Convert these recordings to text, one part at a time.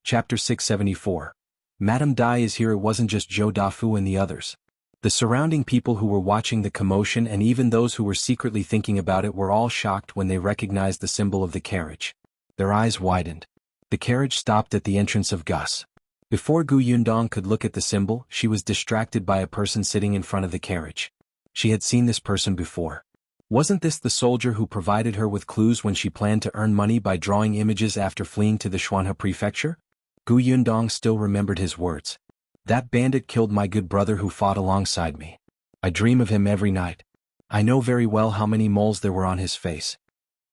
Chapter 674. Madame Dai is here. It wasn't just Zhou Dafu and the others. The surrounding people who were watching the commotion and even those who were secretly thinking about it were all shocked when they recognized the symbol of the carriage. Their eyes widened. The carriage stopped at the entrance of Gus. Before Yundong could look at the symbol, she was distracted by a person sitting in front of the carriage. She had seen this person before. Wasn't this the soldier who provided her with clues when she planned to earn money by drawing images after fleeing to the Xuanhe prefecture? Yundong still remembered his words. That bandit killed my good brother who fought alongside me. I dream of him every night. I know very well how many moles there were on his face.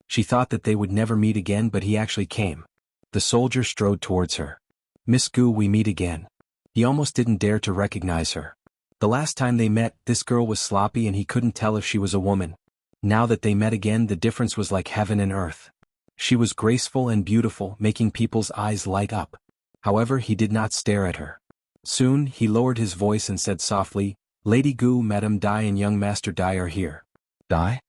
She thought that they would never meet again, but he actually came. The soldier strode towards her. Miss Gu, we meet again. He almost didn't dare to recognize her. The last time they met, this girl was sloppy and he couldn't tell if she was a woman. Now that they met again, the difference was like heaven and earth. She was graceful and beautiful, making people's eyes light up. However, he did not stare at her. Soon, he lowered his voice and said softly, Lady Gu, Madame Dai and young Master Dai are here. Dai?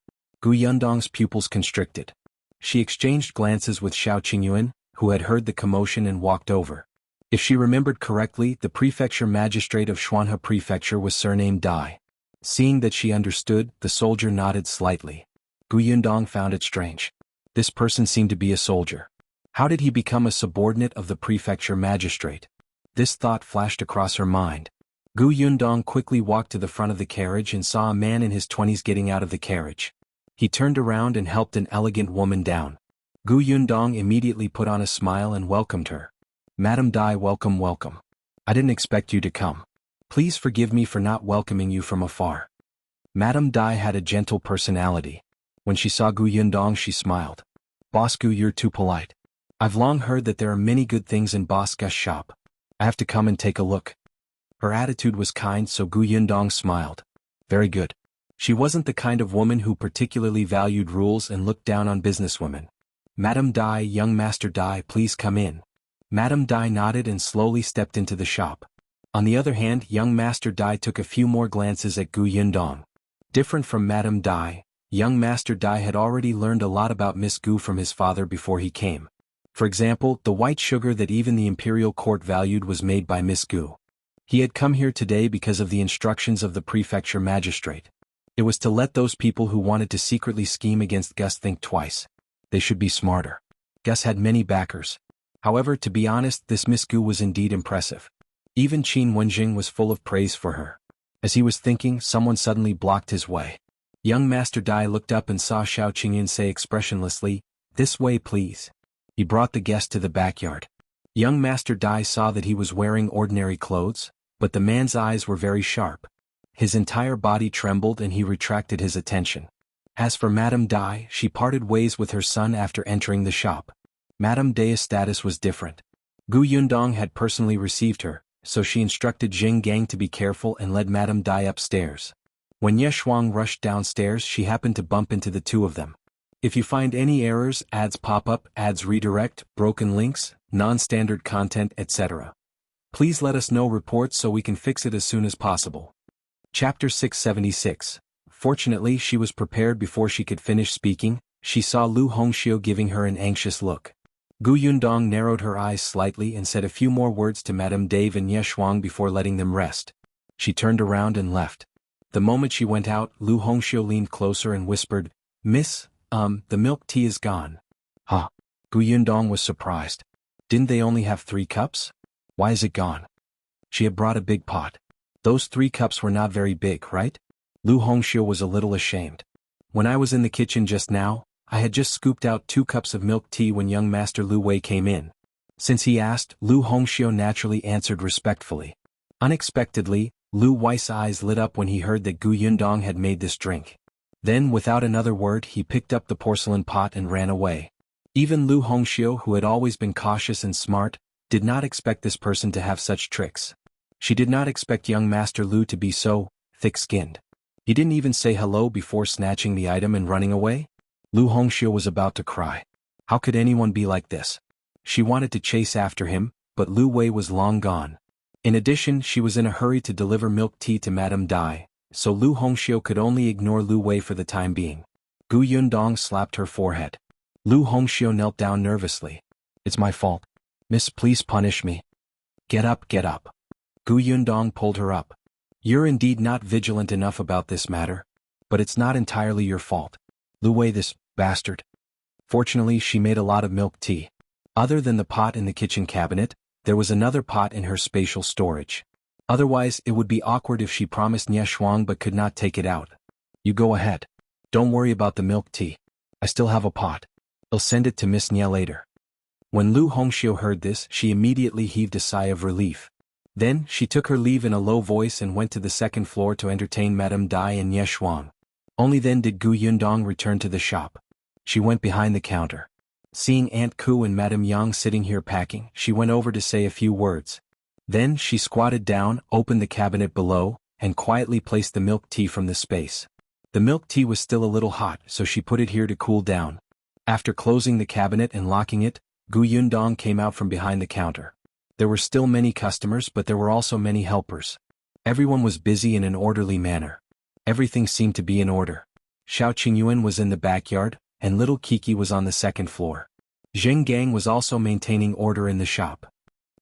Yundong's pupils constricted. She exchanged glances with Shao Qingyuan, who had heard the commotion and walked over. If she remembered correctly, the prefecture magistrate of Xuanhe prefecture was surnamed Dai. Seeing that she understood, the soldier nodded slightly. Yundong found it strange. This person seemed to be a soldier. How did he become a subordinate of the prefecture magistrate? This thought flashed across her mind. Yundong quickly walked to the front of the carriage and saw a man in his 20s getting out of the carriage. He turned around and helped an elegant woman down. Yundong immediately put on a smile and welcomed her. Madame Dai, welcome, welcome. I didn't expect you to come. Please forgive me for not welcoming you from afar. Madame Dai had a gentle personality. When she saw Yundong, she smiled. Boss Gu, you're too polite. I've long heard that there are many good things in Boss Gu's shop. I have to come and take a look. Her attitude was kind, so Yundong smiled. Very good. She wasn't the kind of woman who particularly valued rules and looked down on businesswomen. Madame Dai, young Master Dai, please come in. Madame Dai nodded and slowly stepped into the shop. On the other hand, young Master Dai took a few more glances at Yundong. Different from Madame Dai, young Master Dai had already learned a lot about Miss Gu from his father before he came. For example, the white sugar that even the imperial court valued was made by Miss Gu. He had come here today because of the instructions of the prefecture magistrate. It was to let those people who wanted to secretly scheme against Gus think twice. They should be smarter. Gus had many backers. However, to be honest, this Miss Gu was indeed impressive. Even Qin Wenjing was full of praise for her. As he was thinking, someone suddenly blocked his way. Young Master Dai looked up and saw Shao Qingyuan say expressionlessly, "This way, please." He brought the guest to the backyard. Young Master Dai saw that he was wearing ordinary clothes, but the man's eyes were very sharp. His entire body trembled and he retracted his attention. As for Madame Dai, she parted ways with her son after entering the shop. Madame Dai's status was different. Yundong had personally received her, so she instructed Jing Gang to be careful and led Madame Dai upstairs. When Ye Shuang rushed downstairs, she happened to bump into the two of them. If you find any errors, ads pop up, ads redirect, broken links, non-standard content, etc., please let us know reports so we can fix it as soon as possible. Chapter 676. Fortunately, she was prepared before she could finish speaking. She saw Lu Hongxiu giving her an anxious look. Yundong narrowed her eyes slightly and said a few more words to Madame Dave and Ye Shuang before letting them rest. She turned around and left. The moment she went out, Lu Hongxiu leaned closer and whispered, "Miss, the milk tea is gone." Huh. Yundong was surprised. Didn't they only have 3 cups? Why is it gone? She had brought a big pot. Those 3 cups were not very big, right? Lu Hongxiu was a little ashamed. When I was in the kitchen just now, I had just scooped out 2 cups of milk tea when young Master Lu Wei came in. Since he asked, Lu Hongxiu naturally answered respectfully. Unexpectedly, Lu Wei's eyes lit up when he heard that Yundong had made this drink. Then, without another word, he picked up the porcelain pot and ran away. Even Lu Hongxiu, who had always been cautious and smart, did not expect this person to have such tricks. She did not expect young Master Lu to be so thick-skinned. He didn't even say hello before snatching the item and running away. Lu Hongxiu was about to cry. How could anyone be like this? She wanted to chase after him, but Lu Wei was long gone. In addition, she was in a hurry to deliver milk tea to Madame Dai, so Lu Hongxiu could only ignore Lu Wei for the time being. Yundong slapped her forehead. Lu Hongxiu knelt down nervously. "It's my fault. Miss, please punish me. Get up, get up. Gu Yundong pulled her up. You're indeed not vigilant enough about this matter. But it's not entirely your fault. Lu Wei, this bastard. Fortunately, she made a lot of milk tea. Other than the pot in the kitchen cabinet, there was another pot in her spatial storage. Otherwise, it would be awkward if she promised Nie Shuang but could not take it out. You go ahead. Don't worry about the milk tea. I still have a pot. I'll send it to Miss Nie later. When Lu Hongxiu heard this, she immediately heaved a sigh of relief. Then, she took her leave in a low voice and went to the second floor to entertain Madame Dai and Nie Shuang. Only then did Gu Yundong return to the shop. She went behind the counter. Seeing Aunt Ku and Madame Yang sitting here packing, she went over to say a few words. Then, she squatted down, opened the cabinet below, and quietly placed the milk tea from the space. The milk tea was still a little hot, so she put it here to cool down. After closing the cabinet and locking it, Gu Yundong came out from behind the counter. There were still many customers, but there were also many helpers. Everyone was busy in an orderly manner. Everything seemed to be in order. Shao Qingyuan was in the backyard, and little Kiki was on the second floor. Zheng was also maintaining order in the shop.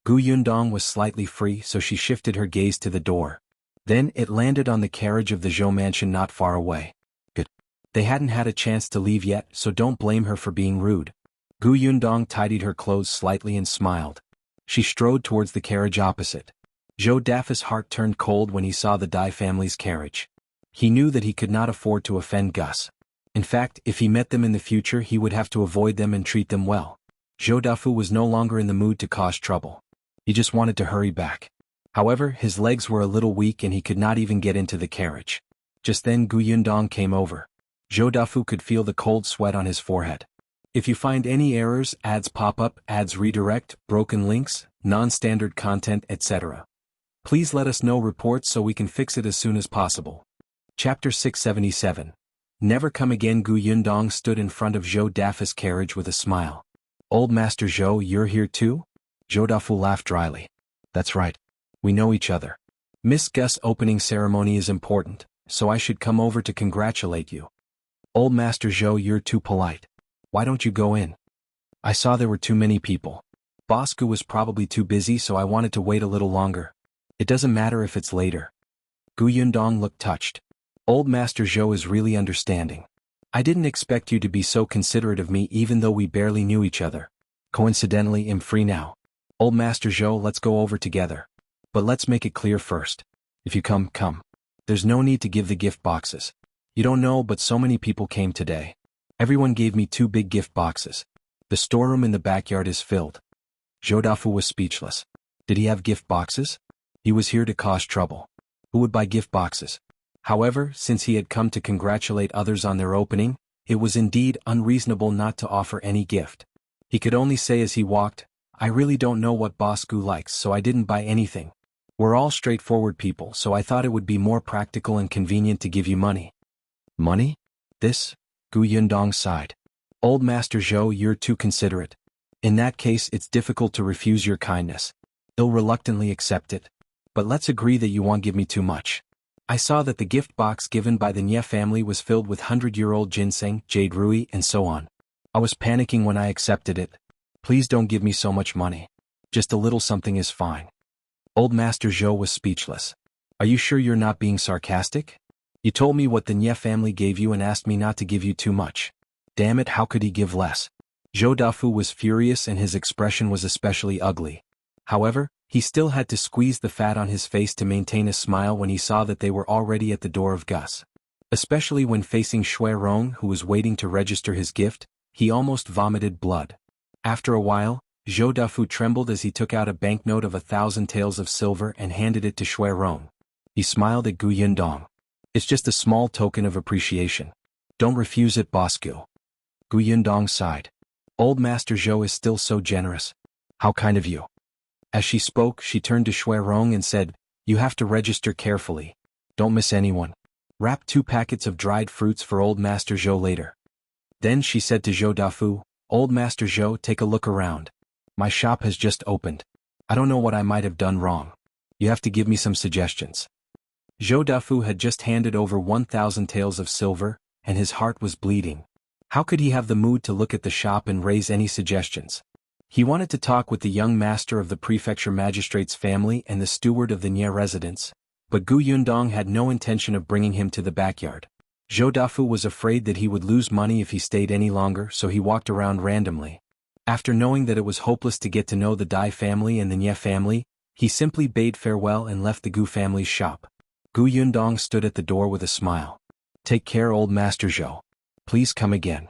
Gu Yundong was slightly free, so she shifted her gaze to the door. Then it landed on the carriage of the Zhou mansion not far away. Good. They hadn't had a chance to leave yet, so don't blame her for being rude. Gu Yundong tidied her clothes slightly and smiled. She strode towards the carriage opposite. Zhou Dafa's heart turned cold when he saw the Dai family's carriage. He knew that he could not afford to offend Gus. In fact, if he met them in the future, he would have to avoid them and treat them well. Zhou Dafu was no longer in the mood to cause trouble. He just wanted to hurry back. However, his legs were a little weak and he could not even get into the carriage. Just then Gu Yundong came over. Zhou Dafu could feel the cold sweat on his forehead. If you find any errors, ads pop up, ads redirect, broken links, non-standard content, etc., please let us know reports so we can fix it as soon as possible. Chapter 677. Never come again. Gu Yundong stood in front of Zhou Dafa's carriage with a smile. Old Master Zhou, you're here too? Zhou Dafu laughed dryly. That's right. We know each other. Miss Gus' opening ceremony is important, so I should come over to congratulate you. Old Master Zhou, you're too polite. Why don't you go in? I saw there were too many people. Boss Gu was probably too busy, so I wanted to wait a little longer. It doesn't matter if it's later. Gu Yundong looked touched. Old Master Zhou is really understanding. I didn't expect you to be so considerate of me even though we barely knew each other. Coincidentally, I'm free now. Old Master Zhou, let's go over together. But let's make it clear first. If you come, come. There's no need to give the gift boxes. You don't know, but so many people came today. Everyone gave me 2 big gift boxes. The storeroom in the backyard is filled. Zhou Dafu was speechless. Did he have gift boxes? He was here to cause trouble. Who would buy gift boxes? However, since he had come to congratulate others on their opening, it was indeed unreasonable not to offer any gift. He could only say as he walked, I really don't know what Boss Gu likes, so I didn't buy anything. We're all straightforward people, so I thought it would be more practical and convenient to give you money. Money? This? Gu Yundong sighed. Old Master Zhou, you're too considerate. In that case, it's difficult to refuse your kindness. I'll reluctantly accept it. But let's agree that you won't give me too much. I saw that the gift box given by the Nie family was filled with 100-year-old ginseng, jade rui, and so on. I was panicking when I accepted it. Please don't give me so much money. Just a little something is fine. Old Master Zhou was speechless. Are you sure you're not being sarcastic? You told me what the Nie family gave you and asked me not to give you too much. Damn it, how could he give less? Zhou Dafu was furious and his expression was especially ugly. However, he still had to squeeze the fat on his face to maintain a smile when he saw that they were already at the door of Gus. Especially when facing Shui Rong, who was waiting to register his gift, he almost vomited blood. After a while, Zhou Dafu trembled as he took out a banknote of 1,000 taels of silver and handed it to Shui Rong. He smiled at Gu Yundong. It's just a small token of appreciation. Don't refuse it, Boss Gu. Gu Yundong sighed. Old Master Zhou is still so generous. How kind of you. As she spoke, she turned to Shui Rong and said, You have to register carefully. Don't miss anyone. Wrap 2 packets of dried fruits for Old Master Zhou later. Then she said to Zhou Dafu, Old Master Zhou, take a look around. My shop has just opened. I don't know what I might have done wrong. You have to give me some suggestions. Zhou Dafu had just handed over 1,000 taels of silver, and his heart was bleeding. How could he have the mood to look at the shop and raise any suggestions? He wanted to talk with the young master of the prefecture magistrate's family and the steward of the Nye residence, but Gu Yundong had no intention of bringing him to the backyard. Zhou Dafu was afraid that he would lose money if he stayed any longer, so he walked around randomly. After knowing that it was hopeless to get to know the Dai family and the Nye family, he simply bade farewell and left the Gu family's shop. Gu Yundong stood at the door with a smile. "Take care, old Master Zhou. Please come again."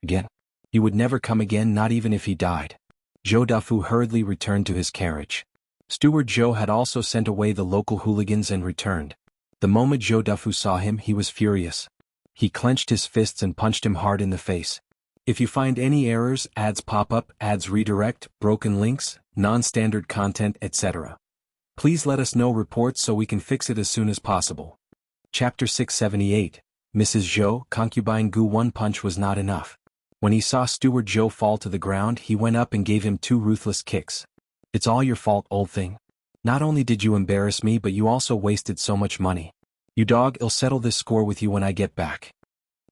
Again? He would never come again, not even if he died. Zhou Dafu hurriedly returned to his carriage. Steward Zhou had also sent away the local hooligans and returned. The moment Zhou Dafu saw him, he was furious. He clenched his fists and punched him hard in the face. "If you find any errors, ads pop up, ads redirect, broken links, non-standard content, etc. Please let us know reports so we can fix it as soon as possible." Chapter 678, Mrs. Zhou, Concubine Gu. One punch was not enough. When he saw Steward Zhou fall to the ground, he went up and gave him 2 ruthless kicks. "It's all your fault, old thing. Not only did you embarrass me, but you also wasted so much money. You dog, I'll settle this score with you when I get back."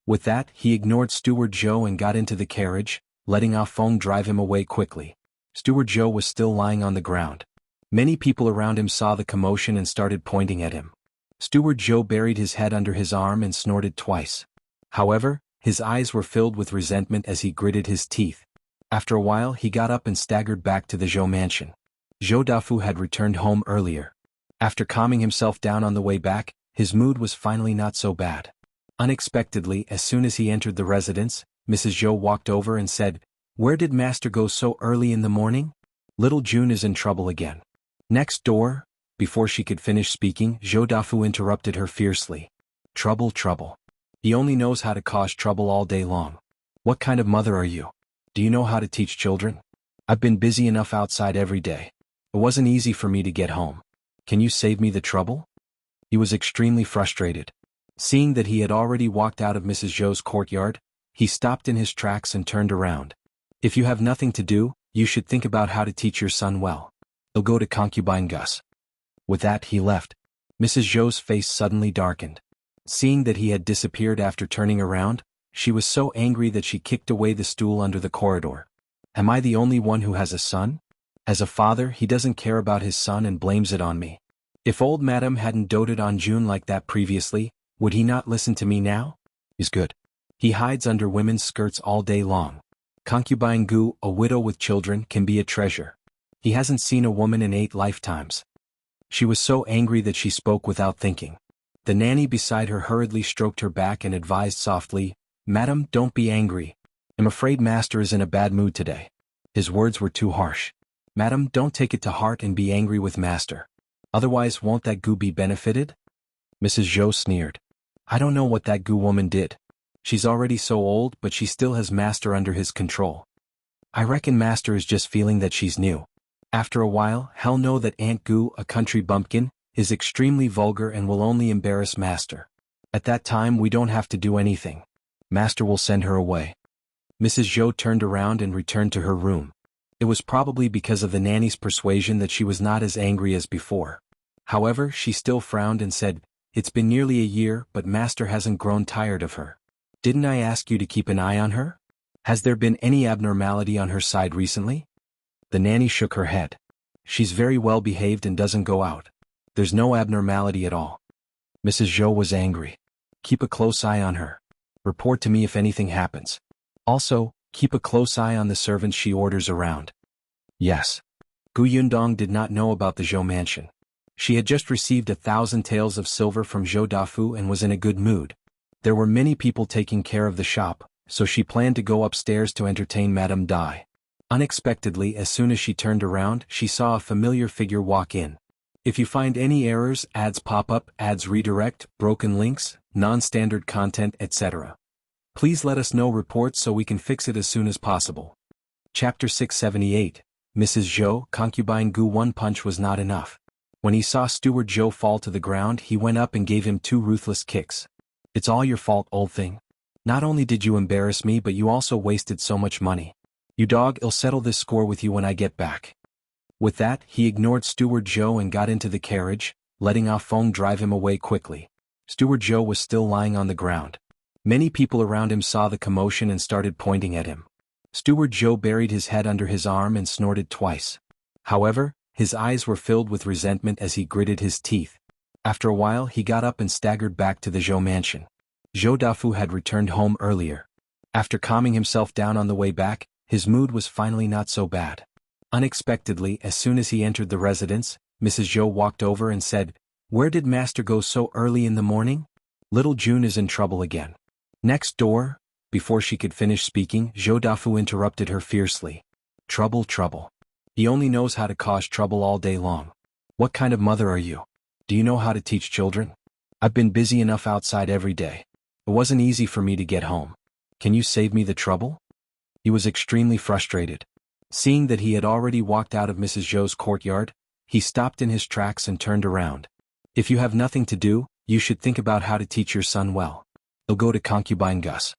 With that, he ignored Steward Zhou and got into the carriage, letting Ah Feng drive him away quickly. Steward Zhou was still lying on the ground. Many people around him saw the commotion and started pointing at him. Steward Zhou buried his head under his arm and snorted twice. However, his eyes were filled with resentment as he gritted his teeth. After a while, he got up and staggered back to the Zhou mansion. Zhou Dafu had returned home earlier. After calming himself down on the way back, his mood was finally not so bad. Unexpectedly, as soon as he entered the residence, Mrs. Zhou walked over and said, "Where did Master go so early in the morning? Little June is in trouble again." "Next door." Before she could finish speaking, Zhou Dafu interrupted her fiercely. "Trouble, trouble. He only knows how to cause trouble all day long. What kind of mother are you? Do you know how to teach children? I've been busy enough outside every day. It wasn't easy for me to get home. Can you save me the trouble?" He was extremely frustrated. Seeing that he had already walked out of Mrs. Zhou's courtyard, he stopped in his tracks and turned around. "If you have nothing to do, you should think about how to teach your son well. He'll go to Concubine Gus." With that, he left. Mrs. Zhou's face suddenly darkened. Seeing that he had disappeared after turning around, she was so angry that she kicked away the stool under the corridor. "Am I the only one who has a son? As a father, he doesn't care about his son and blames it on me. If old Madame hadn't doted on June like that previously, would he not listen to me now? He's good. He hides under women's skirts all day long. Concubine Gu, a widow with children, can be a treasure. He hasn't seen a woman in 8 lifetimes." She was so angry that she spoke without thinking. The nanny beside her hurriedly stroked her back and advised softly, "Madam, don't be angry. I'm afraid Master is in a bad mood today." His words were too harsh. "Madam, don't take it to heart and be angry with Master. Otherwise, won't that Gu be benefited?" Mrs. Zhou sneered. "I don't know what that Gu woman did. She's already so old, but she still has Master under his control. I reckon Master is just feeling that she's new. After a while, he'll know that Aunt Gu, a country bumpkin, is extremely vulgar and will only embarrass Master. At that time, we don't have to do anything. Master will send her away." Mrs. Zhou turned around and returned to her room. It was probably because of the nanny's persuasion that she was not as angry as before. However, she still frowned and said, "It's been nearly a year, but Master hasn't grown tired of her. Didn't I ask you to keep an eye on her? Has there been any abnormality on her side recently?" The nanny shook her head. "She's very well behaved and doesn't go out. There's no abnormality at all." Mrs. Zhou was angry. "Keep a close eye on her. Report to me if anything happens. Also, keep a close eye on the servants she orders around." Yes. Gu Yundong did not know about the Zhou mansion. She had just received 1,000 taels of silver from Zhou Dafu and was in a good mood. There were many people taking care of the shop, so she planned to go upstairs to entertain Madame Dai. Unexpectedly, as soon as she turned around, she saw a familiar figure walk in. "If you find any errors, ads pop up, ads redirect, broken links, non-standard content, etc. Please let us know reports so we can fix it as soon as possible." Chapter 678, Mrs. Zhou, Concubine Gu. One punch was not enough. When he saw Steward Zhou fall to the ground, he went up and gave him 2 ruthless kicks. "It's all your fault, old thing. Not only did you embarrass me, but you also wasted so much money. You dog, I'll settle this score with you when I get back." With that, he ignored Steward Zhou and got into the carriage, letting Ah Feng drive him away quickly. Steward Zhou was still lying on the ground. Many people around him saw the commotion and started pointing at him. Steward Zhou buried his head under his arm and snorted twice. However, his eyes were filled with resentment as he gritted his teeth. After a while he got up and staggered back to the Zhou mansion. Zhou Dafu had returned home earlier. After calming himself down on the way back, his mood was finally not so bad. Unexpectedly, as soon as he entered the residence, Mrs. Zhou walked over and said, "Where did Master go so early in the morning? Little June is in trouble again." Next door. Before she could finish speaking, Zhou Dafu interrupted her fiercely. "Trouble, trouble. He only knows how to cause trouble all day long. What kind of mother are you? Do you know how to teach children? I've been busy enough outside every day. It wasn't easy for me to get home. Can you save me the trouble?" He was extremely frustrated. Seeing that he had already walked out of Mrs. Zhou's courtyard, he stopped in his tracks and turned around. "If you have nothing to do, you should think about how to teach your son well. He'll go to Concubine Gus."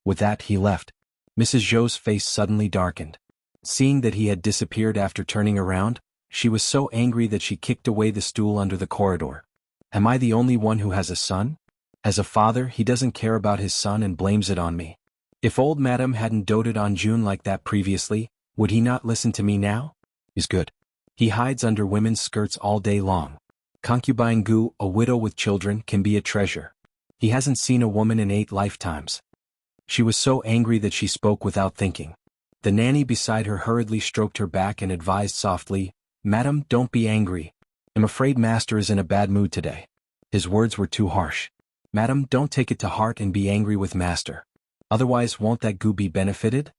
With that he left. Mrs. Zhou's face suddenly darkened. Seeing that he had disappeared after turning around, she was so angry that she kicked away the stool under the corridor. "Am I the only one who has a son? As a father, he doesn't care about his son and blames it on me. If old Madame hadn't doted on June like that previously, would he not listen to me now? He's good. He hides under women's skirts all day long. Concubine Gu, a widow with children, can be a treasure. He hasn't seen a woman in 8 lifetimes." She was so angry that she spoke without thinking. The nanny beside her hurriedly stroked her back and advised softly, "Madam, don't be angry. I'm afraid Master is in a bad mood today." His words were too harsh. "Madam, don't take it to heart and be angry with Master. Otherwise, won't that Gu be benefited?"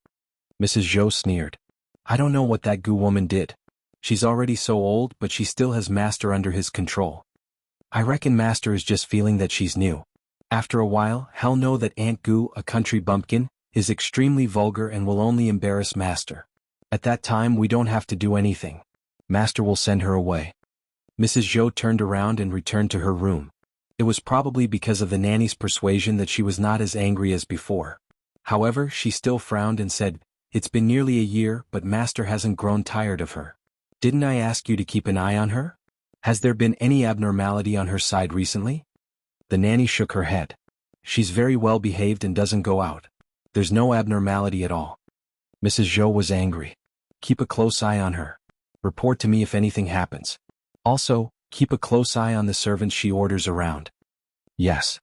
Mrs. Zhou sneered. "I don't know what that Gu woman did. She's already so old, but she still has Master under his control. I reckon Master is just feeling that she's new. After a while, he'll know that Aunt Gu, a country bumpkin, is extremely vulgar and will only embarrass Master. At that time we don't have to do anything. Master will send her away." Mrs. Zhou turned around and returned to her room. It was probably because of the nanny's persuasion that she was not as angry as before. However, she still frowned and said, "It's been nearly a year, but Master hasn't grown tired of her. Didn't I ask you to keep an eye on her? Has there been any abnormality on her side recently?" The nanny shook her head. "She's very well behaved and doesn't go out. There's no abnormality at all." Mrs. Zhou was angry. "Keep a close eye on her. Report to me if anything happens. Also, keep a close eye on the servants she orders around." Yes.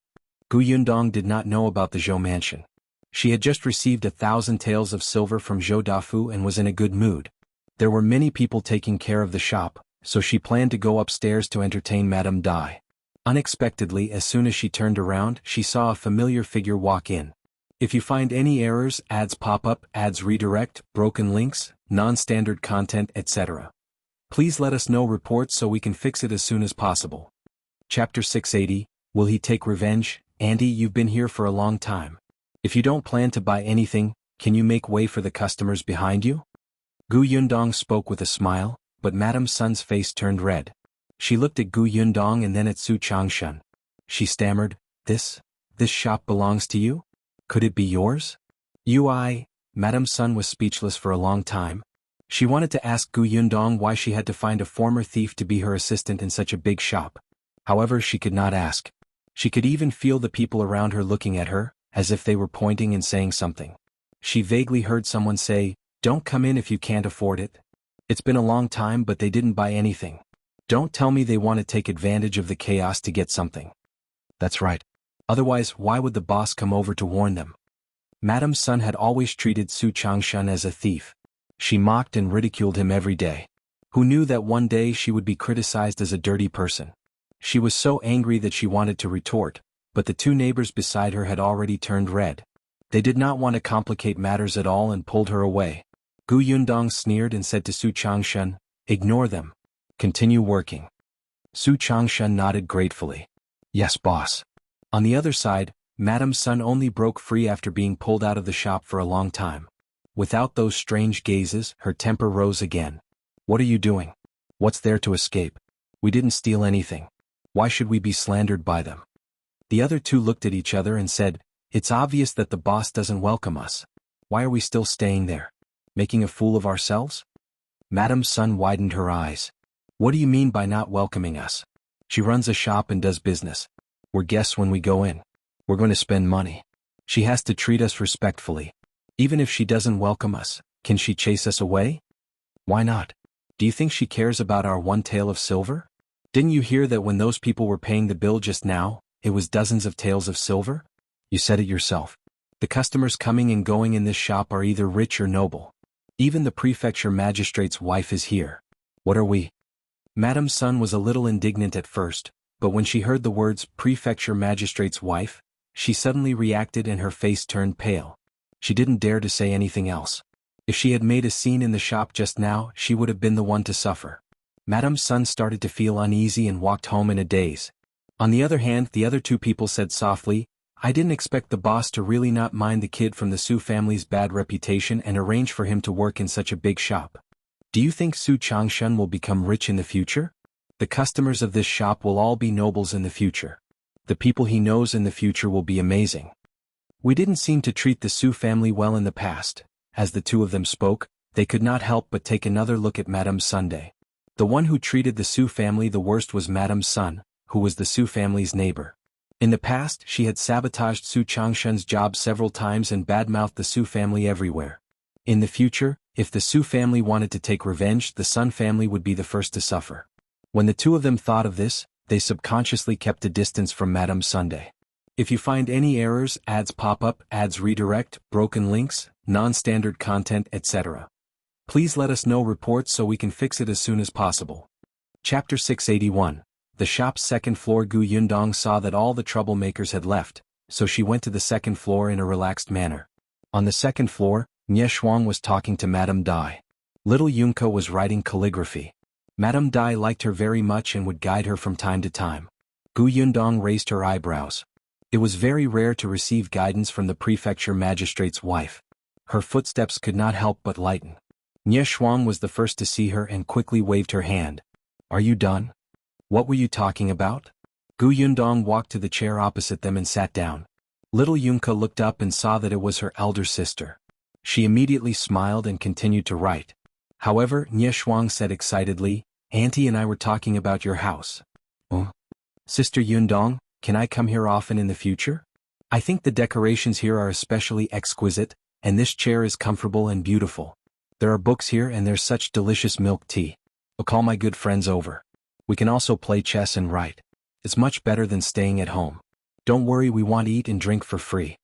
Gu Yundong did not know about the Zhou mansion. She had just received 1,000 taels of silver from Zhou Dafu and was in a good mood. There were many people taking care of the shop, so she planned to go upstairs to entertain Madame Dai. Unexpectedly, as soon as she turned around, she saw a familiar figure walk in. If you find any errors, ads pop up, ads redirect, broken links, non-standard content, etc., please let us know reports so we can fix it as soon as possible. Chapter 680, Will He Take Revenge? Andy, you've been here for a long time. If you don't plan to buy anything, can you make way for the customers behind you? Gu Yundong spoke with a smile, but Madame Sun's face turned red. She looked at Gu Yundong and then at Su Changshan. She stammered, This shop belongs to you? Could it be yours?" Madame Sun was speechless for a long time. She wanted to ask Gu Yundong why she had to find a former thief to be her assistant in such a big shop. However, she could not ask. She could even feel the people around her looking at her, as if they were pointing and saying something. She vaguely heard someone say, "Don't come in if you can't afford it. It's been a long time but they didn't buy anything. Don't tell me they want to take advantage of the chaos to get something." That's right. Otherwise, why would the boss come over to warn them? Madame Sun had always treated Su Changshan as a thief. She mocked and ridiculed him every day. Who knew that one day she would be criticized as a dirty person? She was so angry that she wanted to retort, but the 2 neighbors beside her had already turned red. They did not want to complicate matters at all and pulled her away. Gu Yundong sneered and said to Su Changshan, "Ignore them. Continue working." Su Changshan nodded gratefully. "Yes, boss." On the other side, Madame Sun only broke free after being pulled out of the shop for a long time. Without those strange gazes, her temper rose again. "What are you doing? What's there to escape? We didn't steal anything. Why should we be slandered by them?" The other 2 looked at each other and said, "It's obvious that the boss doesn't welcome us. Why are we still staying there? Making a fool of ourselves?" Madame Sun widened her eyes. "What do you mean by not welcoming us? She runs a shop and does business. We're guests when we go in. We're going to spend money. She has to treat us respectfully. Even if she doesn't welcome us, can she chase us away? Why not? Do you think she cares about our one tael of silver? Didn't you hear that when those people were paying the bill just now, it was dozens of taels of silver? You said it yourself. The customers coming and going in this shop are either rich or noble. Even the prefecture magistrate's wife is here. What are we? Madame Sun was a little indignant at first, but when she heard the words prefecture magistrate's wife, she suddenly reacted and her face turned pale. She didn't dare to say anything else. If she had made a scene in the shop just now, she would have been the one to suffer. Madame Sun started to feel uneasy and walked home in a daze. On the other hand, the other two people said softly, I didn't expect the boss to really not mind the kid from the Su family's bad reputation and arrange for him to work in such a big shop. Do you think Su Changshan will become rich in the future? The customers of this shop will all be nobles in the future. The people he knows in the future will be amazing. We didn't seem to treat the Su family well in the past. As the two of them spoke, they could not help but take another look at Madame Sunday. The one who treated the Su family the worst was Madame Sun, who was the Su family's neighbor. In the past, she had sabotaged Su Changshan's job several times and badmouthed the Su family everywhere. In the future, if the Su family wanted to take revenge, the Sun family would be the first to suffer. When the two of them thought of this, they subconsciously kept a distance from Madame Sunday. If you find any errors, ads pop up, ads redirect, broken links, non-standard content, etc., please let us know reports so we can fix it as soon as possible. Chapter 681. The shop's second floor. Gu Yundong saw that all the troublemakers had left, so she went to the second floor in a relaxed manner. On the second floor, Nye Shuang was talking to Madame Dai. Little Yunko was writing calligraphy. Madame Dai liked her very much and would guide her from time to time. Gu Yundong raised her eyebrows. It was very rare to receive guidance from the prefecture magistrate's wife. Her footsteps could not help but lighten. Nye Shuang was the first to see her and quickly waved her hand. Are you done? What were you talking about? Gu Yundong walked to the chair opposite them and sat down. Little Yunka looked up and saw that it was her elder sister. She immediately smiled and continued to write. However, Nye Shuang said excitedly, Auntie and I were talking about your house. Oh? Sister Yundong, can I come here often in the future? I think the decorations here are especially exquisite, and this chair is comfortable and beautiful. There are books here and there's such delicious milk tea. I'll call my good friends over. We can also play chess and write. It's much better than staying at home. Don't worry, we want to eat and drink for free.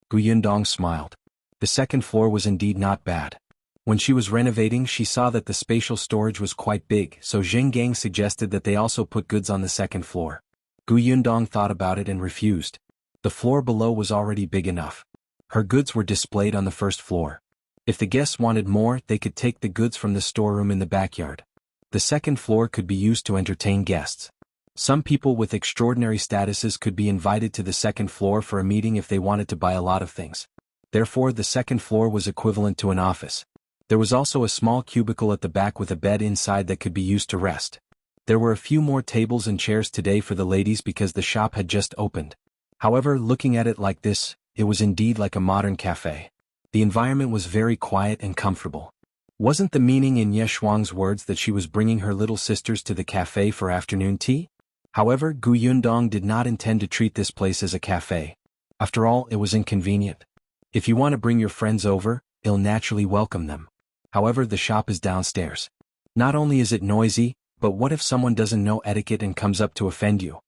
Gu Yundong smiled. The second floor was indeed not bad. When she was renovating, she saw that the spatial storage was quite big, so Zhongguang suggested that they also put goods on the second floor. Gu Yundong thought about it and refused. The floor below was already big enough. Her goods were displayed on the first floor. If the guests wanted more, they could take the goods from the storeroom in the backyard. The second floor could be used to entertain guests. Some people with extraordinary statuses could be invited to the second floor for a meeting if they wanted to buy a lot of things. Therefore, the second floor was equivalent to an office. There was also a small cubicle at the back with a bed inside that could be used to rest. There were a few more tables and chairs today for the ladies because the shop had just opened. However, looking at it like this, it was indeed like a modern cafe. The environment was very quiet and comfortable. Wasn't the meaning in Nye Shuang's words that she was bringing her little sisters to the cafe for afternoon tea? However, Gu Yundong did not intend to treat this place as a cafe. After all, it was inconvenient. If you want to bring your friends over, you'll naturally welcome them. However, the shop is downstairs. Not only is it noisy, but what if someone doesn't know etiquette and comes up to offend you?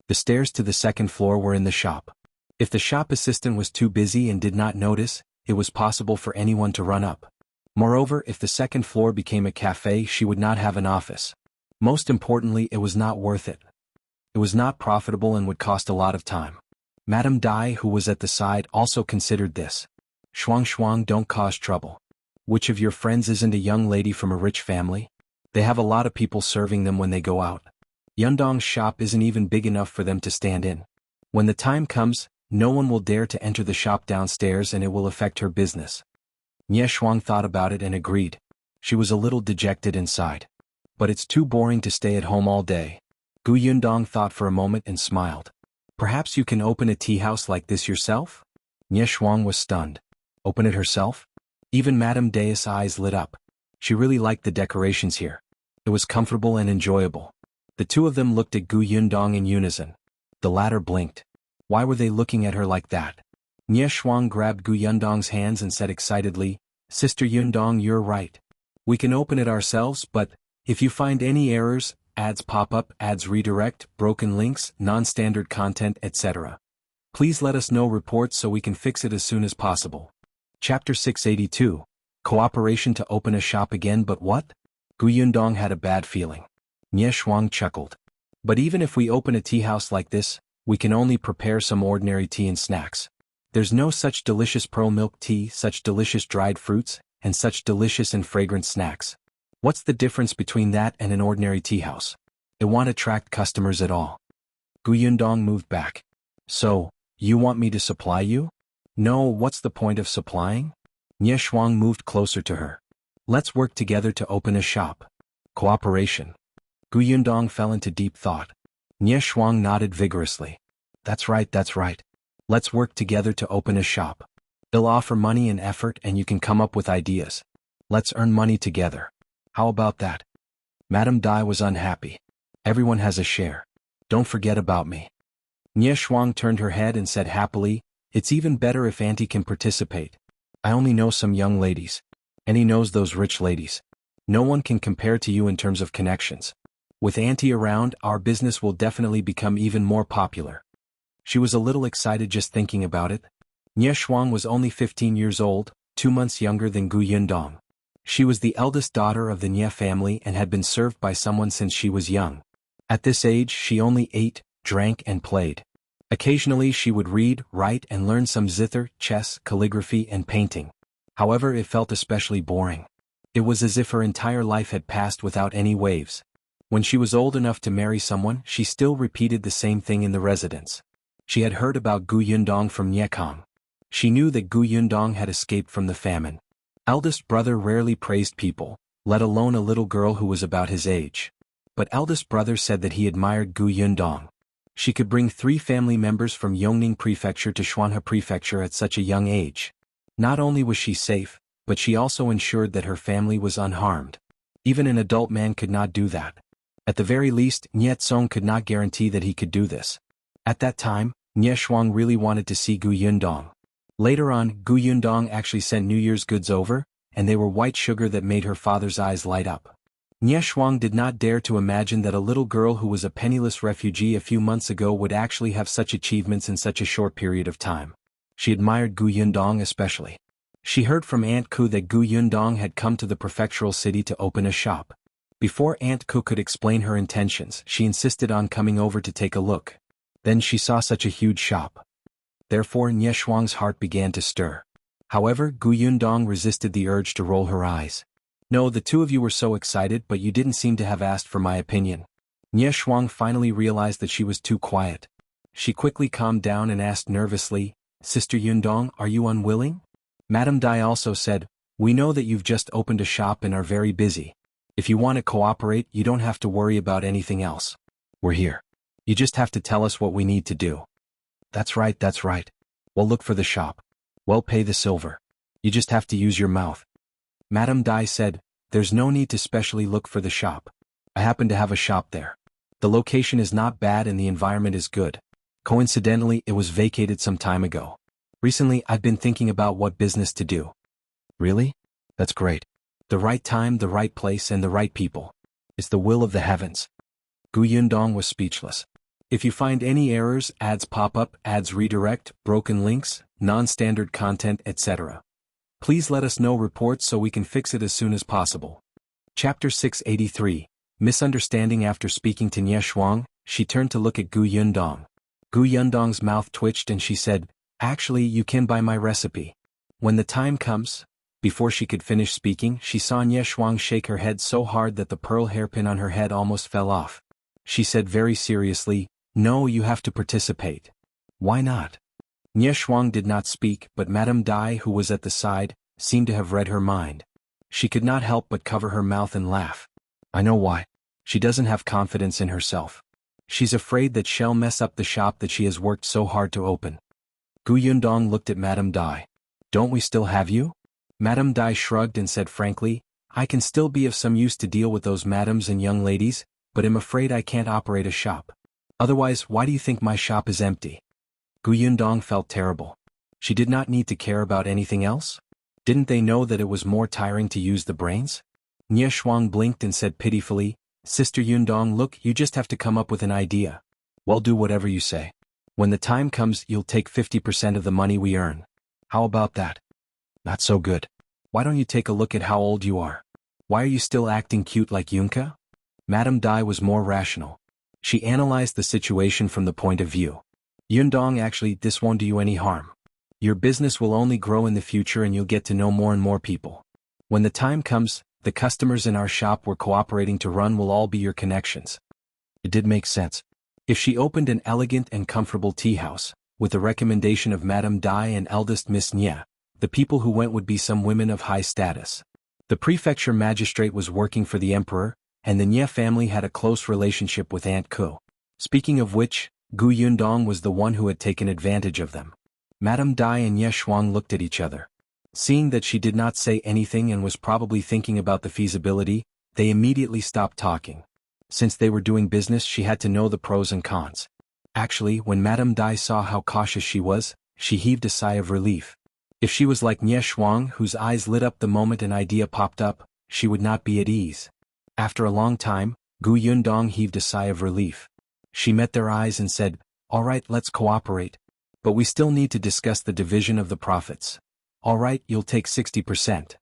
The stairs to the second floor were in the shop. If the shop assistant was too busy and did not notice, it was possible for anyone to run up. Moreover, if the second floor became a cafe, she would not have an office. Most importantly, it was not worth it. It was not profitable and would cost a lot of time. Madame Dai, who was at the side, also considered this. Shuang, don't cause trouble. Which of your friends isn't a young lady from a rich family? They have a lot of people serving them when they go out. Yundong's shop isn't even big enough for them to stand in. When the time comes, no one will dare to enter the shop downstairs and it will affect her business. Nye Shuang thought about it and agreed. She was a little dejected inside. But it's too boring to stay at home all day. Gu Yundong thought for a moment and smiled. Perhaps you can open a tea house like this yourself? Nye Shuang was stunned. Open it herself? Even Madame Dai's eyes lit up. She really liked the decorations here. It was comfortable and enjoyable. The two of them looked at Gu Yundong in unison. The latter blinked. Why were they looking at her like that? Nie Shuang grabbed Gu Yundong's hands and said excitedly, Sister Yundong, you're right. We can open it ourselves, but if you find any errors, ads pop up, ads redirect, broken links, non-standard content, etc. Please let us know reports so we can fix it as soon as possible. Chapter 682. Cooperation to open a shop again, but what? Gu Yundong had a bad feeling. Nie Shuang chuckled. But even if we open a tea house like this, we can only prepare some ordinary tea and snacks. There's no such delicious pearl milk tea, such delicious dried fruits, and such delicious and fragrant snacks. What's the difference between that and an ordinary tea house? It won't attract customers at all. Gu Yundong moved back. So, you want me to supply you? No, what's the point of supplying? Nie Shuang moved closer to her. Let's work together to open a shop. Cooperation. Gu Yundong fell into deep thought. Nie Shuang nodded vigorously. That's right, that's right. Let's work together to open a shop. They'll offer money and effort and you can come up with ideas. Let's earn money together. How about that? Madame Dai was unhappy. Everyone has a share. Don't forget about me. Nie Shuang turned her head and said happily, it's even better if Auntie can participate. I only know some young ladies. And he knows those rich ladies. No one can compare to you in terms of connections. With Auntie around, our business will definitely become even more popular. She was a little excited just thinking about it. Nie Shuang was only 15 years old, 2 months younger than Gu Yundong. She was the eldest daughter of the Nie family and had been served by someone since she was young. At this age she only ate, drank and played. Occasionally she would read, write and learn some zither, chess, calligraphy and painting. However, it felt especially boring. It was as if her entire life had passed without any waves. When she was old enough to marry someone, she still repeated the same thing in the residence. She had heard about Gu Yundong from Nie Kang. She knew that Gu Yundong had escaped from the famine. Eldest brother rarely praised people, let alone a little girl who was about his age. But eldest brother said that he admired Gu Yundong. She could bring 3 family members from Yongning Prefecture to Xuanhe Prefecture at such a young age. Not only was she safe, but she also ensured that her family was unharmed. Even an adult man could not do that. At the very least, Nie Tsong could not guarantee that he could do this. At that time, Nie Shuang really wanted to see Gu Yundong. Later on, Gu Yundong actually sent New Year's goods over, and they were white sugar that made her father's eyes light up. Nie Shuang did not dare to imagine that a little girl who was a penniless refugee a few months ago would actually have such achievements in such a short period of time. She admired Gu Yundong especially. She heard from Aunt Ku that Gu Yundong had come to the prefectural city to open a shop. Before Aunt Ku could explain her intentions, she insisted on coming over to take a look. Then she saw such a huge shop. Therefore Nie Shuang's heart began to stir. However, Gu Yundong resisted the urge to roll her eyes. No, the two of you were so excited, but you didn't seem to have asked for my opinion. Nie Shuang finally realized that she was too quiet. She quickly calmed down and asked nervously, Sister Yundong, are you unwilling? Madame Dai also said, we know that you've just opened a shop and are very busy. If you want to cooperate, you don't have to worry about anything else. We're here. You just have to tell us what we need to do. That's right, that's right. We'll look for the shop. We'll pay the silver. You just have to use your mouth. Madame Dai said, there's no need to specially look for the shop. I happen to have a shop there. The location is not bad and the environment is good. Coincidentally, it was vacated some time ago. Recently, I've been thinking about what business to do. Really? That's great. The right time, the right place, and the right people. It's the will of the heavens. Gu Yundong was speechless. If you find any errors, ads pop up, ads redirect, broken links, non-standard content, etc. Please let us know reports so we can fix it as soon as possible. Chapter 683. Misunderstanding. After speaking to Nie Shuang, she turned to look at Gu Yundong. Gu Yundong's mouth twitched and she said, actually, you can buy my recipe. When the time comes. Before she could finish speaking, she saw Nie Shuang shake her head so hard that the pearl hairpin on her head almost fell off. She said very seriously, no, you have to participate. Why not? Nie Shuang did not speak, but Madame Dai, who was at the side, seemed to have read her mind. She could not help but cover her mouth and laugh. I know why. She doesn't have confidence in herself. She's afraid that she'll mess up the shop that she has worked so hard to open. Gu Yundong looked at Madame Dai. Don't we still have you? Madame Dai shrugged and said frankly, I can still be of some use to deal with those madams and young ladies, but I'm afraid I can't operate a shop. Otherwise, why do you think my shop is empty? Gu Yundong felt terrible. She did not need to care about anything else? Didn't they know that it was more tiring to use the brains? Nie Shuang blinked and said pitifully, Sister Yundong, look, you just have to come up with an idea. We'll do whatever you say. When the time comes, you'll take 50% of the money we earn. How about that? Not so good. Why don't you take a look at how old you are? Why are you still acting cute like Yunka? Madame Dai was more rational. She analyzed the situation from the point of view. Yundong, actually, this won't do you any harm. Your business will only grow in the future and you'll get to know more and more people. When the time comes, the customers in our shop we're cooperating to run will all be your connections. It did make sense. If she opened an elegant and comfortable tea house, with the recommendation of Madame Dai and eldest Miss Nye, the people who went would be some women of high status. The prefecture magistrate was working for the emperor, and the Nye family had a close relationship with Aunt Ko. Speaking of which, Gu Yundong was the one who had taken advantage of them. Madame Dai and Ye Shuang looked at each other. Seeing that she did not say anything and was probably thinking about the feasibility, they immediately stopped talking. Since they were doing business, she had to know the pros and cons. Actually, when Madame Dai saw how cautious she was, she heaved a sigh of relief. If she was like Nie Shuang, whose eyes lit up the moment an idea popped up, she would not be at ease. After a long time, Gu Yundong heaved a sigh of relief. She met their eyes and said, All right, let's cooperate. But we still need to discuss the division of the profits. All right, you'll take 60%.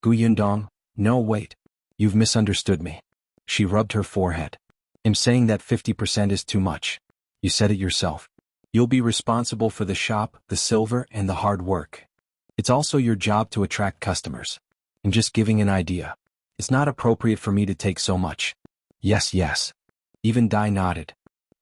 Gu Yundong, no wait. You've misunderstood me. She rubbed her forehead. I'm saying that 50% is too much. You said it yourself. You'll be responsible for the shop, the silver, and the hard work. It's also your job to attract customers. I'm just giving an idea. It's not appropriate for me to take so much. Yes, yes. Even Dai nodded.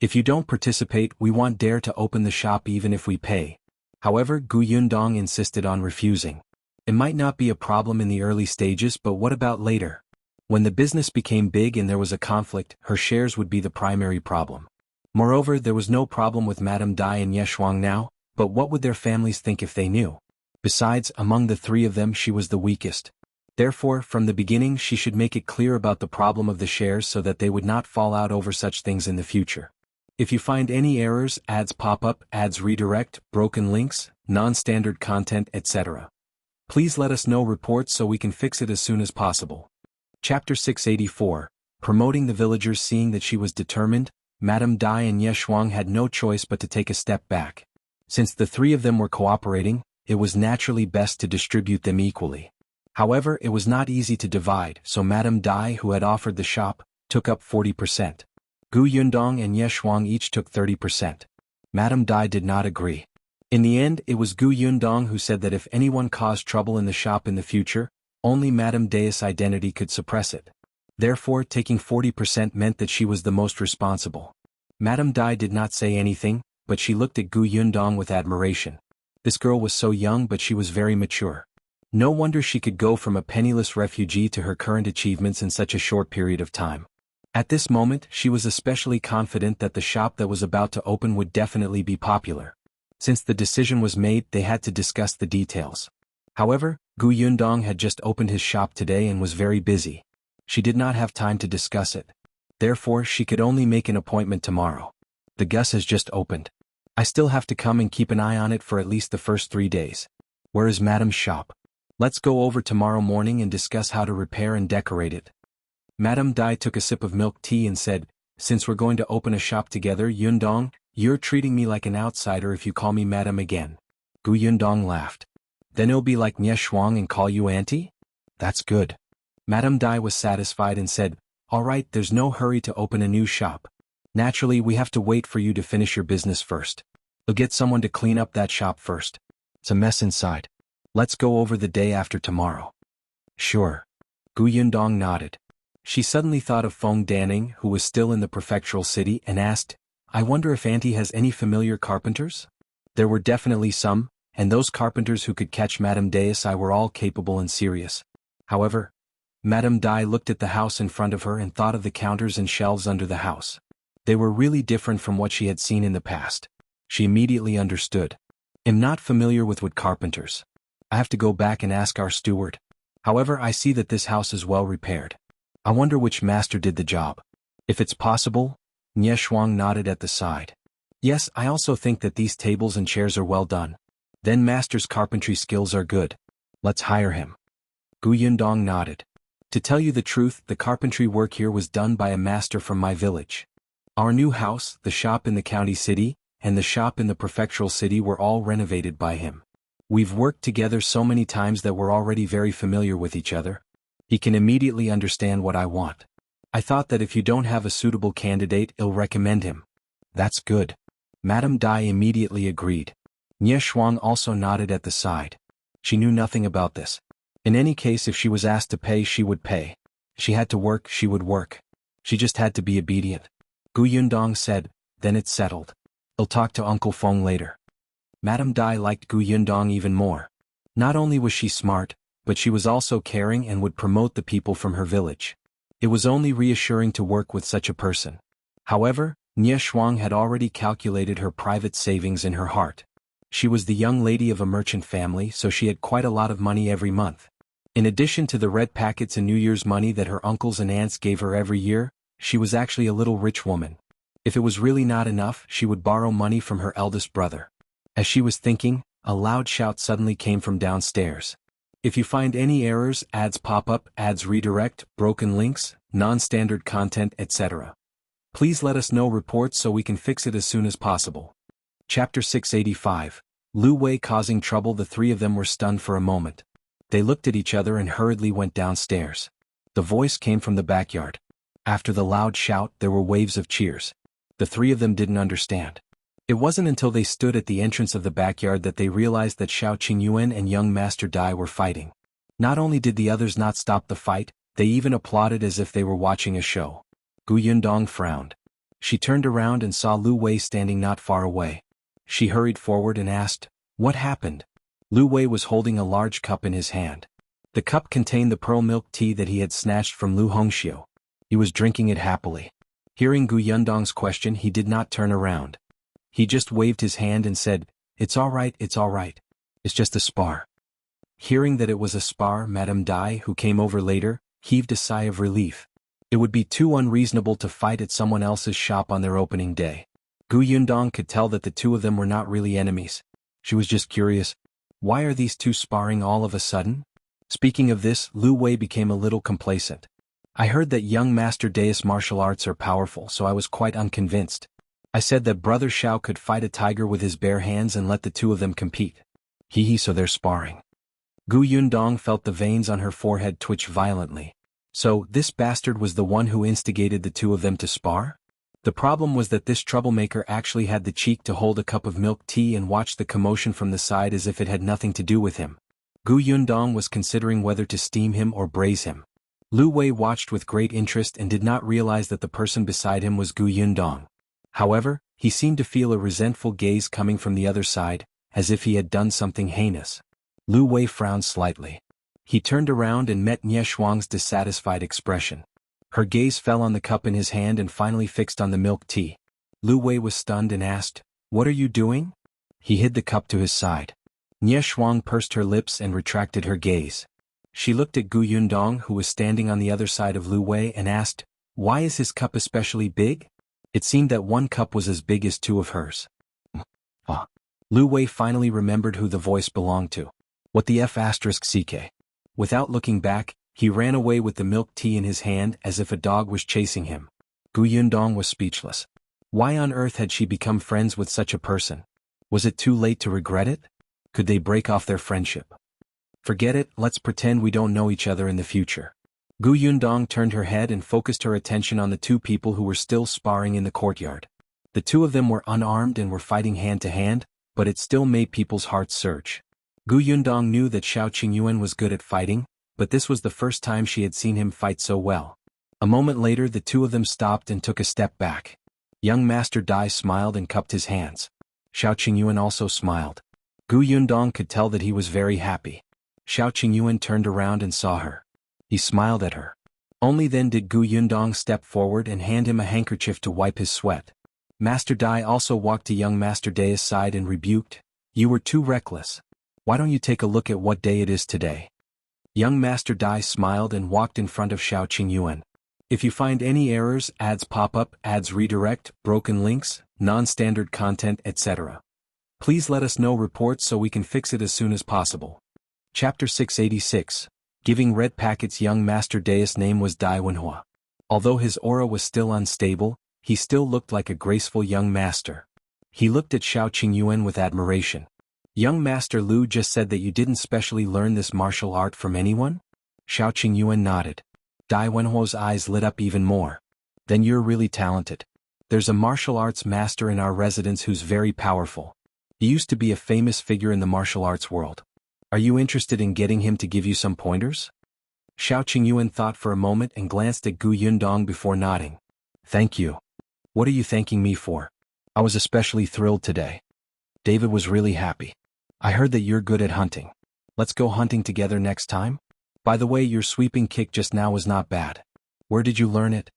If you don't participate, we want Dare to open the shop even if we pay. However, Gu Yundong insisted on refusing. It might not be a problem in the early stages, but what about later? When the business became big and there was a conflict, her shares would be the primary problem. Moreover, there was no problem with Madame Dai and Ye Shuang now, but what would their families think if they knew? Besides, among the three of them she was the weakest. Therefore, from the beginning she should make it clear about the problem of the shares so that they would not fall out over such things in the future. If you find any errors, ads pop up, ads redirect, broken links, non-standard content, etc., please let us know reports so we can fix it as soon as possible. Chapter 684, Promoting the Villagers. Seeing that she was determined, Madame Dai and Ye Shuang had no choice but to take a step back. Since the three of them were cooperating, it was naturally best to distribute them equally. However, it was not easy to divide, so Madame Dai, who had offered the shop, took up 40%. Gu Yundong and Ye Shuang each took 30%. Madame Dai did not agree. In the end, it was Gu Yundong who said that if anyone caused trouble in the shop in the future, only Madame Dai's identity could suppress it. Therefore, taking 40% meant that she was the most responsible. Madame Dai did not say anything, but she looked at Gu Yundong with admiration. This girl was so young, but she was very mature. No wonder she could go from a penniless refugee to her current achievements in such a short period of time. At this moment, she was especially confident that the shop that was about to open would definitely be popular. Since the decision was made, they had to discuss the details. However, Gu Yundong had just opened his shop today and was very busy. She did not have time to discuss it. Therefore, she could only make an appointment tomorrow. The Gus has just opened. I still have to come and keep an eye on it for at least the first 3 days. Where is Madame's shop? Let's go over tomorrow morning and discuss how to repair and decorate it. Madame Dai took a sip of milk tea and said, Since we're going to open a shop together, Yundong, you're treating me like an outsider if you call me Madame again. Gu Yundong laughed. Then it'll be like Nie Shuang and call you Auntie? That's good. Madame Dai was satisfied and said, All right, there's no hurry to open a new shop. Naturally, we have to wait for you to finish your business first. You'll get someone to clean up that shop first. It's a mess inside. Let's go over the day after tomorrow. Sure. Gu Yundong nodded. She suddenly thought of Feng Danning, who was still in the prefectural city, and asked, I wonder if Auntie has any familiar carpenters? There were definitely some, and those carpenters who could catch Madame Dai were all capable and serious. However, Madame Dai looked at the house in front of her and thought of the counters and shelves under the house. They were really different from what she had seen in the past. She immediately understood. I'm not familiar with wood carpenters. I have to go back and ask our steward. However, I see that this house is well repaired. I wonder which master did the job. If it's possible, Nie Shuang nodded at the side. Yes, I also think that these tables and chairs are well done. Then Master's carpentry skills are good. Let's hire him. Gu Yundong nodded. To tell you the truth, the carpentry work here was done by a master from my village. Our new house, the shop in the county city, and the shop in the prefectural city were all renovated by him. We've worked together so many times that we're already very familiar with each other. He can immediately understand what I want. I thought that if you don't have a suitable candidate, I'll recommend him. That's good. Madame Dai immediately agreed. Nie Shuang also nodded at the side. She knew nothing about this. In any case, if she was asked to pay, she would pay. She had to work, she would work. She just had to be obedient. Gu Yundong said, then it's settled. I'll talk to Uncle Feng later. Madame Dai liked Gu Yundong even more. Not only was she smart, but she was also caring and would promote the people from her village. It was only reassuring to work with such a person. However, Nie Shuang had already calculated her private savings in her heart. She was the young lady of a merchant family, so she had quite a lot of money every month. In addition to the red packets and New Year's money that her uncles and aunts gave her every year, she was actually a little rich woman. If it was really not enough, she would borrow money from her eldest brother. As she was thinking, a loud shout suddenly came from downstairs. If you find any errors, ads pop up, ads redirect, broken links, non-standard content, etc., please let us know reports so we can fix it as soon as possible. Chapter 685. Lu Wei causing trouble. The three of them were stunned for a moment. They looked at each other and hurriedly went downstairs. The voice came from the backyard. After the loud shout, there were waves of cheers. The three of them didn't understand. It wasn't until they stood at the entrance of the backyard that they realized that Shao Qingyuan and young Master Dai were fighting. Not only did the others not stop the fight, they even applauded as if they were watching a show. Gu Yundong frowned. She turned around and saw Lu Wei standing not far away. She hurried forward and asked, "What happened?" Lu Wei was holding a large cup in his hand. The cup contained the pearl milk tea that he had snatched from Lu Hongxiu. He was drinking it happily. Hearing Gu Yundong's question, he did not turn around. He just waved his hand and said, it's all right, it's all right. It's just a spar." Hearing that it was a spar, Madame Dai, who came over later, heaved a sigh of relief. It would be too unreasonable to fight at someone else's shop on their opening day. Gu Yundong could tell that the two of them were not really enemies. She was just curious. Why are these two sparring all of a sudden? Speaking of this, Lu Wei became a little complacent. I heard that young Master Dai's martial arts are powerful, so I was quite unconvinced. I said that Brother Shao could fight a tiger with his bare hands and let the two of them compete. So they're sparring. Gu Yundong felt the veins on her forehead twitch violently. So, this bastard was the one who instigated the two of them to spar? The problem was that this troublemaker actually had the cheek to hold a cup of milk tea and watch the commotion from the side as if it had nothing to do with him. Gu Yundong was considering whether to steam him or braise him. Lu Wei watched with great interest and did not realize that the person beside him was Gu Yundong. However, he seemed to feel a resentful gaze coming from the other side, as if he had done something heinous. Lu Wei frowned slightly. He turned around and met Nie Shuang's dissatisfied expression. Her gaze fell on the cup in his hand and finally fixed on the milk tea. Lu Wei was stunned and asked, "What are you doing?" He hid the cup to his side. Nie Shuang pursed her lips and retracted her gaze. She looked at Gu Yundong, who was standing on the other side of Lu Wei, and asked, "Why is his cup especially big?" It seemed that one cup was as big as two of hers. Lu Wei finally remembered who the voice belonged to. What the F***ck. Without looking back, he ran away with the milk tea in his hand as if a dog was chasing him. Gu Yundong was speechless. Why on earth had she become friends with such a person? Was it too late to regret it? Could they break off their friendship? Forget it, let's pretend we don't know each other in the future. Gu Yundong turned her head and focused her attention on the two people who were still sparring in the courtyard. The two of them were unarmed and were fighting hand to hand, but it still made people's hearts surge. Gu Yundong knew that Shao Qingyuan was good at fighting, but this was the first time she had seen him fight so well. A moment later, the two of them stopped and took a step back. Young Master Dai smiled and cupped his hands. Shao Qingyuan also smiled. Gu Yundong could tell that he was very happy. Shao Qingyuan turned around and saw her. He smiled at her. Only then did Gu Yundong step forward and hand him a handkerchief to wipe his sweat. Master Dai also walked to young Master Dai's side and rebuked, "You were too reckless. Why don't you take a look at what day it is today?" Young Master Dai smiled and walked in front of Shao Qingyuan. "If you find any errors, ads pop up, ads redirect, broken links, non-standard content, etc., Please let us know reports so we can fix it as soon as possible. Chapter 686. Giving red packets. Young Master Dai's name was Dai Wenhua. Although his aura was still unstable, he still looked like a graceful young master. He looked at Shao Qingyuan with admiration. Young Master Lu just said that you didn't specially learn this martial art from anyone? Shao Qingyuan nodded. Dai Wenhua's eyes lit up even more. Then you're really talented. There's a martial arts master in our residence who's very powerful. He used to be a famous figure in the martial arts world. Are you interested in getting him to give you some pointers? Shao Qingyuan thought for a moment and glanced at Gu Yundong before nodding. Thank you. What are you thanking me for? I was especially thrilled today. David was really happy. I heard that you're good at hunting. Let's go hunting together next time? By the way, your sweeping kick just now was not bad. Where did you learn it?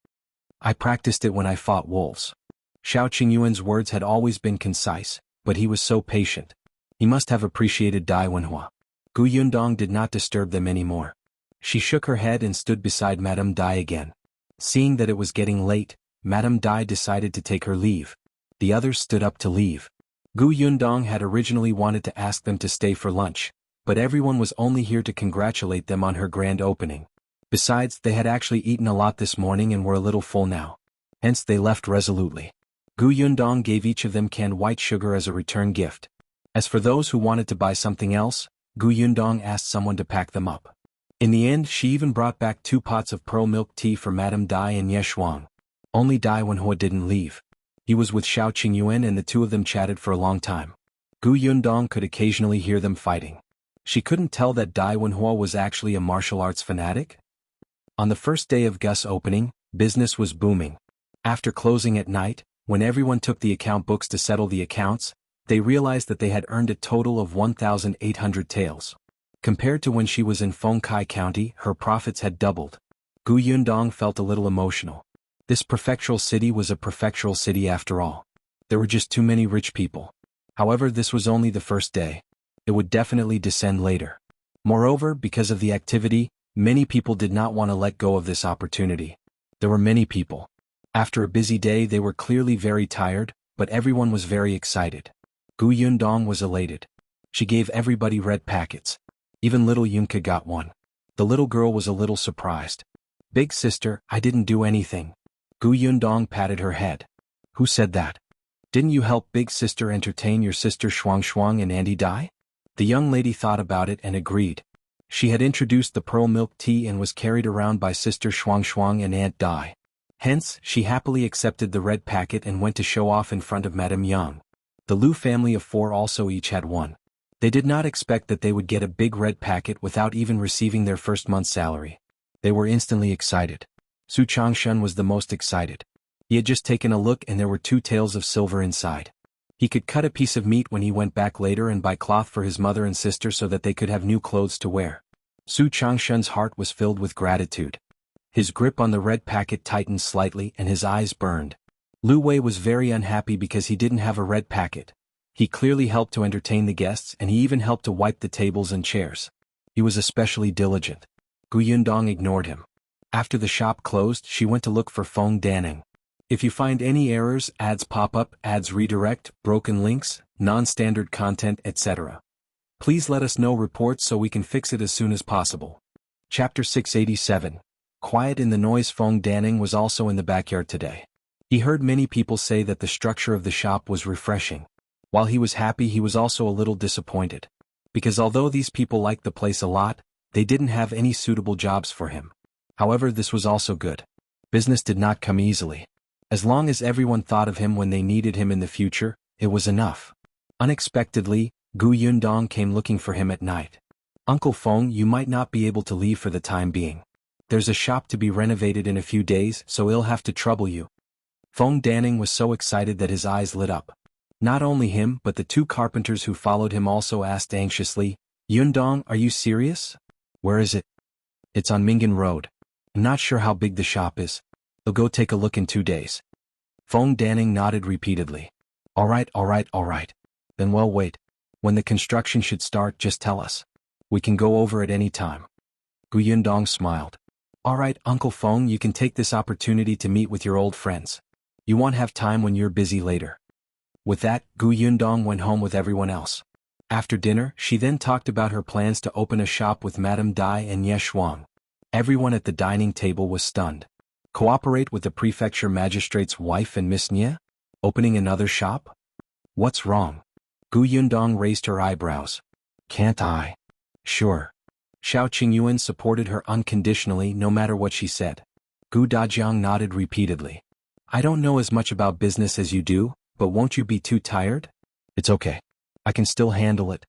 I practiced it when I fought wolves. Shao Qingyuan's words had always been concise, but he was so patient. He must have appreciated Dai Wenhua. Gu Yundong did not disturb them anymore. She shook her head and stood beside Madame Dai again. Seeing that it was getting late, Madame Dai decided to take her leave. The others stood up to leave. Gu Yundong had originally wanted to ask them to stay for lunch, but everyone was only here to congratulate them on her grand opening. Besides, they had actually eaten a lot this morning and were a little full now. Hence they left resolutely. Gu Yundong gave each of them canned white sugar as a return gift. As for those who wanted to buy something else, Gu Yundong asked someone to pack them up. In the end, she even brought back 2 pots of pearl milk tea for Madame Dai and Ye Shuang. Only Dai Wenhua didn't leave. He was with Shao Qingyuan and the two of them chatted for a long time. Gu Yundong could occasionally hear them fighting. She couldn't tell that Dai Wenhua was actually a martial arts fanatic. On the first day of Gus' opening, business was booming. After closing at night, when everyone took the account books to settle the accounts, they realized that they had earned a total of 1,800 taels. Compared to when she was in Fengkai County, her profits had doubled. Gu Yundong felt a little emotional. This prefectural city was a prefectural city after all. There were just too many rich people. However, this was only the first day. It would definitely descend later. Moreover, because of the activity, many people did not want to let go of this opportunity. There were many people. After a busy day, they were clearly very tired, but everyone was very excited. Gu Yundong was elated. She gave everybody red packets. Even little Yunka got one. The little girl was a little surprised. Big sister, I didn't do anything. Gu Yundong patted her head. Who said that? Didn't you help big sister entertain your sister Shuang Shuang and Auntie Dai? The young lady thought about it and agreed. She had introduced the pearl milk tea and was carried around by sister Shuang Shuang and Aunt Dai. Hence, she happily accepted the red packet and went to show off in front of Madame Yang. The Lu family of 4 also each had one. They did not expect that they would get a big red packet without even receiving their first month's salary. They were instantly excited. Su Changshan was the most excited. He had just taken a look and there were 2 taels of silver inside. He could cut a piece of meat when he went back later and buy cloth for his mother and sister so that they could have new clothes to wear. Su Changshan's heart was filled with gratitude. His grip on the red packet tightened slightly and his eyes burned. Lu Wei was very unhappy because he didn't have a red packet. He clearly helped to entertain the guests and he even helped to wipe the tables and chairs. He was especially diligent. Gu Yundong ignored him. After the shop closed, she went to look for Feng Danning. If you find any errors, ads pop up, ads redirect, broken links, non-standard content, etc., please let us know reports so we can fix it as soon as possible. Chapter 687. Quiet in the noise. Feng Danning was also in the backyard today. He heard many people say that the structure of the shop was refreshing. While he was happy, he was also a little disappointed. Because although these people liked the place a lot, they didn't have any suitable jobs for him. However, this was also good. Business did not come easily. As long as everyone thought of him when they needed him in the future, it was enough. Unexpectedly, Gu Yundong came looking for him at night. Uncle Feng, you might not be able to leave for the time being. There's a shop to be renovated in a few days, so it'll have to trouble you. Feng Danning was so excited that his eyes lit up. Not only him but the 2 carpenters who followed him also asked anxiously, Yundong, are you serious? Where is it? It's on Mingan Road. I'm not sure how big the shop is. I'll go take a look in 2 days. Feng Danning nodded repeatedly. Alright. Then we'll wait. When the construction should start, just tell us. We can go over at any time. Gu Yundong smiled. Alright, Uncle Feng, you can take this opportunity to meet with your old friends. You won't have time when you're busy later. With that, Gu Yundong went home with everyone else. After dinner, she then talked about her plans to open a shop with Madame Dai and Ye Shuang. Everyone at the dining table was stunned. Cooperate with the prefecture magistrate's wife and Miss Nye? Opening another shop? What's wrong? Gu Yundong raised her eyebrows. Can't I? Sure. Shao Qingyuan supported her unconditionally no matter what she said. Gu Dajiang nodded repeatedly. I don't know as much about business as you do, but won't you be too tired? It's okay. I can still handle it.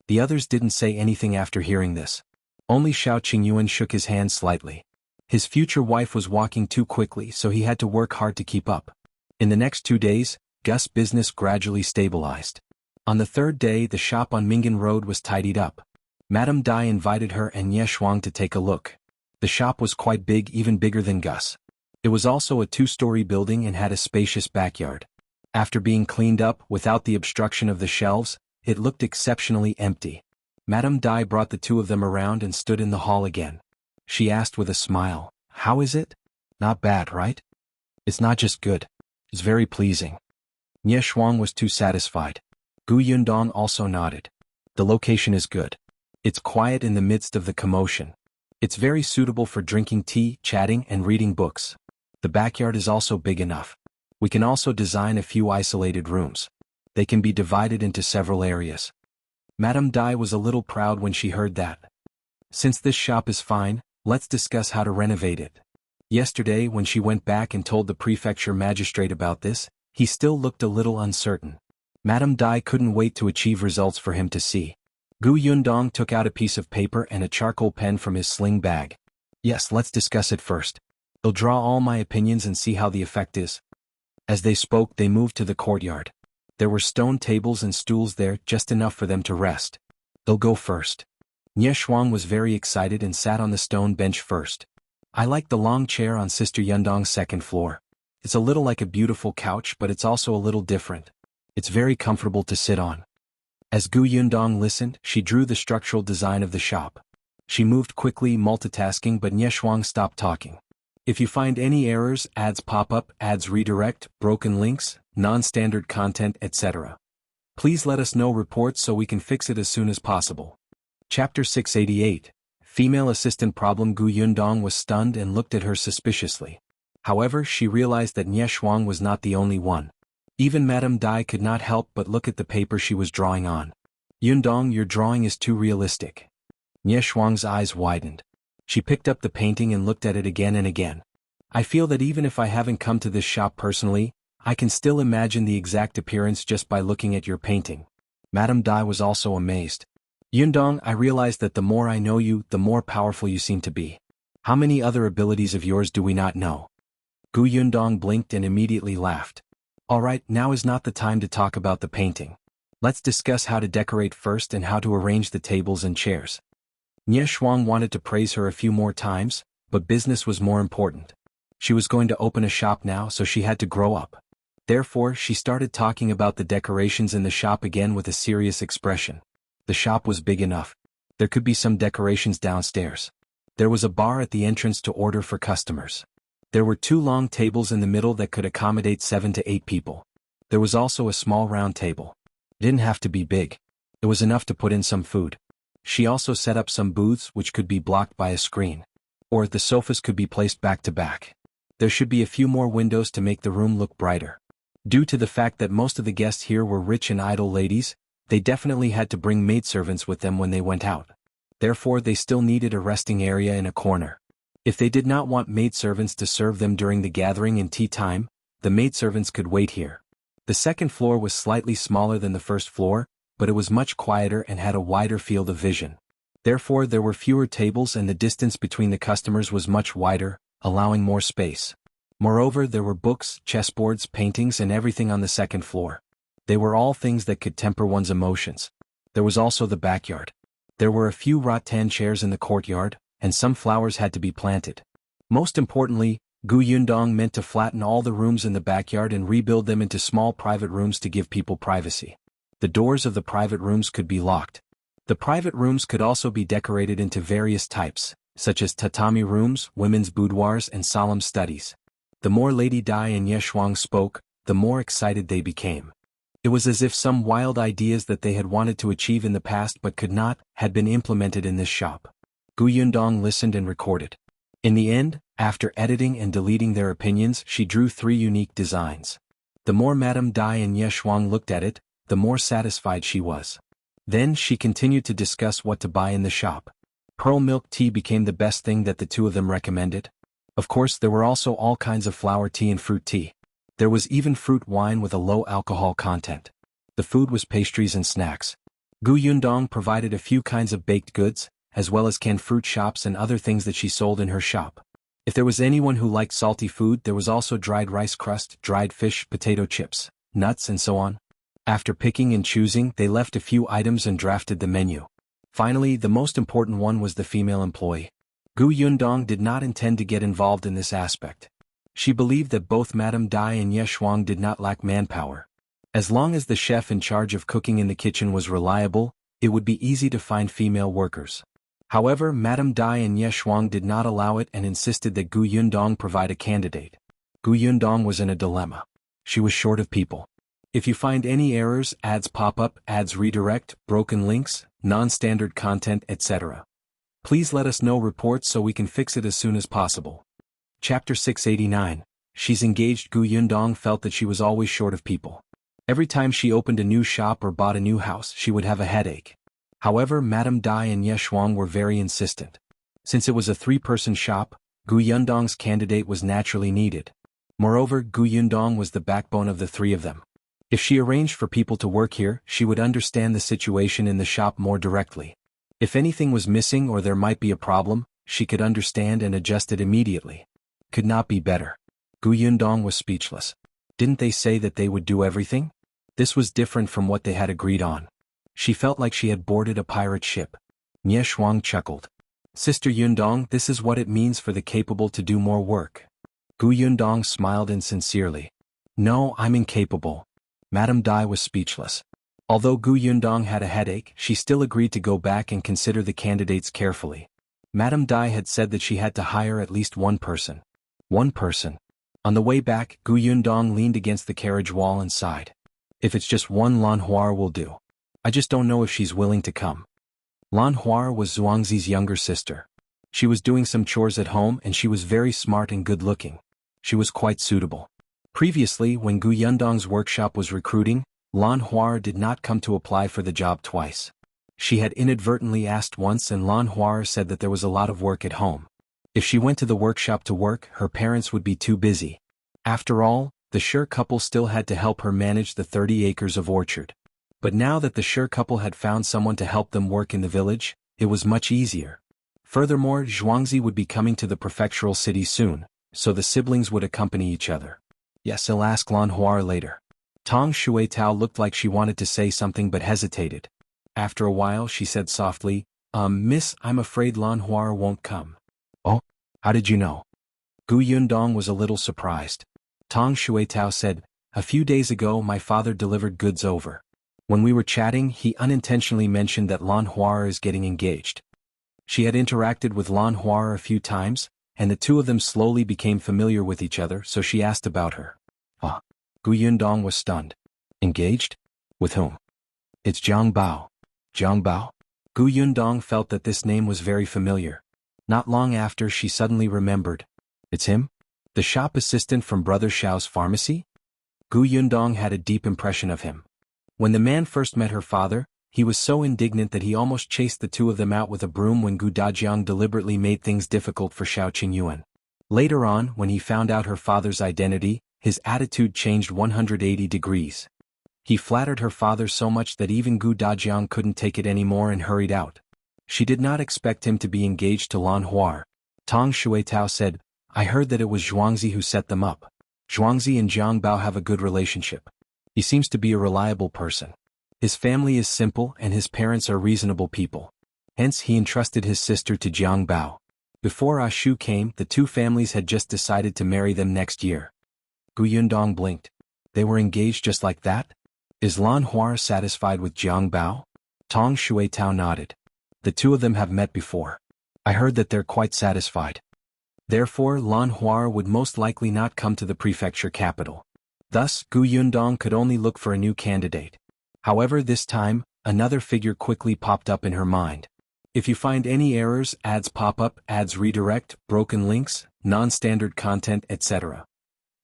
The others didn't say anything after hearing this. Only Shao Qingyuan shook his hand slightly. His future wife was walking too quickly, so he had to work hard to keep up. In the next 2 days, Gus' business gradually stabilized. On the third day, the shop on Mingan Road was tidied up. Madame Dai invited her and Ye Shuang to take a look. The shop was quite big, even bigger than Gus. It was also a 2-story building and had a spacious backyard. After being cleaned up without the obstruction of the shelves, it looked exceptionally empty. Madame Dai brought the two of them around and stood in the hall again. She asked with a smile, "How is it? Not bad, right? It's not just good. It's very pleasing." Ye Shuang was too satisfied. Gu Yundong also nodded. The location is good. It's quiet in the midst of the commotion. It's very suitable for drinking tea, chatting, and reading books. The backyard is also big enough. We can also design a few isolated rooms. They can be divided into several areas. Madame Dai was a little proud when she heard that. Since this shop is fine, let's discuss how to renovate it. Yesterday, when she went back and told the prefecture magistrate about this, he still looked a little uncertain. Madame Dai couldn't wait to achieve results for him to see. Gu Yundong took out a piece of paper and a charcoal pen from his sling bag. Yes, let's discuss it first. I'll draw all my opinions and see how the effect is. As they spoke, they moved to the courtyard. There were stone tables and stools there, just enough for them to rest. They'll go first. Ye Shuang was very excited and sat on the stone bench first. I like the long chair on Sister Yundong's second floor. It's a little like a beautiful couch, but it's also a little different. It's very comfortable to sit on. As Gu Yundong listened, she drew the structural design of the shop. She moved quickly, multitasking, but Ye Shuang stopped talking. If you find any errors, ads pop up, ads redirect, broken links, non-standard content, etc., please let us know reports so we can fix it as soon as possible. Chapter 688. Female Assistant Problem. Gu Yundong was stunned and looked at her suspiciously. However, she realized that Ye Shuang was not the only one. Even Madame Dai could not help but look at the paper she was drawing on. Yundong, your drawing is too realistic. Ye Shuang's eyes widened. She picked up the painting and looked at it again and again. I feel that even if I haven't come to this shop personally, I can still imagine the exact appearance just by looking at your painting. Madame Dai was also amazed. Yundong, I realize that the more I know you, the more powerful you seem to be. How many other abilities of yours do we not know? Gu Yundong blinked and immediately laughed. Alright, now is not the time to talk about the painting. Let's discuss how to decorate first and how to arrange the tables and chairs. Ye Shuang wanted to praise her a few more times, but business was more important. She was going to open a shop now, so she had to grow up. Therefore, she started talking about the decorations in the shop again with a serious expression. The shop was big enough. There could be some decorations downstairs. There was a bar at the entrance to order for customers. There were 2 long tables in the middle that could accommodate 7 to 8 people. There was also a small round table. It didn't have to be big. It was enough to put in some food. She also set up some booths which could be blocked by a screen. Or the sofas could be placed back to back. There should be a few more windows to make the room look brighter. Due to the fact that most of the guests here were rich and idle ladies, they definitely had to bring maidservants with them when they went out. Therefore, they still needed a resting area in a corner. If they did not want maidservants to serve them during the gathering and tea time, the maidservants could wait here. The second floor was slightly smaller than the first floor, but it was much quieter and had a wider field of vision. Therefore, there were fewer tables and the distance between the customers was much wider, allowing more space. Moreover, there were books, chessboards, paintings, and everything on the second floor. They were all things that could temper one's emotions. There was also the backyard. There were a few rattan chairs in the courtyard, and some flowers had to be planted. Most importantly, Gu Yundong meant to flatten all the rooms in the backyard and rebuild them into small private rooms to give people privacy. The doors of the private rooms could be locked. The private rooms could also be decorated into various types, such as tatami rooms, women's boudoirs, and solemn studies. The more Lady Dai and Ye Shuang spoke, the more excited they became. It was as if some wild ideas that they had wanted to achieve in the past but could not, had been implemented in this shop. Yundong listened and recorded. In the end, after editing and deleting their opinions, she drew 3 unique designs. The more Madame Dai and Ye Shuang looked at it, the more satisfied she was. Then she continued to discuss what to buy in the shop. Pearl milk tea became the best thing that the two of them recommended. Of course, there were also all kinds of flower tea and fruit tea. There was even fruit wine with a low alcohol content. The food was pastries and snacks. Yundong provided a few kinds of baked goods, as well as canned fruit shops and other things that she sold in her shop. If there was anyone who liked salty food, there was also dried rice crust, dried fish, potato chips, nuts and so on. After picking and choosing, they left a few items and drafted the menu. Finally, the most important one was the female employee. Yundong did not intend to get involved in this aspect. She believed that both Madame Dai and Ye Shuang did not lack manpower. As long as the chef in charge of cooking in the kitchen was reliable, it would be easy to find female workers. However, Madame Dai and Ye Shuang did not allow it and insisted that Yundong provide a candidate. Yundong was in a dilemma. She was short of people. If you find any errors, ads pop up, ads redirect, broken links, non-standard content, etc., please let us know reports so we can fix it as soon as possible. Chapter 689. She's engaged. Yundong felt that she was always short of people. Every time she opened a new shop or bought a new house, she would have a headache. However, Madame Dai and Ye Shuang were very insistent. Since it was a 3-person shop, Yundong's candidate was naturally needed. Moreover, Yundong was the backbone of the 3 of them. If she arranged for people to work here, she would understand the situation in the shop more directly. If anything was missing or there might be a problem, she could understand and adjust it immediately. Could not be better. Yundong was speechless. Didn't they say that they would do everything? This was different from what they had agreed on. She felt like she had boarded a pirate ship. Ye Shuang chuckled. Sister Yundong, this is what it means for the capable to do more work. Yundong smiled insincerely. No, I'm incapable. Madame Dai was speechless. Although Yundong had a headache, she still agreed to go back and consider the candidates carefully. Madame Dai had said that she had to hire at least 1 person. 1 person. On the way back, Yundong leaned against the carriage wall and sighed. If it's just 1, Lan Huar will do. I just don't know if she's willing to come. Lan Huar was Zhuangzi's younger sister. She was doing some chores at home and she was very smart and good-looking. She was quite suitable. Previously, when Yundong's workshop was recruiting, Lan Huar did not come to apply for the job twice. She had inadvertently asked once and Lan Huar said that there was a lot of work at home. If she went to the workshop to work, her parents would be too busy. After all, the Sher couple still had to help her manage the 30 acres of orchard. But now that the Sher couple had found someone to help them work in the village, it was much easier. Furthermore, Zhuangzi would be coming to the prefectural city soon, so the siblings would accompany each other. Yes, I'll ask Lan Huar later. Tong Shuetao looked like she wanted to say something but hesitated. After a while she said softly, Miss, I'm afraid Lan Huar won't come. Oh? How did you know? Yundong was a little surprised. Tong Shuetao said, a few days ago my father delivered goods over. When we were chatting, he unintentionally mentioned that Lan Huar is getting engaged. She had interacted with Lan Huar a few times, and the two of them slowly became familiar with each other, so she asked about her. Ah. Yundong was stunned. Engaged? With whom? It's Zhang Bao. Zhang Bao? Yundong felt that this name was very familiar. Not long after, she suddenly remembered. It's him? The shop assistant from Brother Shao's pharmacy? Yundong had a deep impression of him. When the man first met her father, he was so indignant that he almost chased the two of them out with a broom when Gu Dajiang deliberately made things difficult for Shao Qingyuan. Later on, when he found out her father's identity, his attitude changed 180 degrees. He flattered her father so much that even Gu Dajiang couldn't take it anymore and hurried out. She did not expect him to be engaged to Lan Huar. Tong Shuetao said, I heard that it was Zhuangzi who set them up. Zhuangzi and Zhang Bao have a good relationship. He seems to be a reliable person. His family is simple and his parents are reasonable people. Hence he entrusted his sister to Zhang Bao. Before Ashu came, the two families had just decided to marry them next year. Yundong blinked. They were engaged just like that? Is Lan Huar satisfied with Zhang Bao? Tong Shuetao nodded. The two of them have met before. I heard that they're quite satisfied. Therefore, Lan Huar would most likely not come to the prefecture capital. Thus, Gu Yundong could only look for a new candidate. However, this time, another figure quickly popped up in her mind. If you find any errors, ads pop up, ads redirect, broken links, non-standard content, etc.,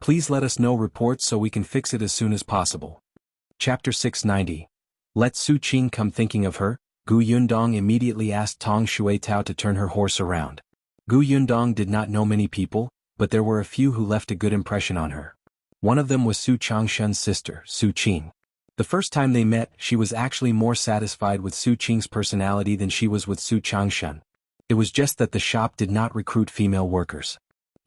please let us know reports so we can fix it as soon as possible. Chapter 690. Let Su Qing come. Thinking of her, Gu Yundong immediately asked Tong Shuitao to turn her horse around. Gu Yundong did not know many people, but there were a few who left a good impression on her. One of them was Su Changshan's sister, Su Qing. The first time they met, she was actually more satisfied with Su Qing's personality than she was with Su Changshan. It was just that the shop did not recruit female workers.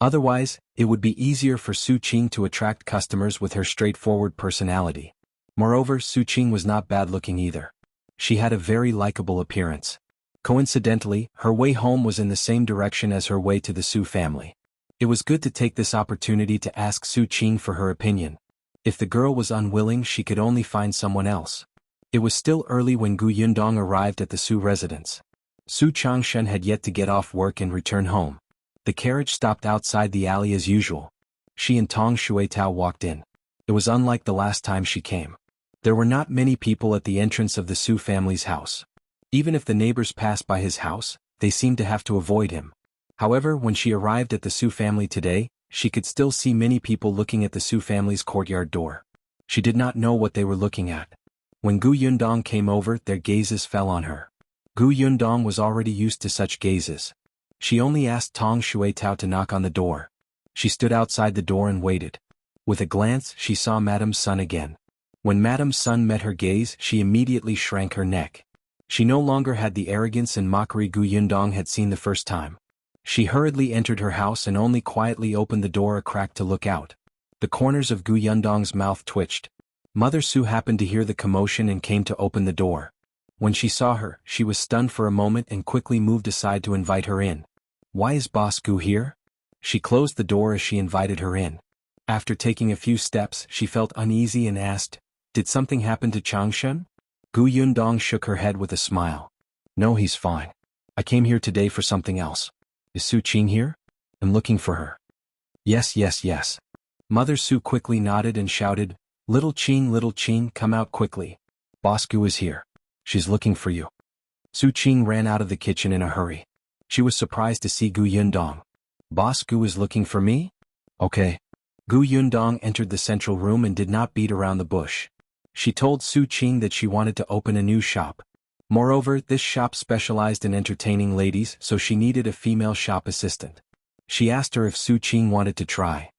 Otherwise, it would be easier for Su Qing to attract customers with her straightforward personality. Moreover, Su Qing was not bad-looking either. She had a very likable appearance. Coincidentally, her way home was in the same direction as her way to the Su family. It was good to take this opportunity to ask Su Qing for her opinion. If the girl was unwilling, she could only find someone else. It was still early when Gu Yundong arrived at the Su residence. Su Changshan had yet to get off work and return home. The carriage stopped outside the alley as usual. She and Tong Shuitao walked in. It was unlike the last time she came. There were not many people at the entrance of the Su family's house. Even if the neighbors passed by his house, they seemed to have to avoid him. However, when she arrived at the Su family today, she could still see many people looking at the Su family's courtyard door. She did not know what they were looking at. When Gu Yundong came over, their gazes fell on her. Gu Yundong was already used to such gazes. She only asked Tong Shuitao to knock on the door. She stood outside the door and waited. With a glance, she saw Madame Sun again. When Madame Sun met her gaze, she immediately shrank her neck. She no longer had the arrogance and mockery Gu Yundong had seen the first time. She hurriedly entered her house and only quietly opened the door a crack to look out. The corners of Gu Yundong's mouth twitched. Mother Su happened to hear the commotion and came to open the door. When she saw her, she was stunned for a moment and quickly moved aside to invite her in. "Why is Boss Gu here?" She closed the door as she invited her in. After taking a few steps, she felt uneasy and asked, "Did something happen to Changshan?" Gu Yundong shook her head with a smile. "No, he's fine. I came here today for something else." "Is Su Qing here?" "I'm looking for her." Yes, yes, yes." Mother Su quickly nodded and shouted, little Qing, come out quickly. Boss Gu is here. She's looking for you." Su Qing ran out of the kitchen in a hurry. She was surprised to see Gu Yundong. "Boss Gu is looking for me?" "Okay." Gu Yundong entered the central room and did not beat around the bush. She told Su Qing that she wanted to open a new shop. Moreover, this shop specialized in entertaining ladies, so she needed a female shop assistant. She asked her if Su Qing wanted to try.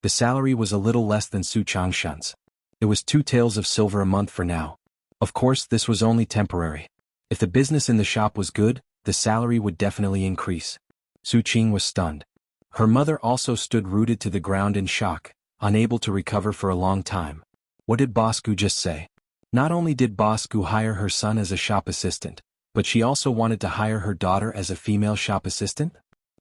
The salary was a little less than Su Changshan's. It was 2 taels of silver a month for now. Of course, this was only temporary. If the business in the shop was good, the salary would definitely increase. Su Qing was stunned. Her mother also stood rooted to the ground in shock, unable to recover for a long time. What did Boss Gu just say? Not only did Boss Gu hire her son as a shop assistant, but she also wanted to hire her daughter as a female shop assistant?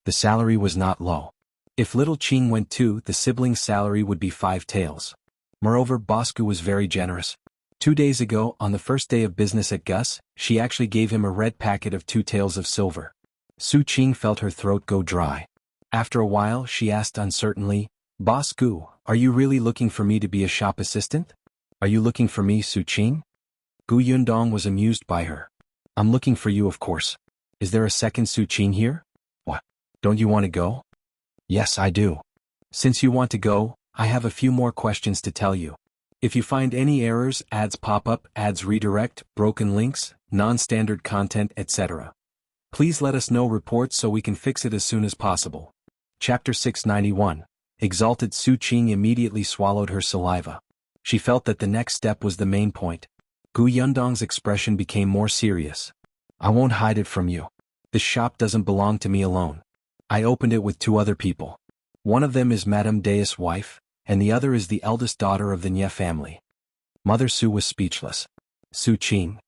The salary was not low. If little Qing went too, the sibling's salary would be 5 taels. Moreover, Boss Gu was very generous. 2 days ago, on the first day of business at Gus, she actually gave him a red packet of 2 taels of silver. Su Qing felt her throat go dry. After a while, she asked uncertainly, "Boss Gu, are you really looking for me to be a shop assistant? Are you looking for me, Su Qing?" Gu Yundong was amused by her. "I'm looking for you, of course. Is there a second Su Qing here?" "What? Don't you want to go?" "Yes, I do." "Since you want to go, I have a few more questions to tell you. If you find any errors, ads pop up, ads redirect, broken links, non-standard content, etc., please let us know reports so we can fix it as soon as possible." Chapter 691. Exalted. Su Qing immediately swallowed her saliva. She felt that the next step was the main point. Gu Yundong's expression became more serious. "I won't hide it from you. This shop doesn't belong to me alone. I opened it with 2 other people. One of them is Madame Dai's wife, and the other is the eldest daughter of the Nye family." Mother Su was speechless. Su Qing.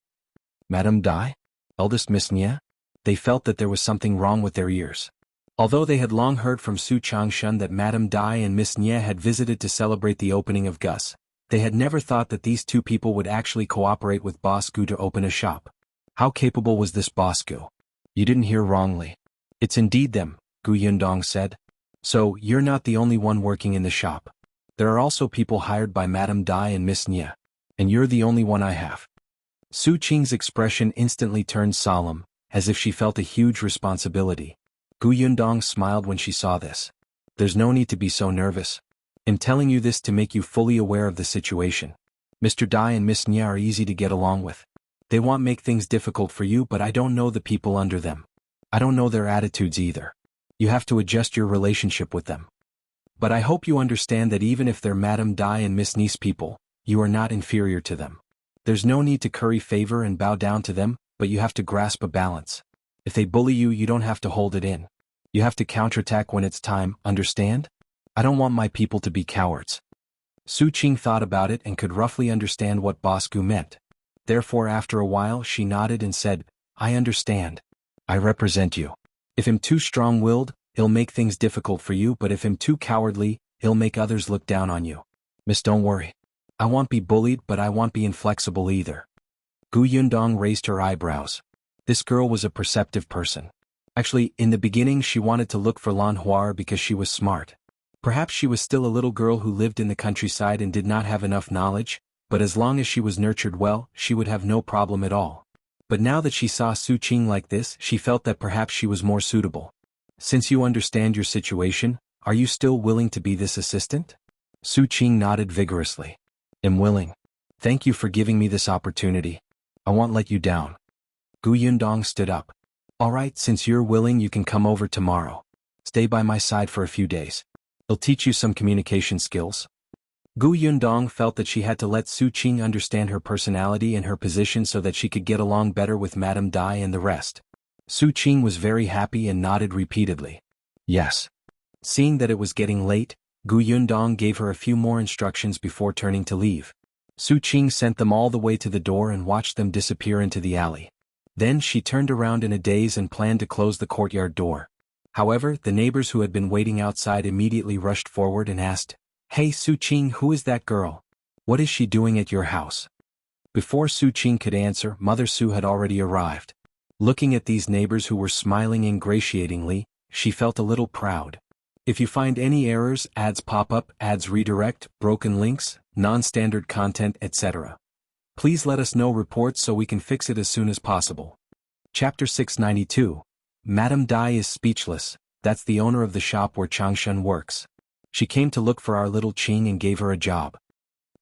Madame Dai? Eldest Miss Nye? They felt that there was something wrong with their ears. Although they had long heard from Su Changshan that Madame Dai and Miss Nye had visited to celebrate the opening of Gus, they had never thought that these 2 people would actually cooperate with Boss Gu to open a shop. How capable was this Boss Gu? "You didn't hear wrongly. It's indeed them," Gu Yundong said. "So, you're not the only one working in the shop. There are also people hired by Madame Dai and Miss Nia. And you're the only one I have. Su Qing's expression instantly turned solemn, as if she felt a huge responsibility. Yundong smiled when she saw this. There's no need to be so nervous. I'm telling you this to make you fully aware of the situation. Mr. Dai and Miss Nia are easy to get along with. They won't make things difficult for you, but I don't know the people under them. I don't know their attitudes either. You have to adjust your relationship with them. But I hope you understand that even if they're Madame Dai and Miss Ni's people, you are not inferior to them. There's no need to curry favor and bow down to them, but you have to grasp a balance. If they bully you, you don't have to hold it in. You have to counterattack when it's time, understand? I don't want my people to be cowards. Su Qing thought about it and could roughly understand what Boss Gu meant. Therefore after a while she nodded and said, I understand. I represent you. If I'm too strong-willed, he'll make things difficult for you, but if I'm too cowardly, he'll make others look down on you. Miss, don't worry. I won't be bullied, but I won't be inflexible either. Gu Yundong raised her eyebrows. This girl was a perceptive person. Actually, in the beginning she wanted to look for Lan Huar because she was smart. Perhaps she was still a little girl who lived in the countryside and did not have enough knowledge, but as long as she was nurtured well, she would have no problem at all. But now that she saw Su Qing like this, she felt that perhaps she was more suitable. Since you understand your situation, are you still willing to be this assistant? Su Qing nodded vigorously. I'm willing. Thank you for giving me this opportunity. I won't let you down. Gu Yundong stood up. All right, since you're willing, you can come over tomorrow. Stay by my side for a few days. I'll teach you some communication skills. Gu Yundong felt that she had to let Su Qing understand her personality and her position so that she could get along better with Madame Dai and the rest. Su Qing was very happy and nodded repeatedly. Yes. Seeing that it was getting late, Gu Yundong gave her a few more instructions before turning to leave. Su Qing sent them all the way to the door and watched them disappear into the alley. Then she turned around in a daze and planned to close the courtyard door. However, the neighbors who had been waiting outside immediately rushed forward and asked, Hey Su Qing, who is that girl? What is she doing at your house? Before Su Qing could answer, Mother Su had already arrived. Looking at these neighbors who were smiling ingratiatingly, she felt a little proud. If you find any errors, ads pop up, ads redirect, broken links, non-standard content, etc., please let us know reports so we can fix it as soon as possible. Chapter 692. Madame Dai is speechless. That's the owner of the shop where Changshan works. She came to look for our little Qing and gave her a job.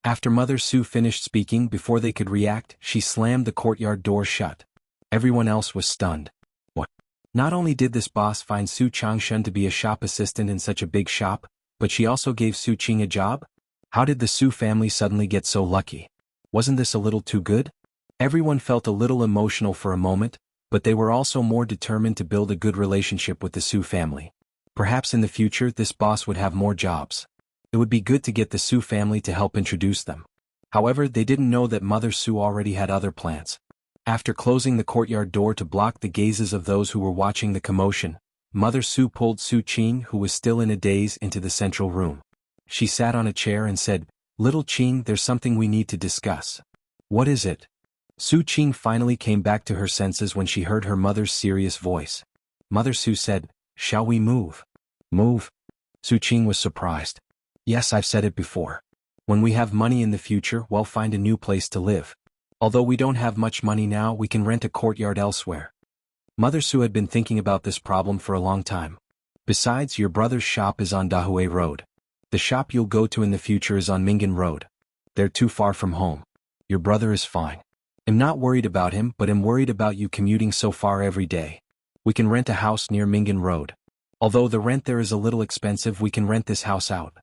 After Mother Su finished speaking, before they could react, she slammed the courtyard door shut. Everyone else was stunned. What? Not only did this boss find Su Changshan to be a shop assistant in such a big shop, but she also gave Su Qing a job? How did the Su family suddenly get so lucky? Wasn't this a little too good? Everyone felt a little emotional for a moment, but they were also more determined to build a good relationship with the Su family. Perhaps in the future this boss would have more jobs. It would be good to get the Su family to help introduce them. However, they didn't know that Mother Su already had other plans. After closing the courtyard door to block the gazes of those who were watching the commotion, Mother Su pulled Su Qing, who was still in a daze, into the central room. She sat on a chair and said, Little Qing, there's something we need to discuss. What is it? Su Qing finally came back to her senses when she heard her mother's serious voice. Mother Su said, Shall we move? Move? Su Qing was surprised. Yes, I've said it before. When we have money in the future, we'll find a new place to live. Although we don't have much money now, we can rent a courtyard elsewhere. Mother Su had been thinking about this problem for a long time. Besides, your brother's shop is on Dahui Road. The shop you'll go to in the future is on Mingan Road. They're too far from home. Your brother is fine. I'm not worried about him, but I'm worried about you commuting so far every day. We can rent a house near Mingan Road. Although the rent there is a little expensive, we can rent this house out.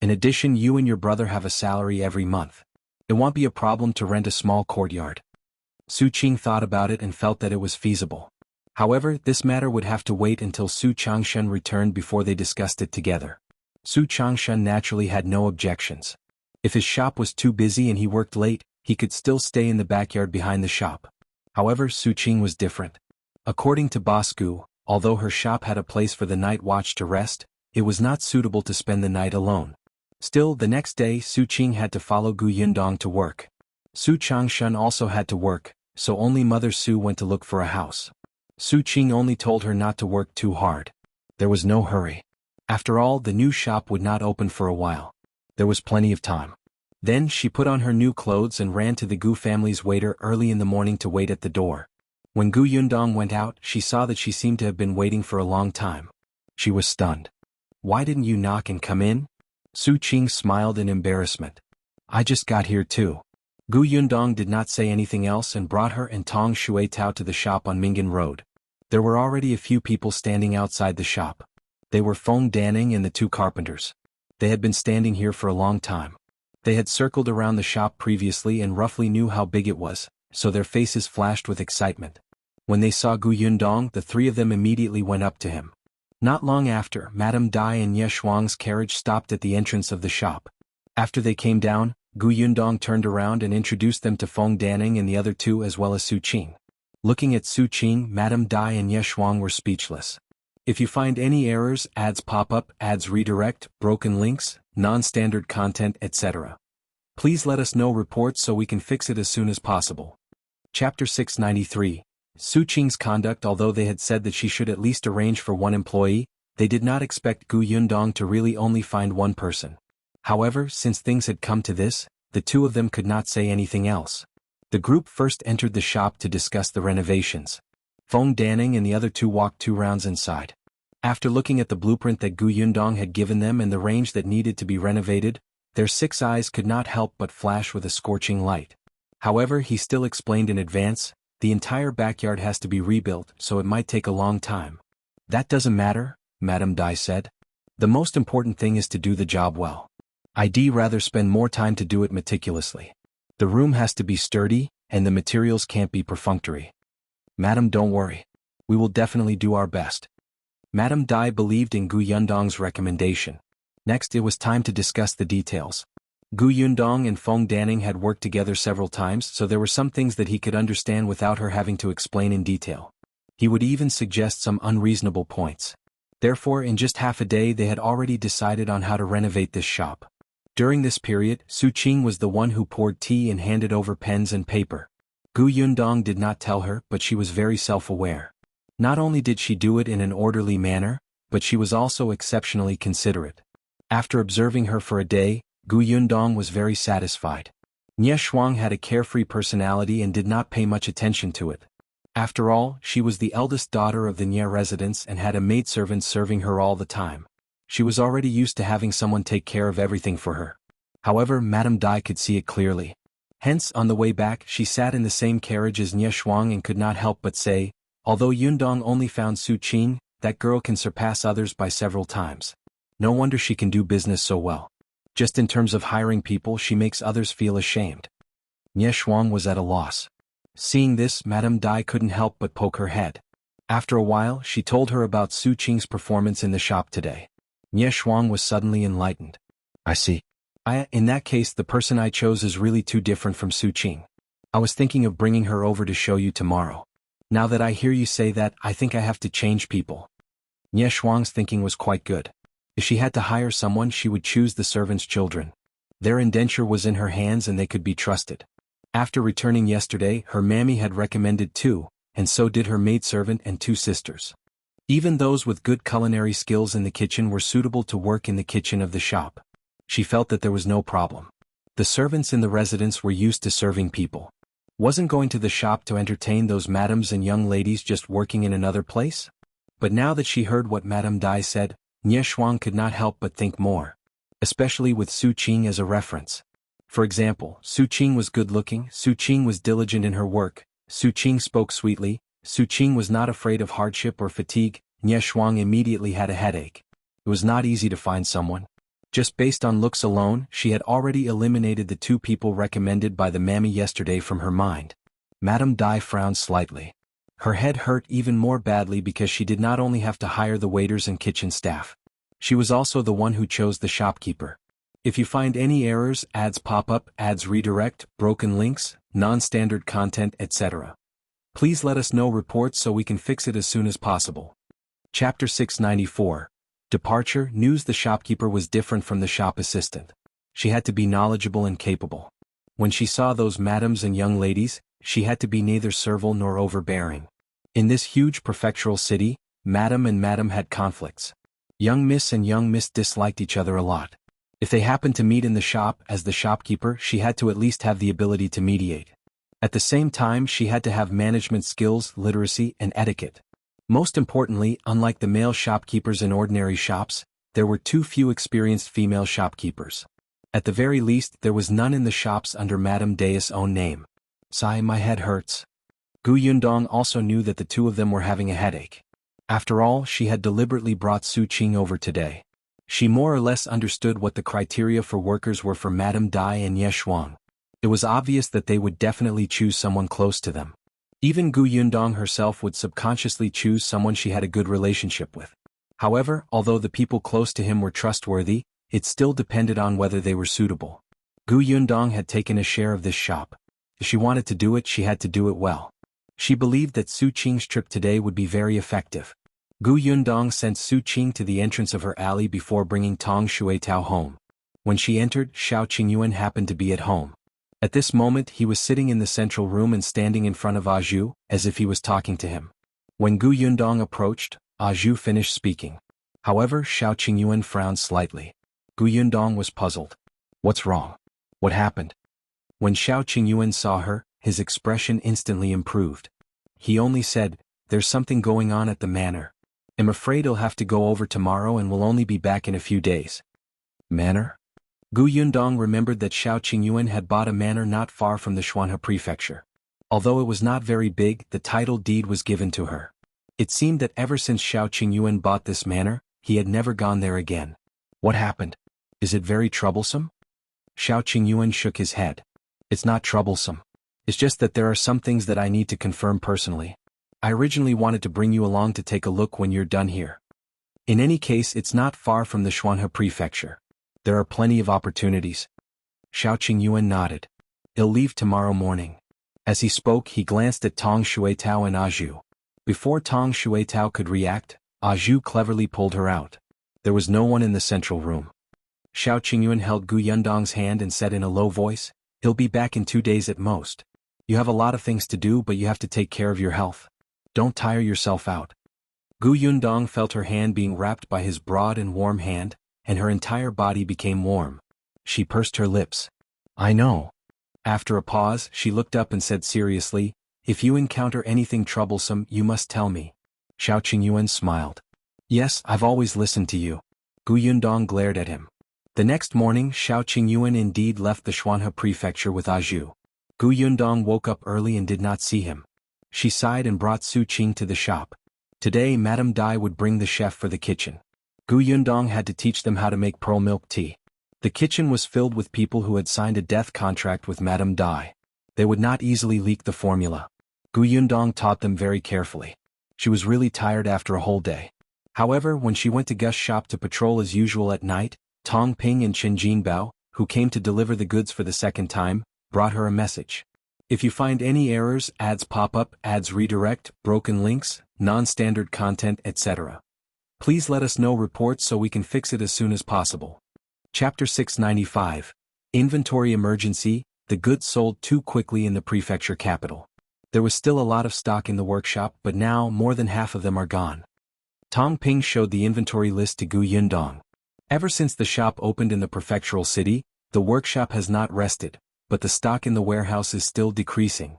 In addition, you and your brother have a salary every month. It won't be a problem to rent a small courtyard. Su Qing thought about it and felt that it was feasible. However, this matter would have to wait until Su Changshan returned before they discussed it together. Su Changshan naturally had no objections. If his shop was too busy and he worked late, he could still stay in the backyard behind the shop. However, Su Qing was different. According to Boss Gu, although her shop had a place for the night watch to rest, it was not suitable to spend the night alone. Still, the next day Su Qing had to follow Gu Yundong to work. Su Changshan also had to work, so only Mother Su went to look for a house. Su Qing only told her not to work too hard. There was no hurry. After all, the new shop would not open for a while. There was plenty of time. Then she put on her new clothes and ran to the Gu family's waiter early in the morning to wait at the door. When Gu Yundong went out, she saw that she seemed to have been waiting for a long time. She was stunned. "Why didn't you knock and come in?" Su Qing smiled in embarrassment. "I just got here too." Gu Yundong did not say anything else and brought her and Tong Shui Tao to the shop on Mingan Road. There were already a few people standing outside the shop. They were Feng Danning and the two carpenters. They had been standing here for a long time. They had circled around the shop previously and roughly knew how big it was, so their faces flashed with excitement. When they saw Gu Yundong, the three of them immediately went up to him. Not long after, Madame Dai and Ye Shuang's carriage stopped at the entrance of the shop. After they came down, Gu Yundong turned around and introduced them to Feng Danning and the other two as well as Su Qing. Looking at Su Qing, Madame Dai and Ye Shuang were speechless. "If you find any errors, ads pop up, ads redirect, broken links, non-standard content, etc. Please let us know reports so we can fix it as soon as possible." Chapter 693. Su Qing's conduct. Although they had said that she should at least arrange for one employee, they did not expect Gu Yundong to really only find one person. However, since things had come to this, the two of them could not say anything else. The group first entered the shop to discuss the renovations. Feng Danning and the other two walked 2 rounds inside. After looking at the blueprint that Gu Yundong had given them and the range that needed to be renovated, their 6 eyes could not help but flash with a scorching light. However, he still explained in advance, "The entire backyard has to be rebuilt, so it might take a long time." "That doesn't matter," Madame Dai said. "The most important thing is to do the job well. I'd rather spend more time to do it meticulously. The room has to be sturdy, and the materials can't be perfunctory." "Madam, don't worry. We will definitely do our best." Madame Dai believed in Gu Yundong's recommendation. Next, it was time to discuss the details. Gu Yundong and Feng Danning had worked together several times, so there were some things that he could understand without her having to explain in detail. He would even suggest some unreasonable points. Therefore, in just half a day they had already decided on how to renovate this shop. During this period, Su Qing was the one who poured tea and handed over pens and paper. Gu Yundong did not tell her, but she was very self-aware. Not only did she do it in an orderly manner, but she was also exceptionally considerate. After observing her for a day, Gu Yundong was very satisfied. Nye Shuang had a carefree personality and did not pay much attention to it. After all, she was the eldest daughter of the Nye residence and had a maidservant serving her all the time. She was already used to having someone take care of everything for her. However, Madame Dai could see it clearly. Hence, on the way back, she sat in the same carriage as Nye Shuang and could not help but say, "Although Yundong only found Su Qing, that girl can surpass others by several times. No wonder she can do business so well. Just in terms of hiring people, she makes others feel ashamed." Nye Shuang was at a loss. Seeing this, Madame Dai couldn't help but poke her head. After a while, she told her about Su Qing's performance in the shop today. Nye Shuang was suddenly enlightened. "I see. In that case, the person I chose is really too different from Su Qing. I was thinking of bringing her over to show you tomorrow. Now that I hear you say that, I think I have to change people." Nye Shuang's thinking was quite good. If she had to hire someone, she would choose the servants' children. Their indenture was in her hands and they could be trusted. After returning yesterday, her mammy had recommended 2, and so did her maidservant and 2 sisters. Even those with good culinary skills in the kitchen were suitable to work in the kitchen of the shop. She felt that there was no problem. The servants in the residence were used to serving people. Wasn't going to the shop to entertain those madams and young ladies just working in another place? But now that she heard what Madame Dai said, Nye Shuang could not help but think more. Especially with Su Qing as a reference. For example, Su Qing was good-looking, Su Qing was diligent in her work, Su Qing spoke sweetly, Su Qing was not afraid of hardship or fatigue. Nye Shuang immediately had a headache. It was not easy to find someone. Just based on looks alone, she had already eliminated the 2 people recommended by the mammy yesterday from her mind. Madame Dai frowned slightly. Her head hurt even more badly because she did not only have to hire the waiters and kitchen staff. She was also the one who chose the shopkeeper. "If you find any errors, ads pop up, ads redirect, broken links, non-standard content, etc. Please let us know reports so we can fix it as soon as possible." Chapter 694. Departure. News. The shopkeeper was different from the shop assistant. She had to be knowledgeable and capable. When she saw those madams and young ladies, she had to be neither servile nor overbearing. In this huge prefectural city, madam and madam had conflicts. Young miss and young miss disliked each other a lot. If they happened to meet in the shop, as the shopkeeper, she had to at least have the ability to mediate. At the same time, she had to have management skills, literacy, and etiquette. Most importantly, unlike the male shopkeepers in ordinary shops, there were too few experienced female shopkeepers. At the very least, there was none in the shops under Madame Dai's own name. Sigh, my head hurts. Yundong also knew that the two of them were having a headache. After all, she had deliberately brought Su Qing over today. She more or less understood what the criteria for workers were for Madame Dai and Ye Shuang. It was obvious that they would definitely choose someone close to them. Even Yundong herself would subconsciously choose someone she had a good relationship with. However, although the people close to him were trustworthy, it still depended on whether they were suitable. Yundong had taken a share of this shop. If she wanted to do it, she had to do it well. She believed that Su Qing's trip today would be very effective. Yundong sent Su Qing to the entrance of her alley before bringing Tong Shuitao home. When she entered, Shao Qingyuan happened to be at home. At this moment, he was sitting in the central room and standing in front of Zhou, as if he was talking to him. When Yundong approached, Zhou finished speaking. However, Shao Qingyuan frowned slightly. Yundong was puzzled. What's wrong? What happened? When Shao Qingyuan saw her, his expression instantly improved. He only said, "There's something going on at the manor. I'm afraid I'll have to go over tomorrow and will only be back in a few days." Manor? Yundong remembered that Shao Qingyuan had bought a manor not far from the Xuanhe prefecture. Although it was not very big, the title deed was given to her. It seemed that ever since Shao Qingyuan bought this manor, he had never gone there again. What happened? Is it very troublesome? Shao Qingyuan shook his head. It's not troublesome. It's just that there are some things that I need to confirm personally. I originally wanted to bring you along to take a look when you're done here. In any case, it's not far from the Xuanhe prefecture. There are plenty of opportunities. Shao Qingyuan nodded. He'll leave tomorrow morning. As he spoke, he glanced at Tong Shuitao and Zhou. Before Tong Shuitao could react, Zhou cleverly pulled her out. There was no one in the central room. Shao Qingyuan held Yundong's hand and said in a low voice, "He'll be back in 2 days at most. You have a lot of things to do, but you have to take care of your health. Don't tire yourself out." Yundong felt her hand being wrapped by his broad and warm hand, and her entire body became warm. She pursed her lips. "I know." After a pause, she looked up and said seriously, "If you encounter anything troublesome, you must tell me." Shao Qingyuan smiled. "Yes, I've always listened to you." Yundong glared at him. The next morning, Shao Qingyuan indeed left the Xuanhe prefecture with Zhou. Yundong woke up early and did not see him. She sighed and brought Su Qing to the shop. Today, Madame Dai would bring the chef for the kitchen. Yundong had to teach them how to make pearl milk tea. The kitchen was filled with people who had signed a death contract with Madame Dai. They would not easily leak the formula. Yundong taught them very carefully. She was really tired after a whole day. However, when she went to Gus's shop to patrol as usual at night, Tong Ping and Chen Jinbao, who came to deliver the goods for the second time, brought her a message. If you find any errors, ads pop up, ads redirect, broken links, non-standard content, etc., please let us know reports so we can fix it as soon as possible. Chapter 695. Inventory Emergency. The goods sold too quickly in the prefecture capital. There was still a lot of stock in the workshop, but now more than half of them are gone. Tong Ping showed the inventory list to Yundong. Ever since the shop opened in the prefectural city, the workshop has not rested, but the stock in the warehouse is still decreasing.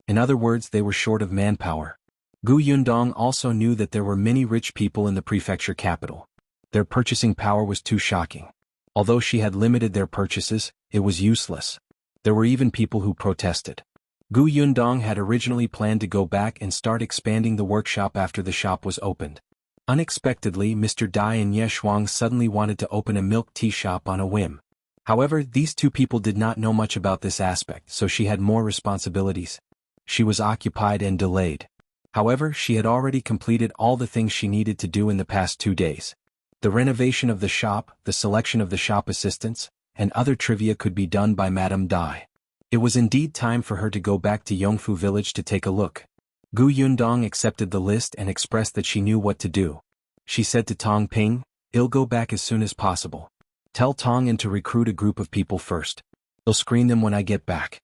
In other words, they were short of manpower. Yundong also knew that there were many rich people in the prefecture capital. Their purchasing power was too shocking. Although she had limited their purchases, it was useless. There were even people who protested. Yundong had originally planned to go back and start expanding the workshop after the shop was opened. Unexpectedly, Mr. Dai and Ye Shuang suddenly wanted to open a milk tea shop on a whim. However, these two people did not know much about this aspect, so she had more responsibilities. She was occupied and delayed. However, she had already completed all the things she needed to do in the past 2 days. The renovation of the shop, the selection of the shop assistants, and other trivia could be done by Madame Dai. It was indeed time for her to go back to Yongfu village to take a look. Yundong accepted the list and expressed that she knew what to do. She said to Tong Ping, "I'll go back as soon as possible. Tell Tong In to recruit a group of people first. I'll screen them when I get back."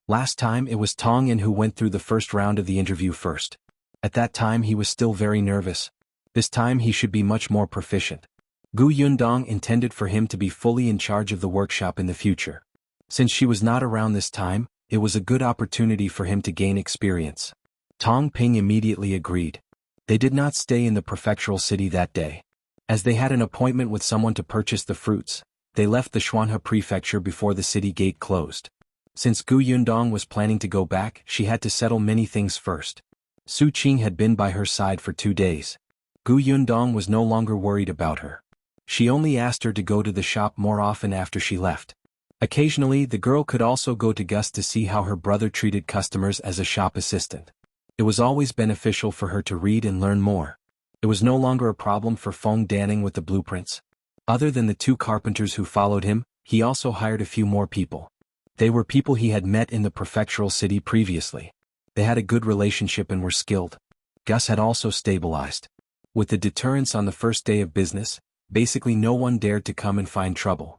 Last time it was Tong In who went through the first round of the interview first. At that time he was still very nervous. This time he should be much more proficient. Gu Yundong intended for him to be fully in charge of the workshop in the future. Since she was not around this time, it was a good opportunity for him to gain experience. Tong Ping immediately agreed. They did not stay in the prefectural city that day. As they had an appointment with someone to purchase the fruits, they left the Xuanhe prefecture before the city gate closed. Since Gu Yundong was planning to go back, she had to settle many things first. Su Qing had been by her side for 2 days. Gu Yundong was no longer worried about her. She only asked her to go to the shop more often after she left. Occasionally, the girl could also go to Gus to see how her brother treated customers as a shop assistant. It was always beneficial for her to read and learn more. It was no longer a problem for Feng Danning with the blueprints. Other than the 2 carpenters who followed him, he also hired a few more people. They were people he had met in the prefectural city previously. They had a good relationship and were skilled. Gus had also stabilized. With the deterrence on the first day of business, basically no one dared to come and find trouble.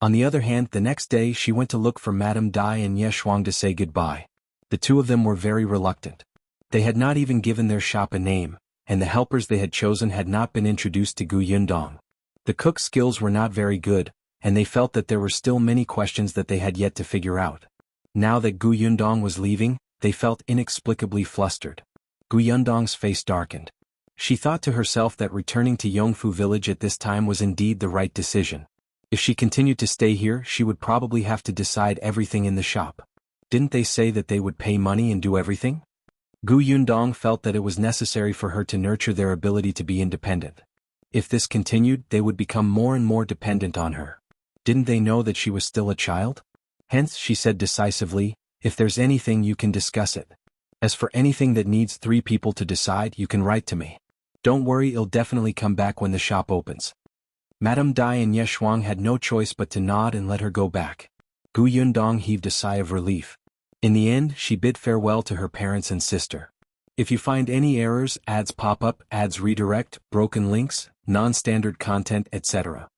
On the other hand, the next day she went to look for Madame Dai and Ye Shuang to say goodbye. The 2 of them were very reluctant. They had not even given their shop a name, and the helpers they had chosen had not been introduced to Gu Yundong. The cook's skills were not very good, and they felt that there were still many questions that they had yet to figure out. Now that Gu Yundong was leaving, they felt inexplicably flustered. Gu Yundong's face darkened. She thought to herself that returning to Yongfu village at this time was indeed the right decision. If she continued to stay here, she would probably have to decide everything in the shop. Didn't they say that they would pay money and do everything? Gu Yundong felt that it was necessary for her to nurture their ability to be independent. If this continued, they would become more and more dependent on her. Didn't they know that she was still a child? Hence, she said decisively, if there's anything you can discuss it. As for anything that needs 3 people to decide, you can write to me. Don't worry, it'll definitely come back when the shop opens. Madame Dai and Ye Shuang had no choice but to nod and let her go back. Gu Yundong heaved a sigh of relief. In the end, she bid farewell to her parents and sister. If you find any errors, ads pop up, ads redirect, broken links, non-standard content, etc.,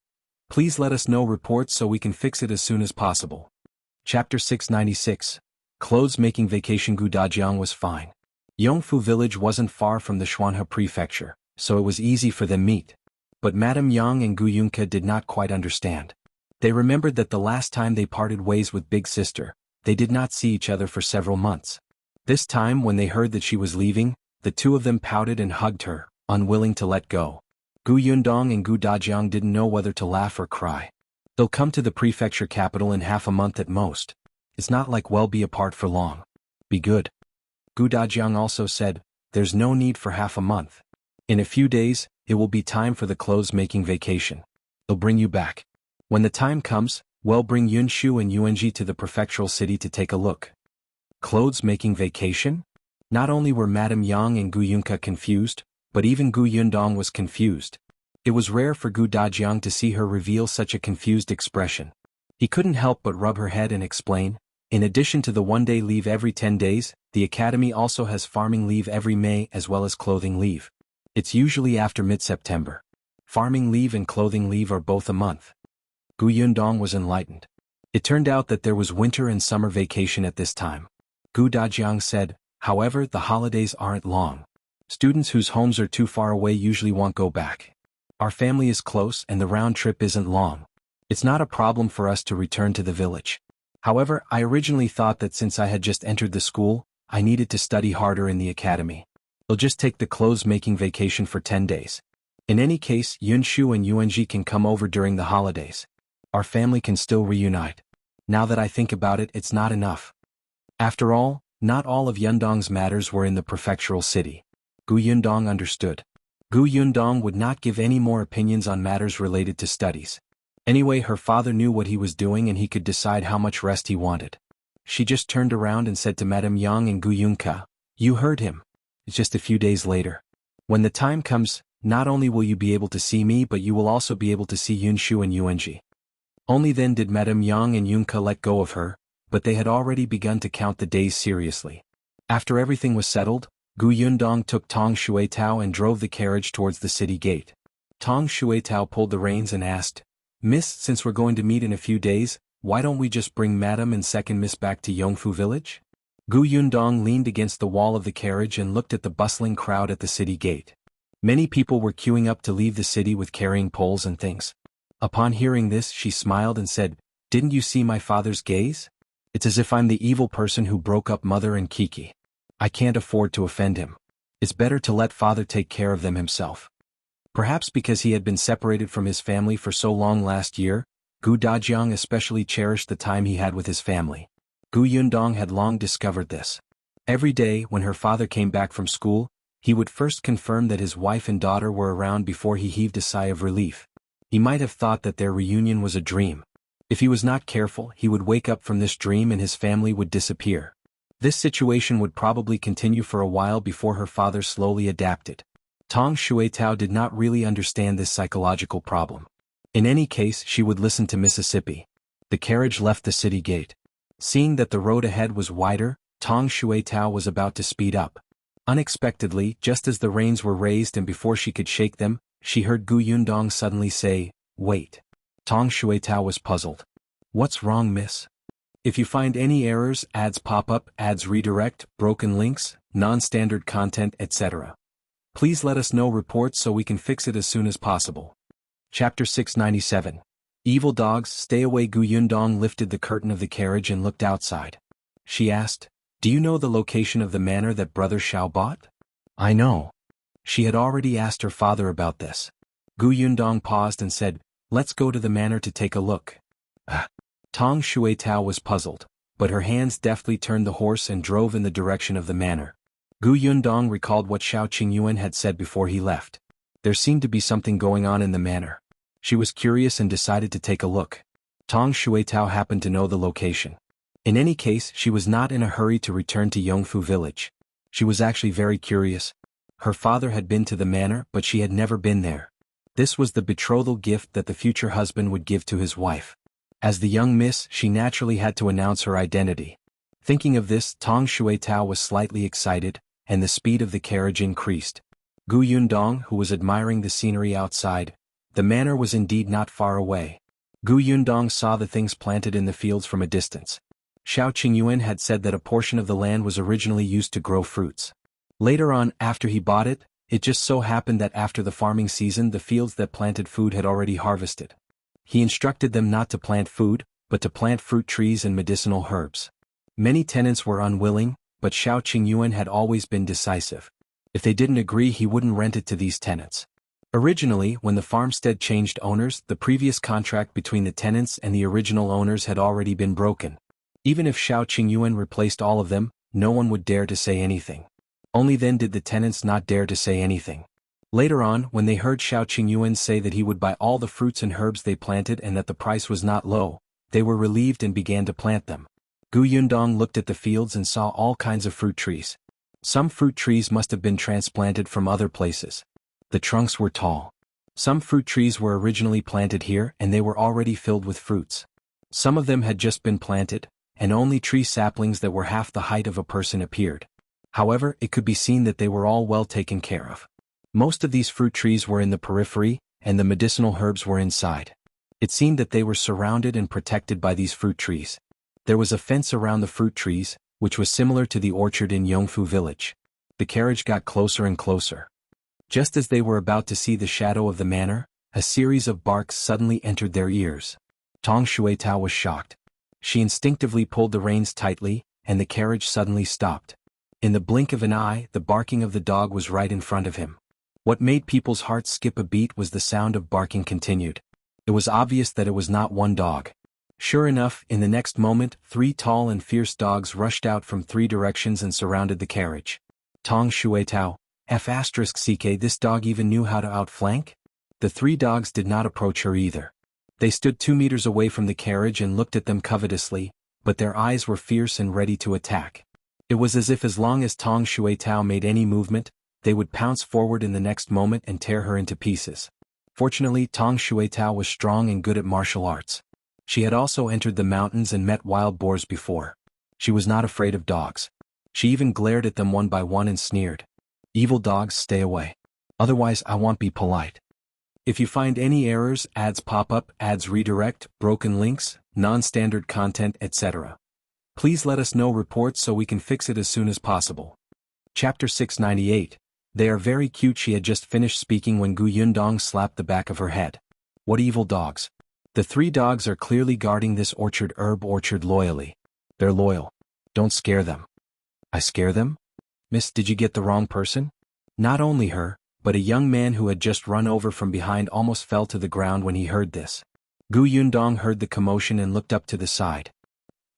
please let us know reports so we can fix it as soon as possible. Chapter 696. Clothes-making vacation. Gu Dajiang was fine. Yongfu village wasn't far from the Xuanhe prefecture, so it was easy for them to meet. But Madame Yang and Gu Yunke did not quite understand. They remembered that the last time they parted ways with Big Sister, they did not see each other for several months. This time when they heard that she was leaving, the 2 of them pouted and hugged her, unwilling to let go. Gu Yundong and Gu Dajiang didn't know whether to laugh or cry. They'll come to the prefecture capital in half a month at most. It's not like we'll be apart for long. Be good. Gu Dajiang also said, there's no need for half a month. In a few days, it will be time for the clothes-making vacation. They'll bring you back. When the time comes, we'll bring Yunshu and Yuanji to the prefectural city to take a look. Clothes-making vacation? Not only were Madame Yang and Gu Yunke confused, but even Gu Yundong was confused. It was rare for Gu Dajiang to see her reveal such a confused expression. He couldn't help but rub her head and explain, in addition to the 1-day leave every 10 days, the academy also has farming leave every May as well as clothing leave. It's usually after mid-September. Farming leave and clothing leave are both a month. Gu Yundong was enlightened. It turned out that there was winter and summer vacation at this time. Gu Dajiang said, however, the holidays aren't long. Students whose homes are too far away usually won't go back. Our family is close and the round trip isn't long. It's not a problem for us to return to the village. However, I originally thought that since I had just entered the school, I needed to study harder in the academy. They'll just take the clothes-making vacation for 10 days. In any case, Yunshu and Yuanji can come over during the holidays. Our family can still reunite. Now that I think about it, it's not enough. After all, not all of Yundong's matters were in the prefectural city. Gu Yundong understood. Gu Yundong would not give any more opinions on matters related to studies. Anyway, her father knew what he was doing and he could decide how much rest he wanted. She just turned around and said to Madame Yang and Gu Yunke, you heard him. It's just a few days later. When the time comes, not only will you be able to see me but you will also be able to see Yunshu and Yuanji. Only then did Madame Yang and Yunke let go of her, but they had already begun to count the days seriously. After everything was settled, Gu Yundong took Tong Shuitao and drove the carriage towards the city gate. Tong Shuitao pulled the reins and asked, Miss, since we're going to meet in a few days, why don't we just bring Madam and second Miss back to Yongfu village? Gu Yundong leaned against the wall of the carriage and looked at the bustling crowd at the city gate. Many people were queuing up to leave the city with carrying poles and things. Upon hearing this, she smiled and said, "Didn't you see my father's gaze? It's as if I'm the evil person who broke up Mother and Kiki. I can't afford to offend him. It's better to let father take care of them himself." Perhaps because he had been separated from his family for so long last year, Gu Dajiang especially cherished the time he had with his family. Gu Yundong had long discovered this. Every day when her father came back from school, he would first confirm that his wife and daughter were around before he heaved a sigh of relief. He might have thought that their reunion was a dream. If he was not careful, he would wake up from this dream and his family would disappear. This situation would probably continue for a while before her father slowly adapted. Tong Shuitao did not really understand this psychological problem. In any case, she would listen to Mississippi. The carriage left the city gate. Seeing that the road ahead was wider, Tong Shuitao was about to speed up. Unexpectedly, just as the reins were raised and before she could shake them, she heard Gu Yundong suddenly say, "Wait." Tong Shuitao was puzzled. "What's wrong, miss? If you find any errors, ads pop up, ads redirect, broken links, non-standard content, etc. Please let us know reports so we can fix it as soon as possible." Chapter 697. Evil dogs, stay away. Gu Yundong lifted the curtain of the carriage and looked outside. She asked, "Do you know the location of the manor that brother Shao bought?" "I know." She had already asked her father about this. Gu Yundong paused and said, "Let's go to the manor to take a look." Tong Shuitao was puzzled, but her hands deftly turned the horse and drove in the direction of the manor. Gu Yundong recalled what Shao Qingyuan had said before he left. There seemed to be something going on in the manor. She was curious and decided to take a look. Tong Shuitao happened to know the location. In any case, she was not in a hurry to return to Yongfu village. She was actually very curious. Her father had been to the manor, but she had never been there. This was the betrothal gift that the future husband would give to his wife. As the young miss, she naturally had to announce her identity. Thinking of this, Tong Shuitao was slightly excited, and the speed of the carriage increased. Gu Yundong, who was admiring the scenery outside, the manor was indeed not far away. Gu Yundong saw the things planted in the fields from a distance. Shao Qingyuan had said that a portion of the land was originally used to grow fruits. Later on, after he bought it, it just so happened that after the farming season the fields that planted food had already harvested. He instructed them not to plant food, but to plant fruit trees and medicinal herbs. Many tenants were unwilling, but Shao Qingyuan had always been decisive. If they didn't agree, he wouldn't rent it to these tenants. Originally, when the farmstead changed owners, the previous contract between the tenants and the original owners had already been broken. Even if Shao Qingyuan replaced all of them, no one would dare to say anything. Only then did the tenants not dare to say anything. Later on, when they heard Shao Qingyuan say that he would buy all the fruits and herbs they planted and that the price was not low, they were relieved and began to plant them. Gu Yundong looked at the fields and saw all kinds of fruit trees. Some fruit trees must have been transplanted from other places. The trunks were tall. Some fruit trees were originally planted here and they were already filled with fruits. Some of them had just been planted, and only tree saplings that were half the height of a person appeared. However, it could be seen that they were all well taken care of. Most of these fruit trees were in the periphery, and the medicinal herbs were inside. It seemed that they were surrounded and protected by these fruit trees. There was a fence around the fruit trees, which was similar to the orchard in Yongfu village. The carriage got closer and closer. Just as they were about to see the shadow of the manor, a series of barks suddenly entered their ears. Tong Shuitao was shocked. She instinctively pulled the reins tightly, and the carriage suddenly stopped. In the blink of an eye, the barking of the dog was right in front of him. What made people's hearts skip a beat was the sound of barking continued. It was obvious that it was not one dog. Sure enough, in the next moment, 3 tall and fierce dogs rushed out from 3 directions and surrounded the carriage. Tong Shuitao, F***ck, this dog even knew how to outflank? The 3 dogs did not approach her either. They stood 2 meters away from the carriage and looked at them covetously, but their eyes were fierce and ready to attack. It was as if as long as Tong Shuitao made any movement, they would pounce forward in the next moment and tear her into pieces. Fortunately, Tong Shuitao was strong and good at martial arts. She had also entered the mountains and met wild boars before. She was not afraid of dogs. She even glared at them one by one and sneered. "Evil dogs, stay away. Otherwise I won't be polite. If you find any errors, ads pop up, ads redirect, broken links, non-standard content, etc. Please let us know reports so we can fix it as soon as possible." Chapter 698. They are very cute. She had just finished speaking when Gu Yundong slapped the back of her head. What evil dogs. The 3 dogs are clearly guarding this herb orchard loyally. They're loyal. Don't scare them. I scare them? Miss, did you get the wrong person? Not only her, but a young man who had just run over from behind almost fell to the ground when he heard this. Gu Yundong heard the commotion and looked up to the side.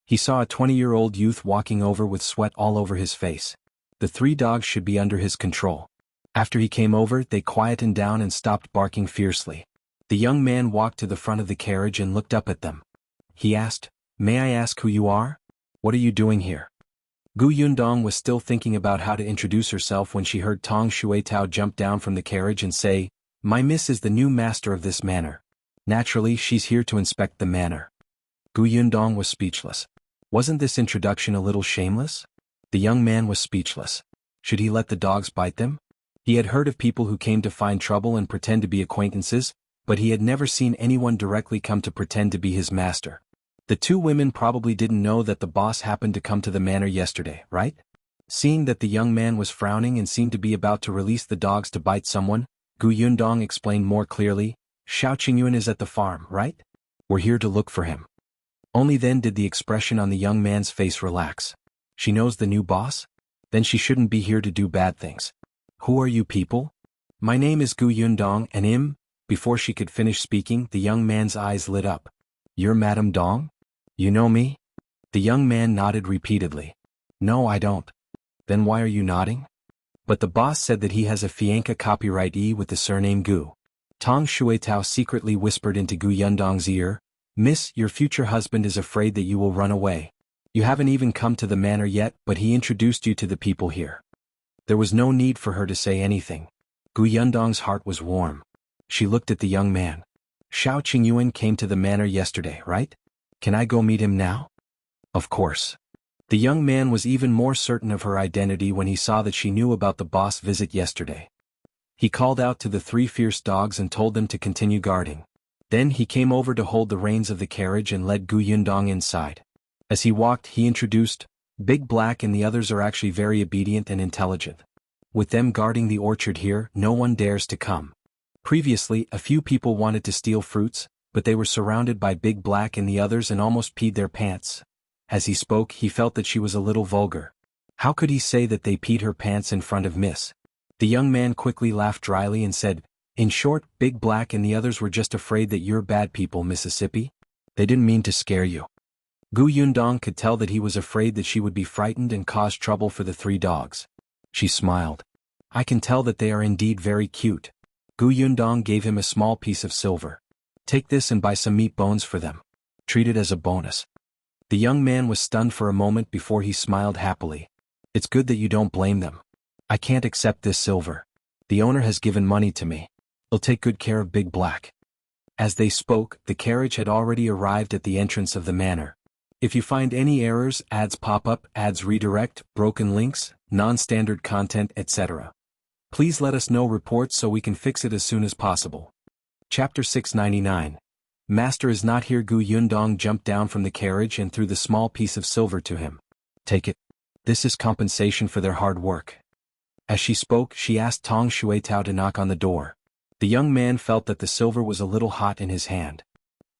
He saw a 20-year-old youth walking over with sweat all over his face. The 3 dogs should be under his control. After he came over, they quietened down and stopped barking fiercely. The young man walked to the front of the carriage and looked up at them. He asked, "May I ask who you are? What are you doing here?" Gu Yundong was still thinking about how to introduce herself when she heard Tong Shuetao jump down from the carriage and say, "My miss is the new master of this manor. Naturally, she's here to inspect the manor." Gu Yundong was speechless. Wasn't this introduction a little shameless? The young man was speechless. Should he let the dogs bite them? He had heard of people who came to find trouble and pretend to be acquaintances, but he had never seen anyone directly come to pretend to be his master. The 2 women probably didn't know that the boss happened to come to the manor yesterday, right? Seeing that the young man was frowning and seemed to be about to release the dogs to bite someone, Gu Yundong explained more clearly, "Shao Qingyuan is at the farm, right? We're here to look for him." Only then did the expression on the young man's face relax. She knows the new boss? Then she shouldn't be here to do bad things. Who are you people? My name is Gu Yundong and Before she could finish speaking, the young man's eyes lit up. You're Madame Dong? You know me? The young man nodded repeatedly. No, I don't. Then why are you nodding? But the boss said that he has a fiancé copyrightee with the surname Gu. Tong Shuetao secretly whispered into Gu Yundong's ear, "Miss, your future husband is afraid that you will run away. You haven't even come to the manor yet, but he introduced you to the people here." There was no need for her to say anything. Gu Yundong's heart was warm. She looked at the young man. "Shao Qingyuan came to the manor yesterday, right? Can I go meet him now?" Of course. The young man was even more certain of her identity when he saw that she knew about the boss visit yesterday. He called out to the 3 fierce dogs and told them to continue guarding. Then he came over to hold the reins of the carriage and led Gu Yundong inside. As he walked, he introduced, "Big Black and the others are actually very obedient and intelligent. With them guarding the orchard here, no one dares to come. Previously, a few people wanted to steal fruits, but they were surrounded by Big Black and the others and almost peed their pants." As he spoke, he felt that she was a little vulgar. How could he say that they peed her pants in front of Miss? The young man quickly laughed dryly and said, "In short, Big Black and the others were just afraid that you're bad people, Mississippi. They didn't mean to scare you." Gu Yundong could tell that he was afraid that she would be frightened and cause trouble for the 3 dogs. She smiled. "I can tell that they are indeed very cute." Gu Yundong gave him a small piece of silver. "Take this and buy some meat bones for them. Treat it as a bonus." The young man was stunned for a moment before he smiled happily. "It's good that you don't blame them. I can't accept this silver. The owner has given money to me. He'll take good care of Big Black." As they spoke, the carriage had already arrived at the entrance of the manor. If you find any errors, ads pop up, ads redirect, broken links, non-standard content, etc., please let us know reports so we can fix it as soon as possible. Chapter 699. Master is not here. Gu Yundong jumped down from the carriage and threw the small piece of silver to him. "Take it. This is compensation for their hard work." As she spoke, she asked Tong Shuetao to knock on the door. The young man felt that the silver was a little hot in his hand.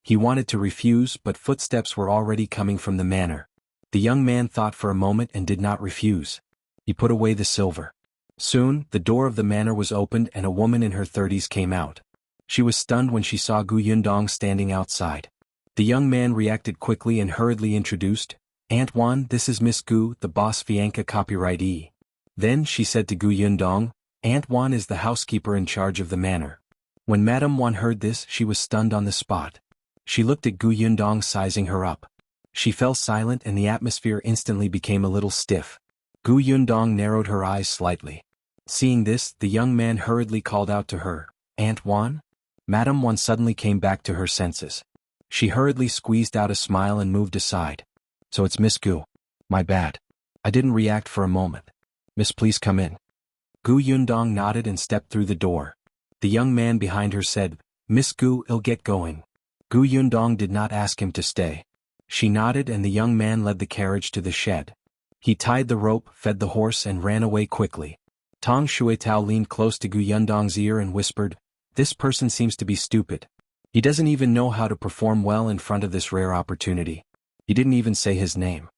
He wanted to refuse, but footsteps were already coming from the manor. The young man thought for a moment and did not refuse. He put away the silver. Soon, the door of the manor was opened and a woman in her 30s came out. She was stunned when she saw Gu Yundong standing outside. The young man reacted quickly and hurriedly introduced, "Aunt Wan, this is Miss Gu, the boss fiancé copyrightee." Then she said to Gu Yundong, "Aunt Wan is the housekeeper in charge of the manor." When Madame Wan heard this, she was stunned on the spot. She looked at Gu Yundong sizing her up. She fell silent and the atmosphere instantly became a little stiff. Gu Yundong narrowed her eyes slightly. Seeing this, the young man hurriedly called out to her, "Aunt Wan?" Madame Wan suddenly came back to her senses. She hurriedly squeezed out a smile and moved aside. "So it's Miss Gu. My bad. I didn't react for a moment. Miss, please come in." Gu Yundong nodded and stepped through the door. The young man behind her said, "Miss Gu, I'll get going." Gu Yundong did not ask him to stay. She nodded and the young man led the carriage to the shed. He tied the rope, fed the horse and ran away quickly. Tong Shuitao leaned close to Gu Yundong's ear and whispered, "This person seems to be stupid. He doesn't even know how to perform well in front of this rare opportunity. He didn't even say his name."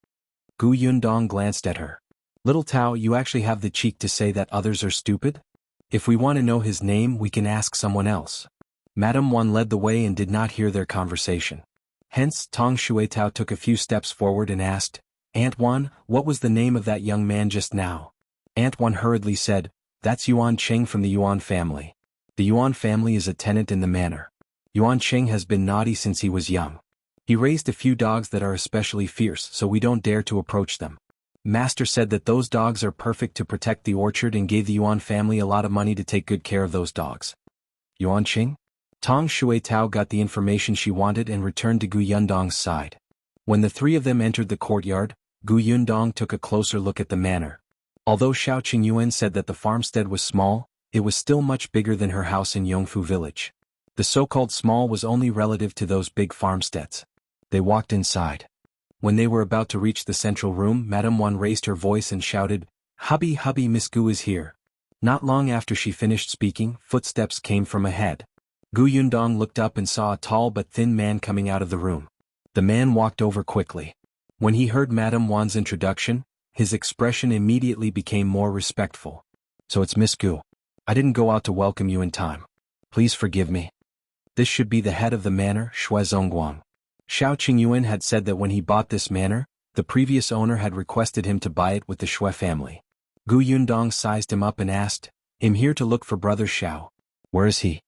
Gu Yundong glanced at her. "Little Tao, you actually have the cheek to say that others are stupid? If we want to know his name, we can ask someone else." Madame Wan led the way and did not hear their conversation. Hence, Tong Shuitao took a few steps forward and asked, "Aunt Wan, what was the name of that young man just now?" Aunt Wan hurriedly said, "That's Yuan Qing from the Yuan family. The Yuan family is a tenant in the manor. Yuan Qing has been naughty since he was young. He raised a few dogs that are especially fierce, so we don't dare to approach them. Master said that those dogs are perfect to protect the orchard and gave the Yuan family a lot of money to take good care of those dogs." Yuan Qing? Tong Shuitao got the information she wanted and returned to Gu Yundong's side. When the three of them entered the courtyard, Gu Yundong took a closer look at the manor. Although Shao Qingyuan said that the farmstead was small, it was still much bigger than her house in Yongfu village. The so-called small was only relative to those big farmsteads. They walked inside. When they were about to reach the central room, Madame Wan raised her voice and shouted, Hubby, Miss Gu is here." Not long after she finished speaking, footsteps came from ahead. Gu Yundong looked up and saw a tall but thin man coming out of the room. The man walked over quickly. When he heard Madame Wan's introduction, his expression immediately became more respectful. "So it's Miss Gu. I didn't go out to welcome you in time. Please forgive me. This should be the head of the manor, Shui Zongguang." Shao Qingyuan had said that when he bought this manor, the previous owner had requested him to buy it with the Shui family. Gu Yundong sized him up and asked, "I'm here to look for brother Shao. Where is he?"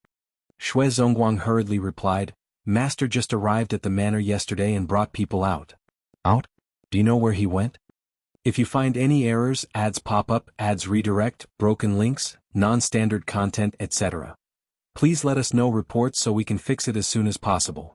Shui Zongguang hurriedly replied, "Master just arrived at the manor yesterday and brought people out." "Out? Do you know where he went? If you find any errors, ads pop up, ads redirect, broken links, non-standard content, etc. Please let us know reports so we can fix it as soon as possible."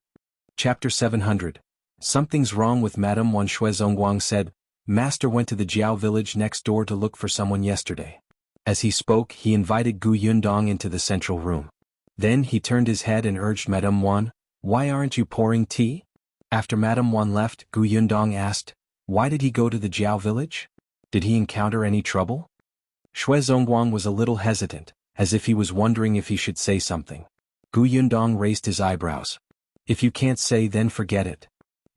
Chapter 700. Something's wrong with Madame Wan. Shui Zongguang said, "Master went to the Jiao village next door to look for someone yesterday." As he spoke, he invited Gu Yundong into the central room. Then he turned his head and urged Madame Wan, "Why aren't you pouring tea?" After Madame Wan left, Gu Yundong asked, "Why did he go to the Jiao village? Did he encounter any trouble?" Shui Zongguang was a little hesitant, as if he was wondering if he should say something. Gu Yundong raised his eyebrows. "If you can't say, then forget it."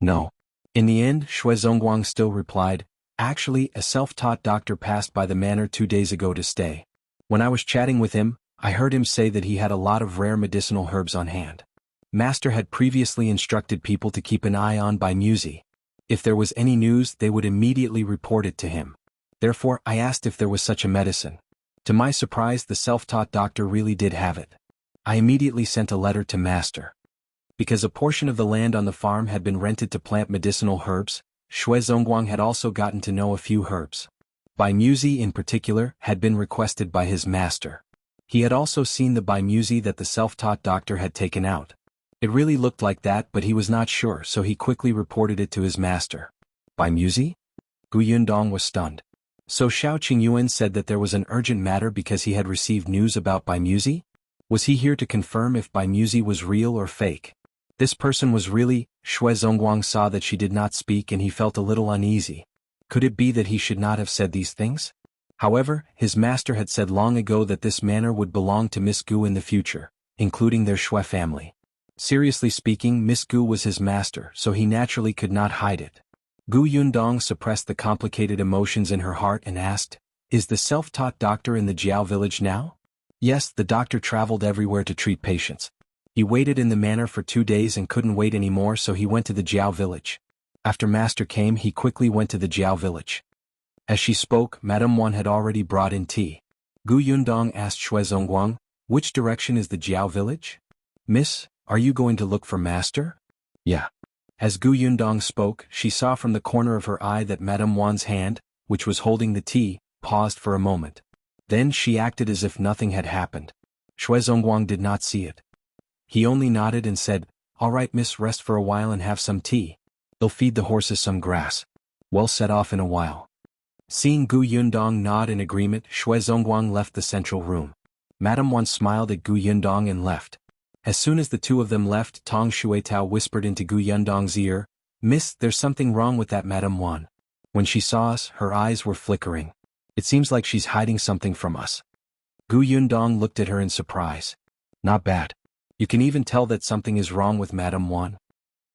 "No." In the end, Shui Zongguang still replied, "Actually, a self-taught doctor passed by the manor 2 days ago to stay. When I was chatting with him, I heard him say that he had a lot of rare medicinal herbs on hand. Master had previously instructed people to keep an eye on Bai Musi. If there was any news, they would immediately report it to him. Therefore, I asked if there was such a medicine. To my surprise, the self-taught doctor really did have it. I immediately sent a letter to Master." Because a portion of the land on the farm had been rented to plant medicinal herbs, Shui Zongguang had also gotten to know a few herbs. Bai Musi in particular had been requested by his master. He had also seen the Bai Musi that the self-taught doctor had taken out. It really looked like that, but he was not sure, so he quickly reported it to his master. "Bai Musi?" Gu Yundong was stunned. So Shao Qingyuan said that there was an urgent matter because he had received news about Bai Musi? Was he here to confirm if Bai Musi was real or fake? This person was really. Shui Zongguang saw that she did not speak and he felt a little uneasy. Could it be that he should not have said these things? However, his master had said long ago that this manor would belong to Miss Gu in the future, including their Shui family. Seriously speaking, Miss Gu was his master, so he naturally could not hide it. Gu Yundong suppressed the complicated emotions in her heart and asked, "Is the self-taught doctor in the Jiao village now?" Yes, the doctor traveled everywhere to treat patients. He waited in the manor for 2 days and couldn't wait anymore, so he went to the Jiao village. After Master came, he quickly went to the Jiao village. As she spoke, Madame Wan had already brought in tea. Gu Yundong asked Shui Zongguang, "Which direction is the Jiao village?" "Miss, are you going to look for Master?" "Yeah." As Gu Yundong spoke, she saw from the corner of her eye that Madame Wan's hand, which was holding the tea, paused for a moment. Then she acted as if nothing had happened. Shui Zongguang did not see it. He only nodded and said, "All right, miss, rest for a while and have some tea. They'll feed the horses some grass. We'll set off in a while." Seeing Gu Yundong nod in agreement, Shui Zongguang left the central room. Madame Wan smiled at Gu Yundong and left. As soon as the two of them left, Tong Shuitao whispered into Gu Yundong's ear, "Miss, there's something wrong with that Madame Wan. When she saw us, her eyes were flickering. It seems like she's hiding something from us. Gu Yundong looked at her in surprise. Not bad. You can even tell that something is wrong with Madame Wan.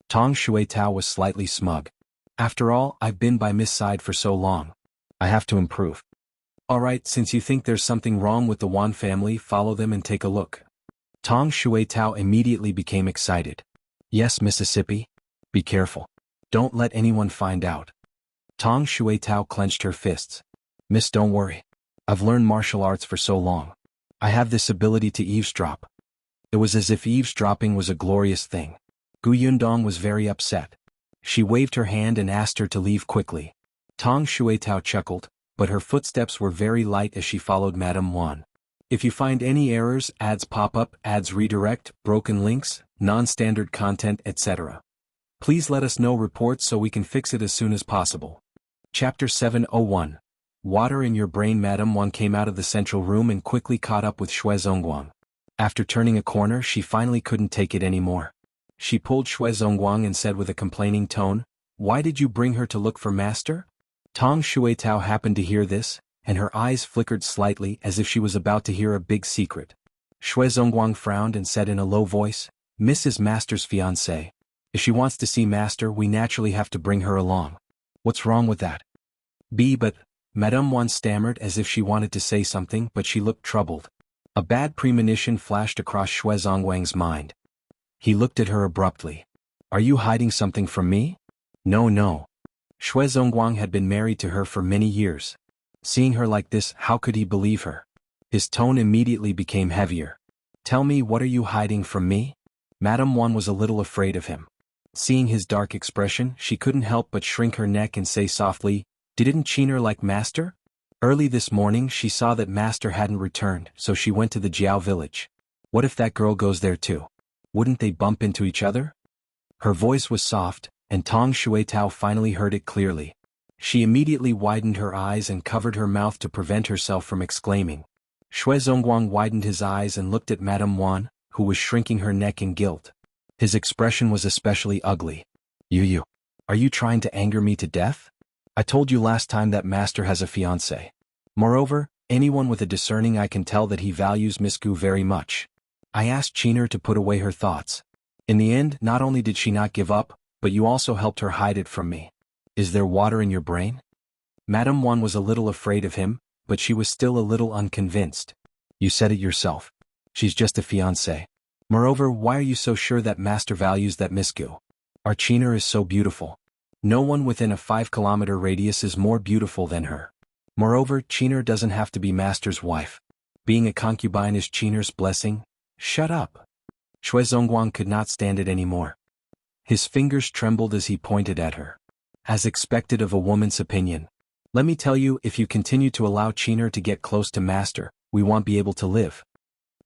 Tong Shuitao was slightly smug. After all, I've been by Miss side for so long. I have to improve. Alright, since you think there's something wrong with the Wan family, follow them and take a look. Tong Shuitao immediately became excited. Yes, Mississippi. Be careful. Don't let anyone find out. Tong Shuitao clenched her fists. Miss, don't worry. I've learned martial arts for so long. I have this ability to eavesdrop. It was as if eavesdropping was a glorious thing. Gu Yundong was very upset. She waved her hand and asked her to leave quickly. Tong Shuitao chuckled, but her footsteps were very light as she followed Madame Wan. If you find any errors, ads pop up, ads redirect, broken links, non-standard content, etc., please let us know reports so we can fix it as soon as possible. Chapter 701. Water in your brain. Madame Wan came out of the central room and quickly caught up with Zongguang. After turning a corner, she finally couldn't take it anymore. She pulled Zongguang and said with a complaining tone, "Why did you bring her to look for master?" Tong Shuitao happened to hear this, and her eyes flickered slightly as if she was about to hear a big secret. Zongguang frowned and said in a low voice, "Miss is master's fiancée. If she wants to see master, we naturally have to bring her along. What's wrong with that?" But Madame Wan stammered as if she wanted to say something, but she looked troubled. A bad premonition flashed across Zongguang's mind. He looked at her abruptly. "Are you hiding something from me?" No. Zongguang had been married to her for many years. Seeing her like this, how could he believe her? His tone immediately became heavier. "Tell me, what are you hiding from me?" Madame Wan was a little afraid of him. Seeing his dark expression, she couldn't help but shrink her neck and say softly, "Didn't Qingyuan like master?" Early this morning she saw that master hadn't returned, so she went to the Zhou village. What if that girl goes there too? Wouldn't they bump into each other? Her voice was soft, and Tong Shuitao finally heard it clearly. She immediately widened her eyes and covered her mouth to prevent herself from exclaiming. Zongguang widened his eyes and looked at Madame Wan, who was shrinking her neck in guilt. His expression was especially ugly. You. Are you trying to anger me to death? I told you last time that master has a fiancée. Moreover, anyone with a discerning eye can tell that he values Miss Gu very much. I asked Qingyuan to put away her thoughts. In the end, not only did she not give up, but you also helped her hide it from me. Is there water in your brain? Madame Wan was a little afraid of him, but she was still a little unconvinced. You said it yourself. She's just a fiancée. Moreover, why are you so sure that master values that Miss Gu? Our Qingyuan is so beautiful. No one within a 5-kilometer radius is more beautiful than her. Moreover, Qingyuan doesn't have to be master's wife. Being a concubine is Qingyuan's blessing. Shut up. Zongguang could not stand it anymore. His fingers trembled as he pointed at her. As expected of a woman's opinion. Let me tell you, if you continue to allow Qingyuan to get close to master, we won't be able to live.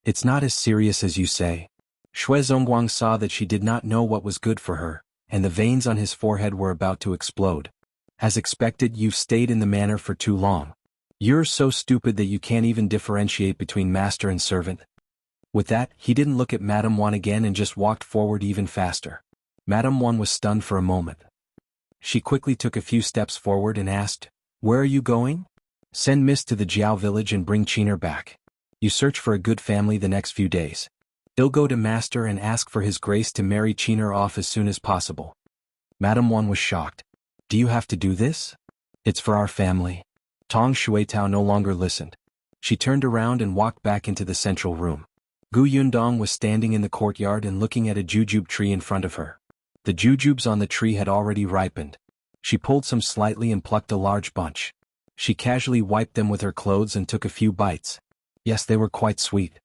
It's not as serious as you say. Zongguang saw that she did not know what was good for her, and the veins on his forehead were about to explode. As expected, you've stayed in the manor for too long. You're so stupid that you can't even differentiate between master and servant. With that, he didn't look at Madame Wan again and just walked forward even faster. Madame Wan was stunned for a moment. She quickly took a few steps forward and asked, "Where are you going?" "Send Miss to the Zhou village and bring Qingyuan back. You search for a good family the next few days. He'll go to master and ask for his grace to marry Qingyuan off as soon as possible." Madame Wan was shocked. "Do you have to do this?" "It's for our family." Tong Shuitao no longer listened. She turned around and walked back into the central room. Gu Yundong was standing in the courtyard and looking at a jujube tree in front of her. The jujubes on the tree had already ripened. She pulled some slightly and plucked a large bunch. She casually wiped them with her clothes and took a few bites. Yes, they were quite sweet.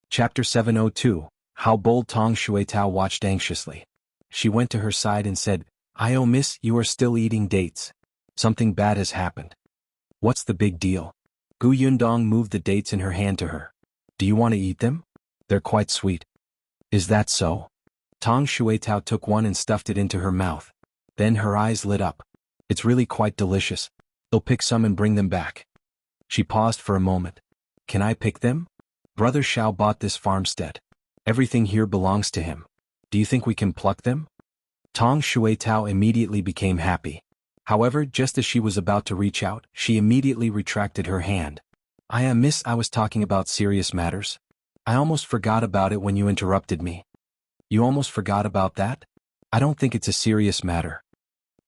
Chapter 702. How bold. Tong Shuitao watched anxiously. She went to her side and said, "Oh miss, you are still eating dates. Something bad has happened." "What's the big deal?" Gu Yundong moved the dates in her hand to her. "Do you want to eat them? They're quite sweet." "Is that so?" Tong Shuitao took one and stuffed it into her mouth. Then her eyes lit up. "It's really quite delicious. I'll pick some and bring them back." She paused for a moment. "Can I pick them? Brother Shao bought this farmstead. Everything here belongs to him. Do you think we can pluck them?" Tong Shuitao immediately became happy. However, just as she was about to reach out, she immediately retracted her hand. Miss, I was talking about serious matters. I almost forgot about it when you interrupted me. You almost forgot about that? I don't think it's a serious matter.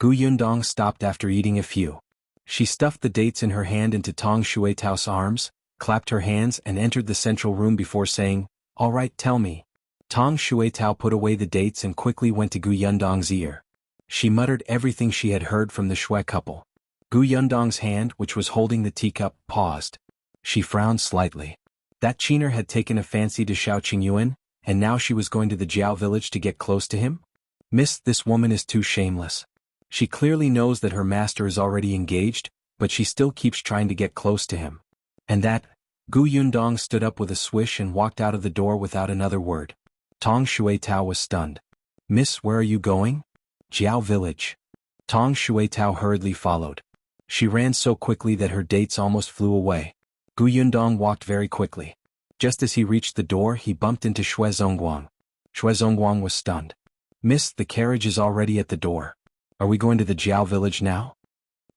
Yundong stopped after eating a few. She stuffed the dates in her hand into Tong Shuetao's arms, clapped her hands and entered the central room before saying, "All right, tell me." Tong Shuetao put away the dates and quickly went to Yundong's ear. She muttered everything she had heard from the Shui couple. Yundong's hand, which was holding the teacup, paused. She frowned slightly. That Qiner had taken a fancy to Shao Qingyuan, and now she was going to the Jiao village to get close to him? Miss, this woman is too shameless. She clearly knows that her master is already engaged, but she still keeps trying to get close to him. And that? Yundong stood up with a swish and walked out of the door without another word. Tong Shuetao was stunned. Miss, where are you going? Jiao village. Tong Shuetao hurriedly followed. She ran so quickly that her dates almost flew away. Yundong walked very quickly. Just as he reached the door, he bumped into Zongguang. Zongguang was stunned. Miss, the carriage is already at the door. Are we going to the Jiao village now?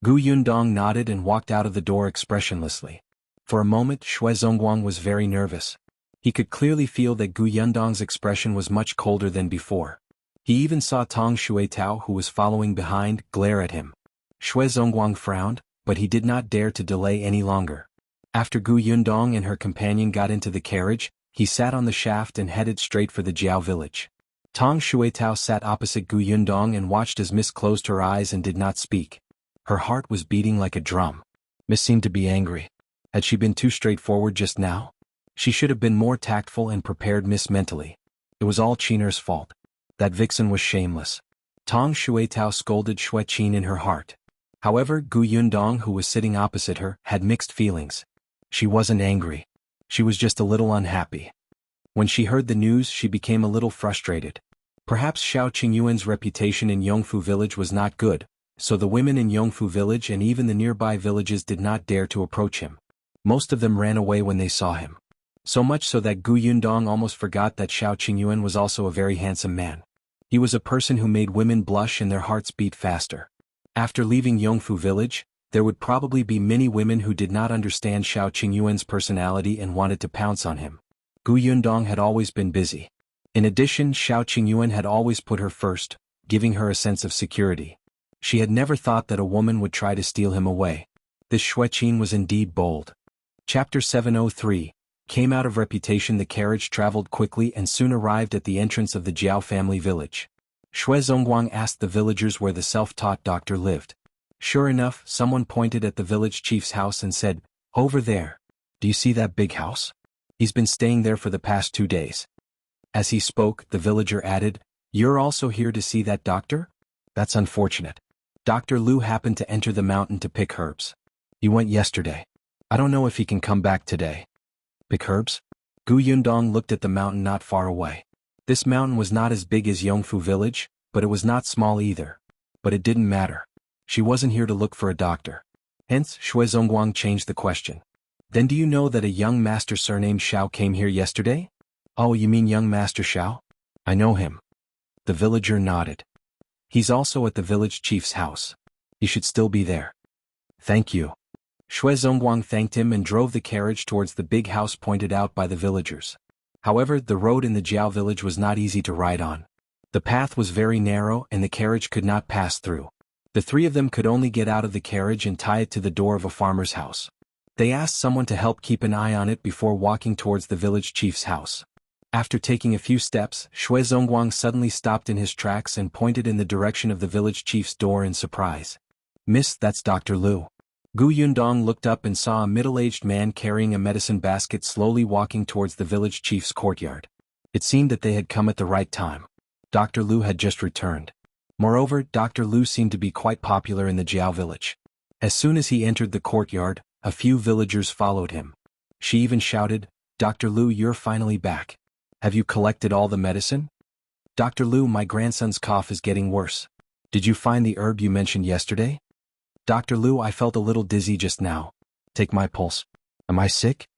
Yundong nodded and walked out of the door expressionlessly. For a moment, Zongguang was very nervous. He could clearly feel that Yundong's expression was much colder than before. He even saw Tong Shuetao, who was following behind, glare at him. Zongguang frowned, but he did not dare to delay any longer. After Yundong and her companion got into the carriage, he sat on the shaft and headed straight for the Jiao village. Tong Shuetao sat opposite Yundong and watched as Miss closed her eyes and did not speak. Her heart was beating like a drum. Miss seemed to be angry. Had she been too straightforward just now? She should have been more tactful and prepared Miss mentally. It was all Qiner's fault. That vixen was shameless. Tong Shuetao scolded Shui Qin in her heart. However, Yundong, who was sitting opposite her, had mixed feelings. She wasn't angry. She was just a little unhappy. When she heard the news, she became a little frustrated. Perhaps Shao Qingyuan's reputation in Yongfu village was not good, so the women in Yongfu village and even the nearby villages did not dare to approach him. Most of them ran away when they saw him. So much so that Yundong almost forgot that Shao Qingyuan was also a very handsome man. He was a person who made women blush and their hearts beat faster. After leaving Yongfu village, there would probably be many women who did not understand Shao Qingyuan's personality and wanted to pounce on him. Yundong had always been busy. In addition, Shao Qingyuan had always put her first, giving her a sense of security. She had never thought that a woman would try to steal him away. This Shui Qin was indeed bold. Chapter 703. Came out of reputation. The carriage traveled quickly and soon arrived at the entrance of the Jiao family village. Zongguang asked the villagers where the self-taught doctor lived. Sure enough, someone pointed at the village chief's house and said, "Over there. Do you see that big house? He's been staying there for the past 2 days." As he spoke, the villager added, "You're also here to see that doctor? That's unfortunate. Dr. Lu happened to enter the mountain to pick herbs. He went yesterday. I don't know if he can come back today." Pick herbs? Yundong looked at the mountain not far away. This mountain was not as big as Yongfu village, but it was not small either. But it didn't matter. She wasn't here to look for a doctor. Hence, Zongguang changed the question. "Then do you know that a young master surnamed Shao came here yesterday?" "Oh, you mean young master Shao? I know him." The villager nodded. "He's also at the village chief's house. He should still be there." "Thank you." Zongguang thanked him and drove the carriage towards the big house pointed out by the villagers. However, the road in the Jiao village was not easy to ride on. The path was very narrow and the carriage could not pass through. The three of them could only get out of the carriage and tie it to the door of a farmer's house. They asked someone to help keep an eye on it before walking towards the village chief's house. After taking a few steps, Zongguang suddenly stopped in his tracks and pointed in the direction of the village chief's door in surprise. "Miss, that's Dr. Lu." Yundong looked up and saw a middle-aged man carrying a medicine basket slowly walking towards the village chief's courtyard. It seemed that they had come at the right time. Dr. Lu had just returned. Moreover, Dr. Lu seemed to be quite popular in the Jiao village. As soon as he entered the courtyard, a few villagers followed him. She even shouted, "Dr. Lu, you're finally back. Have you collected all the medicine?" "Dr. Lu, my grandson's cough is getting worse. Did you find the herb you mentioned yesterday?" "Dr. Lu, I felt a little dizzy just now. Take my pulse. Am I sick?"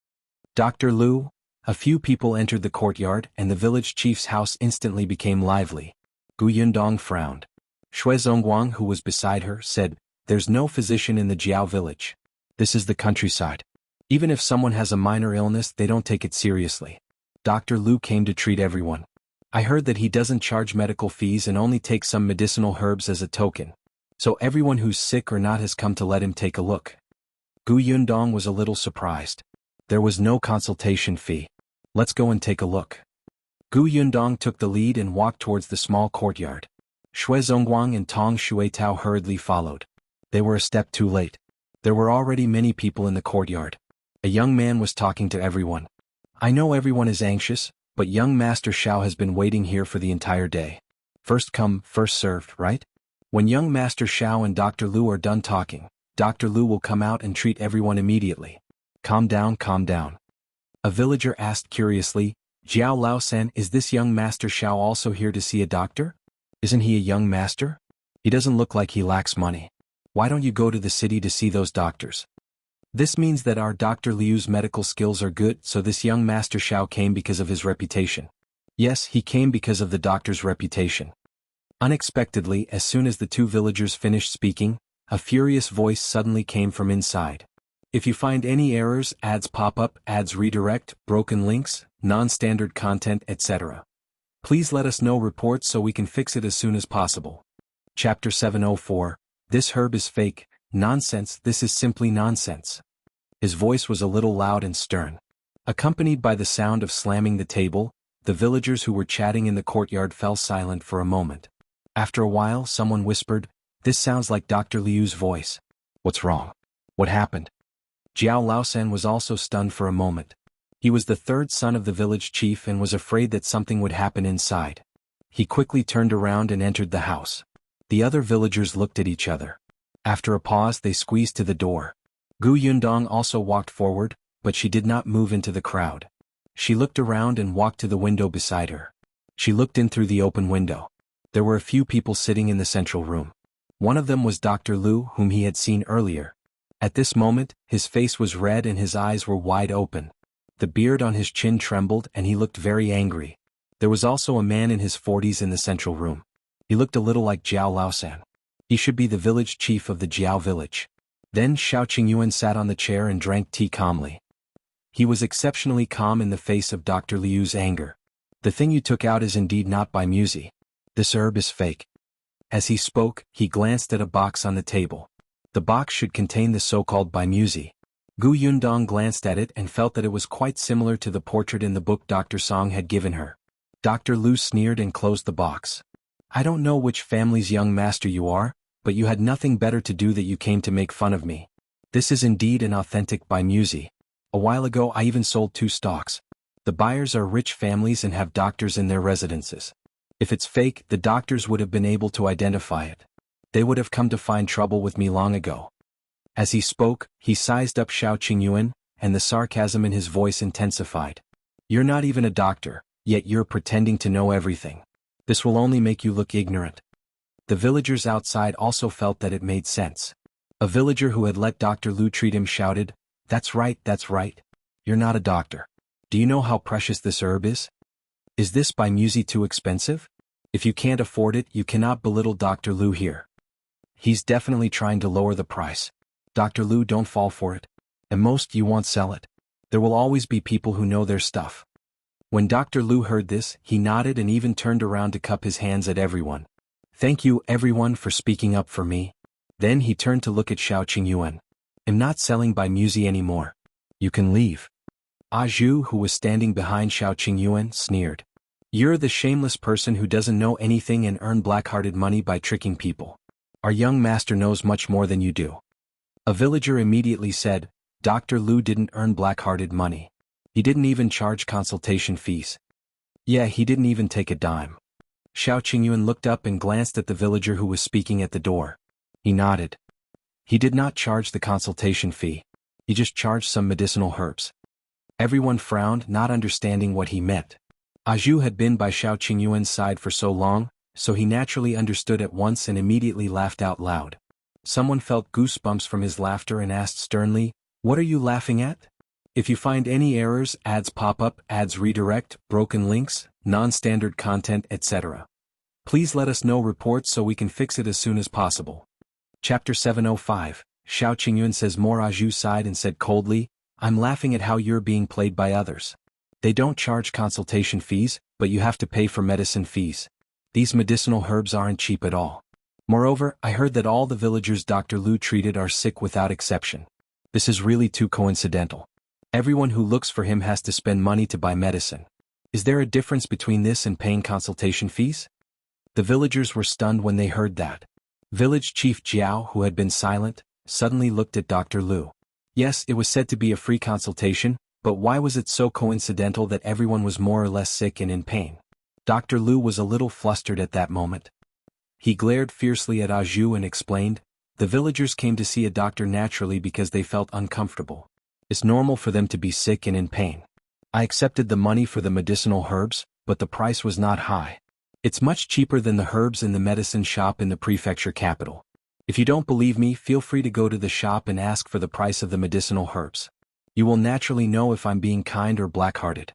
"Dr. Lu." A few people entered the courtyard and the village chief's house instantly became lively. Yundong frowned. Zongguang, who was beside her, said, There's no physician in the Jiao village. This is the countryside. Even if someone has a minor illness, they don't take it seriously. Dr. Lu came to treat everyone. I heard that he doesn't charge medical fees and only takes some medicinal herbs as a token. So everyone who's sick or not has come to let him take a look. Yundong was a little surprised. There was no consultation fee. Let's go and take a look. Yundong took the lead and walked towards the small courtyard. Zongguang and Tong Xuetao hurriedly followed. They were a step too late. There were already many people in the courtyard. A young man was talking to everyone. I know everyone is anxious, but young Master Shao has been waiting here for the entire day. First come, first served, right? When young Master Shao and Dr. Lu are done talking, Dr. Lu will come out and treat everyone immediately. Calm down, calm down. A villager asked curiously, Jiao Laosan, is this young Master Shao also here to see a doctor? Isn't he a young master? He doesn't look like he lacks money. Why don't you go to the city to see those doctors? This means that our Dr. Liu's medical skills are good, so this young Master Shao came because of his reputation. Yes, he came because of the doctor's reputation. Unexpectedly, as soon as the two villagers finished speaking, a furious voice suddenly came from inside. If you find any errors, ads pop up, ads redirect, broken links, non-standard content, etc. Please let us know reports so we can fix it as soon as possible. Chapter 704. This herb is fake. Nonsense, this is simply nonsense. His voice was a little loud and stern. Accompanied by the sound of slamming the table, the villagers who were chatting in the courtyard fell silent for a moment. After a while, someone whispered, "This sounds like Dr. Liu's voice. What's wrong? What happened?" Jiao Laosan was also stunned for a moment. He was the third son of the village chief and was afraid that something would happen inside. He quickly turned around and entered the house. The other villagers looked at each other. After a pause, they squeezed to the door. Yundong also walked forward, but she did not move into the crowd. She looked around and walked to the window beside her. She looked in through the open window. There were a few people sitting in the central room. One of them was Dr. Lu, whom he had seen earlier. At this moment, his face was red and his eyes were wide open. The beard on his chin trembled and he looked very angry. There was also a man in his 40s in the central room. He looked a little like Jiao Laosan. He should be the village chief of the Jiao village. Then Shao Qingyuan sat on the chair and drank tea calmly. He was exceptionally calm in the face of Dr. Liu's anger. The thing you took out is indeed not by Musi. This herb is fake. As he spoke, he glanced at a box on the table. The box should contain the so-called by Musi. Yundong glanced at it and felt that it was quite similar to the portrait in the book Dr. Song had given her. Dr. Lu sneered and closed the box. I don't know which family's young master you are, but you had nothing better to do that you came to make fun of me. This is indeed an authentic by Musi. A while ago I even sold 2 stocks. The buyers are rich families and have doctors in their residences. If it's fake, the doctors would have been able to identify it. They would have come to find trouble with me long ago. As he spoke, he sized up Shao Qingyuan, and the sarcasm in his voice intensified. You're not even a doctor, yet you're pretending to know everything. This will only make you look ignorant. The villagers outside also felt that it made sense. A villager who had let Dr. Lu treat him shouted, that's right, you're not a doctor. Do you know how precious this herb is? Is this by Musi too expensive? If you can't afford it, you cannot belittle Dr. Lu here. He's definitely trying to lower the price. Dr. Lu, don't fall for it. At most you won't sell it. There will always be people who know their stuff. When Dr. Lu heard this, he nodded and even turned around to cup his hands at everyone. Thank you, everyone, for speaking up for me. Then he turned to look at Shao Qingyuan. I'm not selling by Musi anymore. You can leave. Zhou, who was standing behind Shao Qingyuan, sneered. You're the shameless person who doesn't know anything and earn black-hearted money by tricking people. Our young master knows much more than you do. A villager immediately said, Dr. Lu didn't earn black-hearted money. He didn't even charge consultation fees. Yeah, he didn't even take a dime. Shao Qingyuan looked up and glanced at the villager who was speaking at the door. He nodded. He did not charge the consultation fee. He just charged some medicinal herbs. Everyone frowned, not understanding what he meant. Zhou had been by Shao Qingyuan's side for so long, so he naturally understood at once and immediately laughed out loud. Someone felt goosebumps from his laughter and asked sternly, What are you laughing at? If you find any errors, ads pop up, ads redirect, broken links, non-standard content, etc. Please let us know reports so we can fix it as soon as possible. Chapter 705, Shao Qingyuan says more. Zhou sighed and said coldly, I'm laughing at how you're being played by others. They don't charge consultation fees, but you have to pay for medicine fees. These medicinal herbs aren't cheap at all. Moreover, I heard that all the villagers Dr. Lu treated are sick without exception. This is really too coincidental. Everyone who looks for him has to spend money to buy medicine. Is there a difference between this and paying consultation fees? The villagers were stunned when they heard that. Village Chief Jiao, who had been silent, suddenly looked at Dr. Lu. Yes, it was said to be a free consultation, but why was it so coincidental that everyone was more or less sick and in pain? Dr. Lu was a little flustered at that moment. He glared fiercely at Zhou and explained, the villagers came to see a doctor naturally because they felt uncomfortable. It's normal for them to be sick and in pain. I accepted the money for the medicinal herbs, but the price was not high. It's much cheaper than the herbs in the medicine shop in the prefecture capital. If you don't believe me, feel free to go to the shop and ask for the price of the medicinal herbs. You will naturally know if I'm being kind or black-hearted.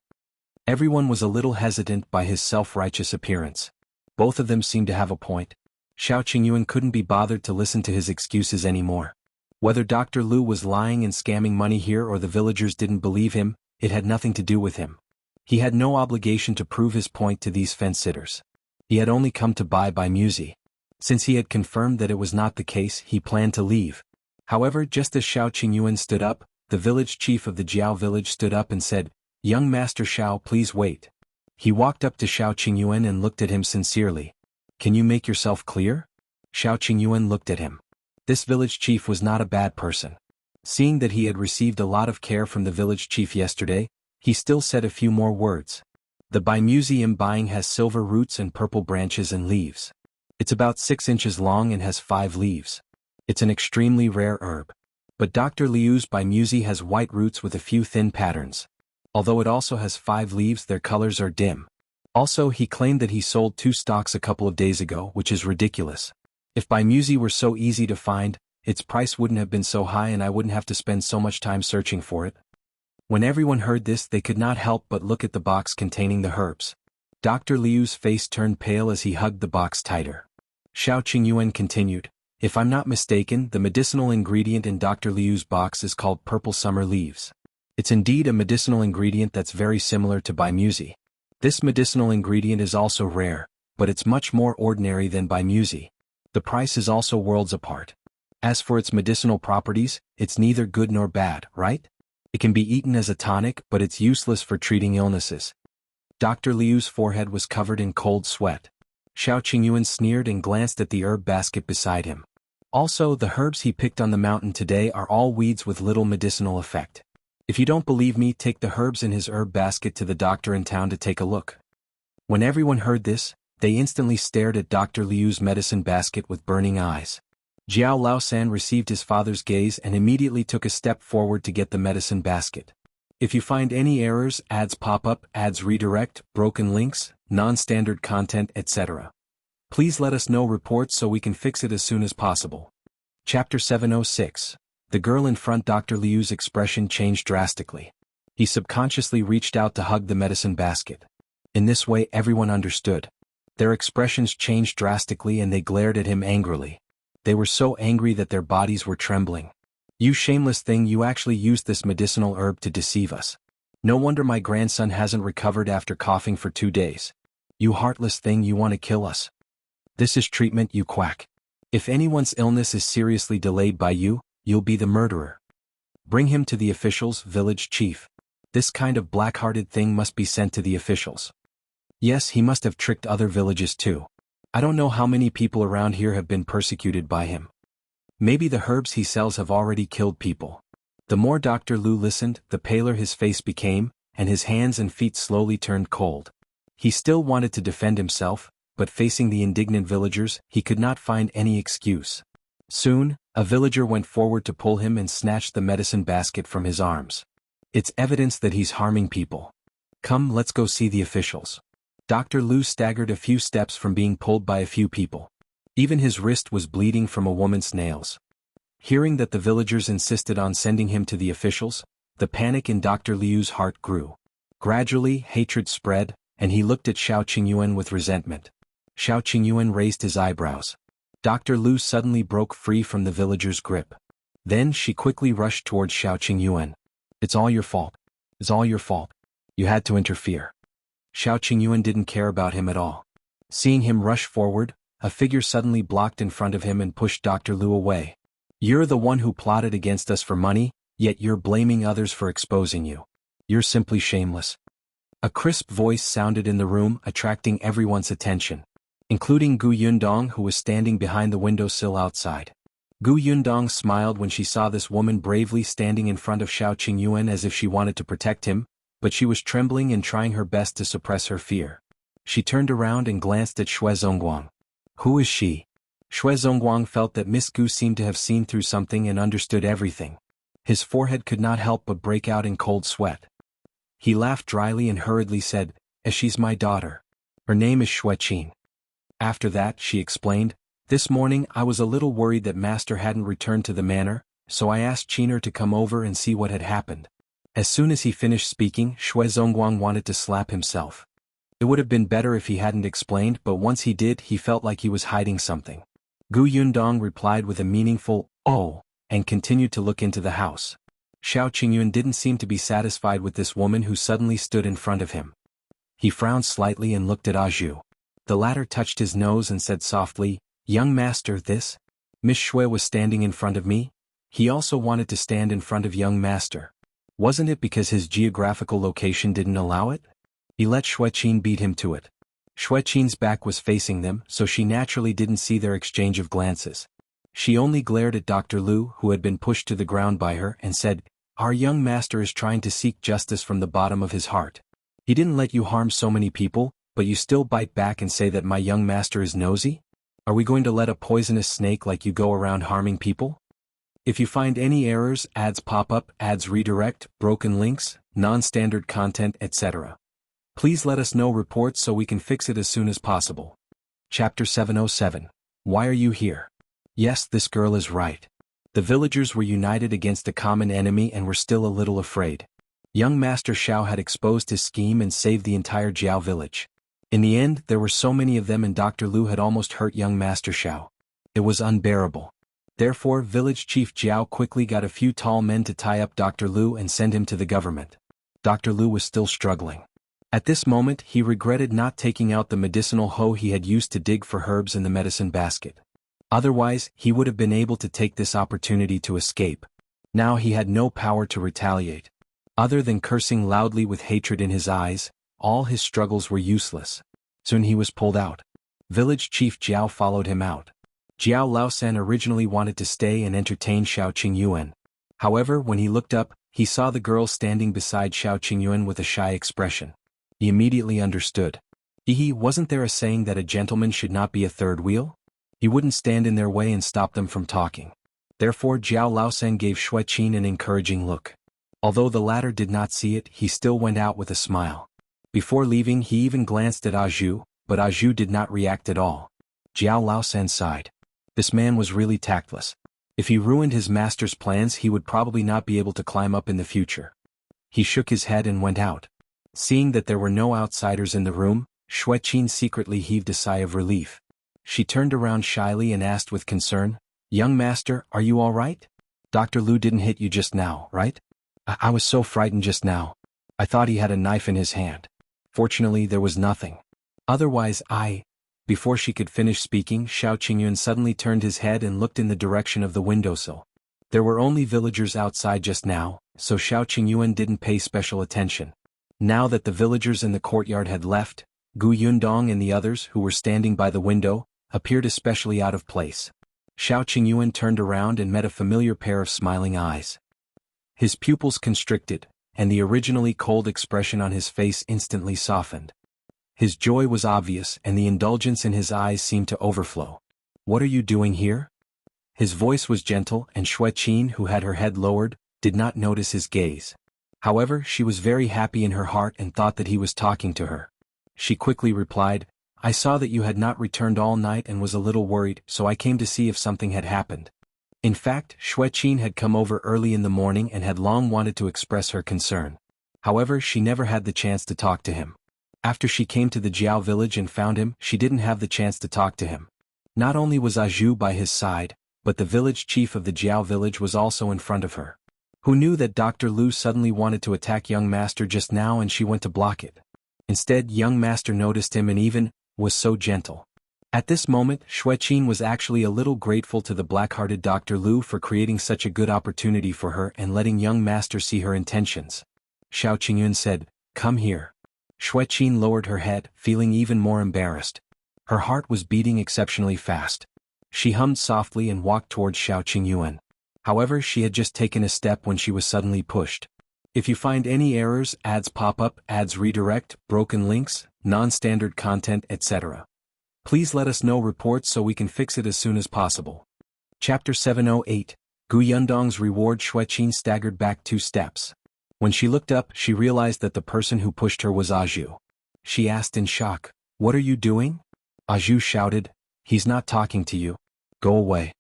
Everyone was a little hesitant by his self-righteous appearance. Both of them seemed to have a point. Shao Qingyuan couldn't be bothered to listen to his excuses anymore. Whether Dr. Lu was lying and scamming money here or the villagers didn't believe him, it had nothing to do with him. He had no obligation to prove his point to these fence-sitters. He had only come to buy music. Since he had confirmed that it was not the case, he planned to leave. However, just as Shao Qingyuan stood up, the village chief of the Jiao village stood up and said, Young Master Shao, please wait. He walked up to Shao Qingyuan and looked at him sincerely. Can you make yourself clear? Shao Qingyuan looked at him. This village chief was not a bad person. Seeing that he had received a lot of care from the village chief yesterday, he still said a few more words. The museum buying has silver roots and purple branches and leaves. It's about 6 inches long and has 5 leaves. It's an extremely rare herb. But Dr. Liu's musi has white roots with a few thin patterns. Although it also has 5 leaves, their colors are dim. Also, he claimed that he sold 2 stalks a couple of days ago, which is ridiculous. If musi were so easy to find, its price wouldn't have been so high and I wouldn't have to spend so much time searching for it. When everyone heard this, they could not help but look at the box containing the herbs. Dr. Liu's face turned pale as he hugged the box tighter. Shao Qingyuan continued, If I'm not mistaken, the medicinal ingredient in Dr. Liu's box is called purple summer leaves. It's indeed a medicinal ingredient that's very similar to musi. This medicinal ingredient is also rare, but it's much more ordinary than musi. The price is also worlds apart. As for its medicinal properties, it's neither good nor bad, right? It can be eaten as a tonic, but it's useless for treating illnesses. Dr. Liu's forehead was covered in cold sweat. Shao Qingyuan sneered and glanced at the herb basket beside him. Also, the herbs he picked on the mountain today are all weeds with little medicinal effect. If you don't believe me, take the herbs in his herb basket to the doctor in town to take a look. When everyone heard this, they instantly stared at Dr. Liu's medicine basket with burning eyes. Jiao Laosan received his father's gaze and immediately took a step forward to get the medicine basket. If you find any errors, ads pop up, ads redirect, broken links, non-standard content, etc., please let us know reports so we can fix it as soon as possible. Chapter 706. The girl in front. Dr. Liu's expression changed drastically. He subconsciously reached out to hug the medicine basket. In this way, everyone understood. Their expressions changed drastically and they glared at him angrily. They were so angry that their bodies were trembling. You shameless thing, you actually used this medicinal herb to deceive us. No wonder my grandson hasn't recovered after coughing for 2 days. You heartless thing, you want to kill us. This is treatment, you quack. If anyone's illness is seriously delayed by you, you'll be the murderer. Bring him to the officials, village chief. This kind of black-hearted thing must be sent to the officials. Yes, he must have tricked other villages too. I don't know how many people around here have been persecuted by him. Maybe the herbs he sells have already killed people. The more Dr. Lu listened, the paler his face became, and his hands and feet slowly turned cold. He still wanted to defend himself, but facing the indignant villagers, he could not find any excuse. Soon, a villager went forward to pull him and snatched the medicine basket from his arms. It's evidence that he's harming people. Come, let's go see the officials. Dr. Lu staggered a few steps from being pulled by a few people. Even his wrist was bleeding from a woman's nails. Hearing that the villagers insisted on sending him to the officials, the panic in Dr. Liu's heart grew. Gradually, hatred spread, and he looked at Shao Qingyuan with resentment. Shao Qingyuan raised his eyebrows. Dr. Lu suddenly broke free from the villager's grip. Then she quickly rushed towards Shao Qingyuan. It's all your fault. It's all your fault. You had to interfere. Shao Qingyuan didn't care about him at all. Seeing him rush forward, a figure suddenly blocked in front of him and pushed Dr. Lu away. You're the one who plotted against us for money, yet you're blaming others for exposing you. You're simply shameless. A crisp voice sounded in the room, attracting everyone's attention, including Gu Yundong, who was standing behind the windowsill outside. Gu Yundong smiled when she saw this woman bravely standing in front of Shao Qingyuan as if she wanted to protect him, but she was trembling and trying her best to suppress her fear. She turned around and glanced at Zongguang. Who is she? Zongguang felt that Miss Gu seemed to have seen through something and understood everything. His forehead could not help but break out in cold sweat. He laughed dryly and hurriedly said, She's my daughter. Her name is Qin. After that, she explained, this morning I was a little worried that Master hadn't returned to the manor, so I asked Qiner to come over and see what had happened. As soon as he finished speaking, Zongguang wanted to slap himself. It would have been better if he hadn't explained, but once he did, he felt like he was hiding something. Gu Yundong replied with a meaningful, oh, and continued to look into the house. Shao Qingyuan didn't seem to be satisfied with this woman who suddenly stood in front of him. He frowned slightly and looked at Zhou. The latter touched his nose and said softly, young master, this? Miss Shui was standing in front of me? He also wanted to stand in front of young master. Wasn't it because his geographical location didn't allow it? He let Qin beat him to it. Qin's back was facing them, so she naturally didn't see their exchange of glances. She only glared at Dr. Lu, who had been pushed to the ground by her, and said, our young master is trying to seek justice from the bottom of his heart. He didn't let you harm so many people, but you still bite back and say that my young master is nosy? Are we going to let a poisonous snake like you go around harming people? If you find any errors, ads pop up, ads redirect, broken links, non-standard content, etc., please let us know reports so we can fix it as soon as possible. Chapter 707. Why are you here? Yes, this girl is right. The villagers were united against a common enemy and were still a little afraid. Young Master Shao had exposed his scheme and saved the entire Jiao village. In the end, there were so many of them and Dr. Lu had almost hurt young Master Shao. It was unbearable. Therefore, village chief Jiao quickly got a few tall men to tie up Dr. Lu and send him to the government. Dr. Lu was still struggling. At this moment, he regretted not taking out the medicinal hoe he had used to dig for herbs in the medicine basket. Otherwise, he would have been able to take this opportunity to escape. Now he had no power to retaliate. Other than cursing loudly with hatred in his eyes, all his struggles were useless. Soon he was pulled out. Village chief Jiao followed him out. Jiao Laosan originally wanted to stay and entertain Shao Qingyuan. However, when he looked up, he saw the girl standing beside Shao Qingyuan with a shy expression. He immediately understood. Wasn't there a saying that a gentleman should not be a third wheel? He wouldn't stand in their way and stop them from talking. Therefore Jiao Laosan gave Qin an encouraging look. Although the latter did not see it, he still went out with a smile. Before leaving, he even glanced at Zhou, but Zhou did not react at all. Jiao Laosan sighed. This man was really tactless. If he ruined his master's plans, he would probably not be able to climb up in the future. He shook his head and went out. Seeing that there were no outsiders in the room, Qin secretly heaved a sigh of relief. She turned around shyly and asked with concern, young master, are you all right? Dr. Lu didn't hit you just now, right? I was so frightened just now. I thought he had a knife in his hand. Fortunately, there was nothing. Otherwise, Before she could finish speaking, Shao Qingyuan suddenly turned his head and looked in the direction of the windowsill. There were only villagers outside just now, so Shao Qingyuan didn't pay special attention. Now that the villagers in the courtyard had left, Gu Yundong and the others who were standing by the window appeared especially out of place. Shao Qingyuan turned around and met a familiar pair of smiling eyes. His pupils constricted, and the originally cold expression on his face instantly softened. His joy was obvious and the indulgence in his eyes seemed to overflow. What are you doing here? His voice was gentle and Qin, who had her head lowered, did not notice his gaze. However, she was very happy in her heart and thought that he was talking to her. She quickly replied, I saw that you had not returned all night and was a little worried, so I came to see if something had happened. In fact, Qin had come over early in the morning and had long wanted to express her concern. However, she never had the chance to talk to him. After she came to the Jiao village and found him, she didn't have the chance to talk to him. Not only was Zhou by his side, but the village chief of the Jiao village was also in front of her. Who knew that Dr. Lu suddenly wanted to attack young master just now and she went to block it? Instead, young master noticed him and even was so gentle. At this moment, Qin was actually a little grateful to the black-hearted Dr. Lu for creating such a good opportunity for her and letting young master see her intentions. Shao Qingyuan said, "Come here." Qin lowered her head, feeling even more embarrassed. Her heart was beating exceptionally fast. She hummed softly and walked towards Shao Qingyuan. However, she had just taken a step when she was suddenly pushed. If you find any errors, ads pop up, ads redirect, broken links, non-standard content, etc. Please let us know reports so we can fix it as soon as possible. Chapter 708, Yundong's Reward. Qin staggered back 2 steps. When she looked up, she realized that the person who pushed her was Zhou. She asked in shock, "What are you doing?" Zhou shouted, "He's not talking to you. Go away."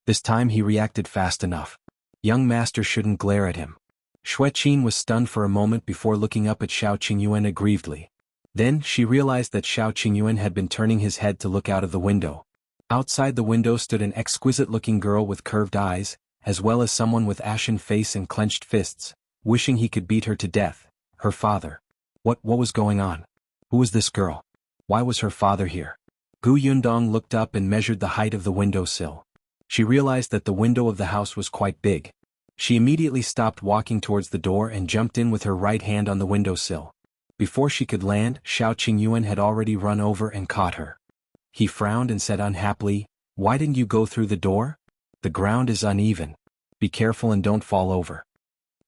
This time he reacted fast enough. Young master shouldn't glare at him. Qin was stunned for a moment before looking up at Shao Qingyuan aggrievedly. Then she realized that Shao Qingyuan had been turning his head to look out of the window. Outside the window stood an exquisite-looking girl with curved eyes, as well as someone with ashen face and clenched fists, wishing he could beat her to death, her father. What was going on? Who was this girl? Why was her father here? Yundong looked up and measured the height of the windowsill. She realized that the window of the house was quite big. She immediately stopped walking towards the door and jumped in with her right hand on the windowsill. Before she could land, Shao Qingyuan had already run over and caught her. He frowned and said unhappily, "Why didn't you go through the door? The ground is uneven. Be careful and don't fall over."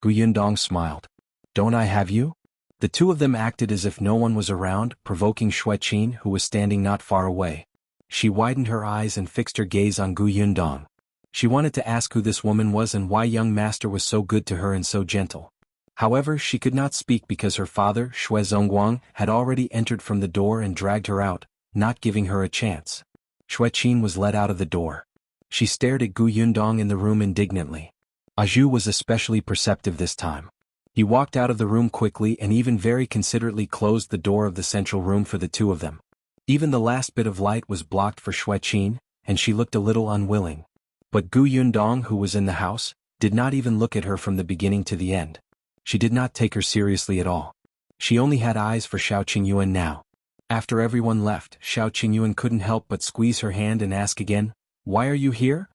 Yundong smiled. "Don't I have you?" The two of them acted as if no one was around, provoking Qin, who was standing not far away. She widened her eyes and fixed her gaze on Yundong. She wanted to ask who this woman was and why young master was so good to her and so gentle. However, she could not speak because her father, Zongguang, had already entered from the door and dragged her out, not giving her a chance. Qin was led out of the door. She stared at Yundong in the room indignantly. Zhou was especially perceptive this time. He walked out of the room quickly and even very considerately closed the door of the central room for the two of them. Even the last bit of light was blocked for Qin, and she looked a little unwilling. But Yundong, who was in the house, did not even look at her from the beginning to the end. She did not take her seriously at all. She only had eyes for Shao Qingyuan now. After everyone left, Shao Qingyuan couldn't help but squeeze her hand and ask again, "Why are you here?"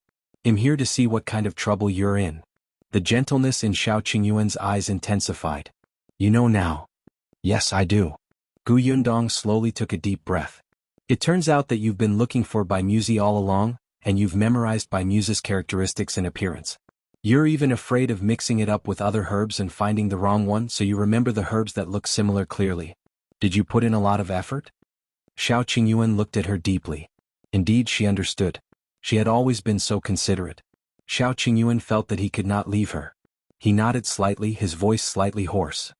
"I'm here to see what kind of trouble you're in." The gentleness in Shao Qingyuan's eyes intensified. "You know now." "Yes, I do." Yundong slowly took a deep breath. "It turns out that you've been looking for Bai Muzi all along, and you've memorized Bai Muzi's characteristics and appearance. You're even afraid of mixing it up with other herbs and finding the wrong one, so you remember the herbs that look similar clearly. Did you put in a lot of effort?" Shao Qingyuan looked at her deeply. Indeed, she understood. She had always been so considerate. Shao Qingyuan felt that he could not leave her. He nodded slightly, his voice slightly hoarse.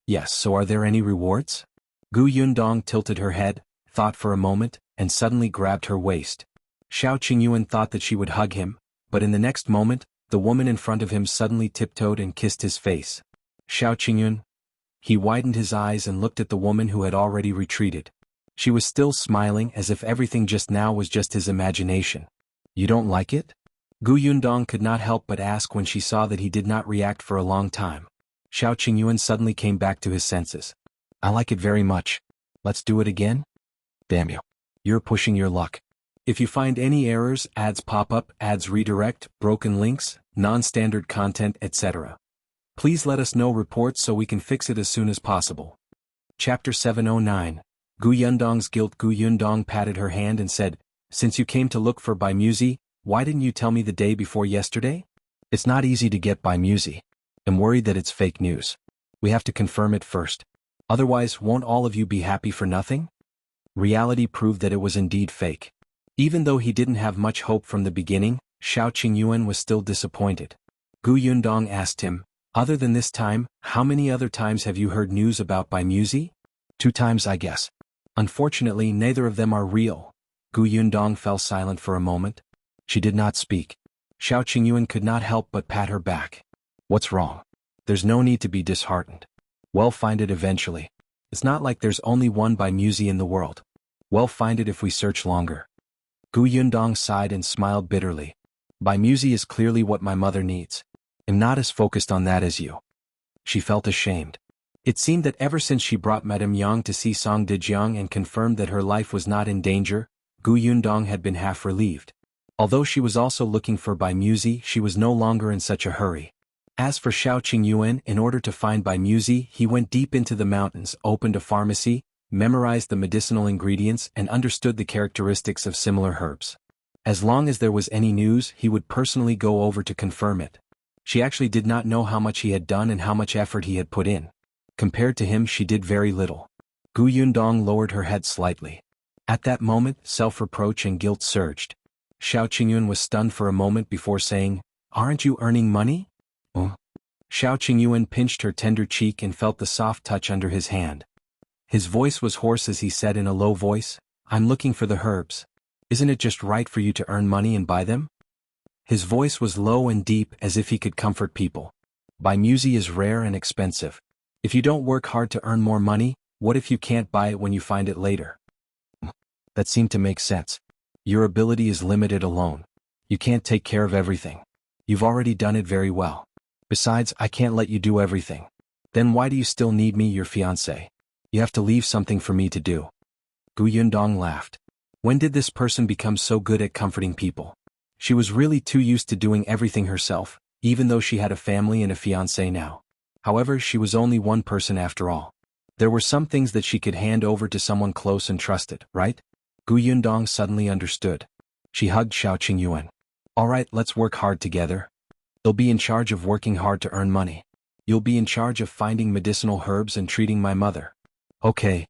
"Yes, so are there any rewards?" Yundong tilted her head, thought for a moment, and suddenly grabbed her waist. Shao Qingyuan thought that she would hug him, but in the next moment, the woman in front of him suddenly tiptoed and kissed his face. "Shao Qingyuan." He widened his eyes and looked at the woman who had already retreated. She was still smiling as if everything just now was just his imagination. "You don't like it?" Yundong could not help but ask when she saw that he did not react for a long time. Shao Qingyuan suddenly came back to his senses. "I like it very much. Let's do it again?" "Damn you. You're pushing your luck. If you find any errors, ads pop up, ads redirect, broken links, non-standard content, etc. Please let us know reports so we can fix it as soon as possible. Chapter 709, Yundong's Guilt. Yundong patted her hand and said, "Since you came to look for Bai Muzi, why didn't you tell me the day before yesterday?" "It's not easy to get Bai Muzi. I'm worried that it's fake news. We have to confirm it first. Otherwise, won't all of you be happy for nothing?" Reality proved that it was indeed fake. Even though he didn't have much hope from the beginning, Shao Qingyuan was still disappointed. Yundong asked him, "Other than this time, how many other times have you heard news about Bai Muzi?" "2 times, I guess." "Unfortunately, neither of them are real." Yundong fell silent for a moment. She did not speak. Shao Qingyuan could not help but pat her back. "What's wrong? There's no need to be disheartened. We'll find it eventually. It's not like there's only one Bai Muzi in the world. We'll find it if we search longer." Gu Yundong sighed and smiled bitterly. Bai Muzi is clearly what my mother needs. I'm not as focused on that as you. She felt ashamed. It seemed that ever since she brought Madame Yang to see Song Dejiang and confirmed that her life was not in danger, Gu Yundong had been half relieved. Although she was also looking for Bai Muzi, she was no longer in such a hurry. As for Shao Qingyuan, in order to find Bai Muzi, he went deep into the mountains, opened a pharmacy, memorized the medicinal ingredients, and understood the characteristics of similar herbs. As long as there was any news, he would personally go over to confirm it. She actually did not know how much he had done and how much effort he had put in. Compared to him, she did very little. Gu Yundong lowered her head slightly. At that moment, self-reproach and guilt surged. Shao Qingyuan was stunned for a moment before saying, "Aren't you earning money?" Shao Qingyuan pinched her tender cheek and felt the soft touch under his hand. His voice was hoarse as he said in a low voice, "I'm looking for the herbs. Isn't it just right for you to earn money and buy them?" His voice was low and deep, as if he could comfort people. Bai Muzi is rare and expensive. If you don't work hard to earn more money, what if you can't buy it when you find it later? That seemed to make sense. Your ability is limited alone. You can't take care of everything. You've already done it very well. Besides, I can't let you do everything. Then why do you still need me, your fiancé? You have to leave something for me to do. Gu Yundong laughed. When did this person become so good at comforting people? She was really too used to doing everything herself, even though she had a family and a fiancé now. However, she was only one person after all. There were some things that she could hand over to someone close and trusted, right? Gu Yundong suddenly understood. She hugged Shao Qingyuan. All right, let's work hard together. You'll be in charge of working hard to earn money. You'll be in charge of finding medicinal herbs and treating my mother. Okay.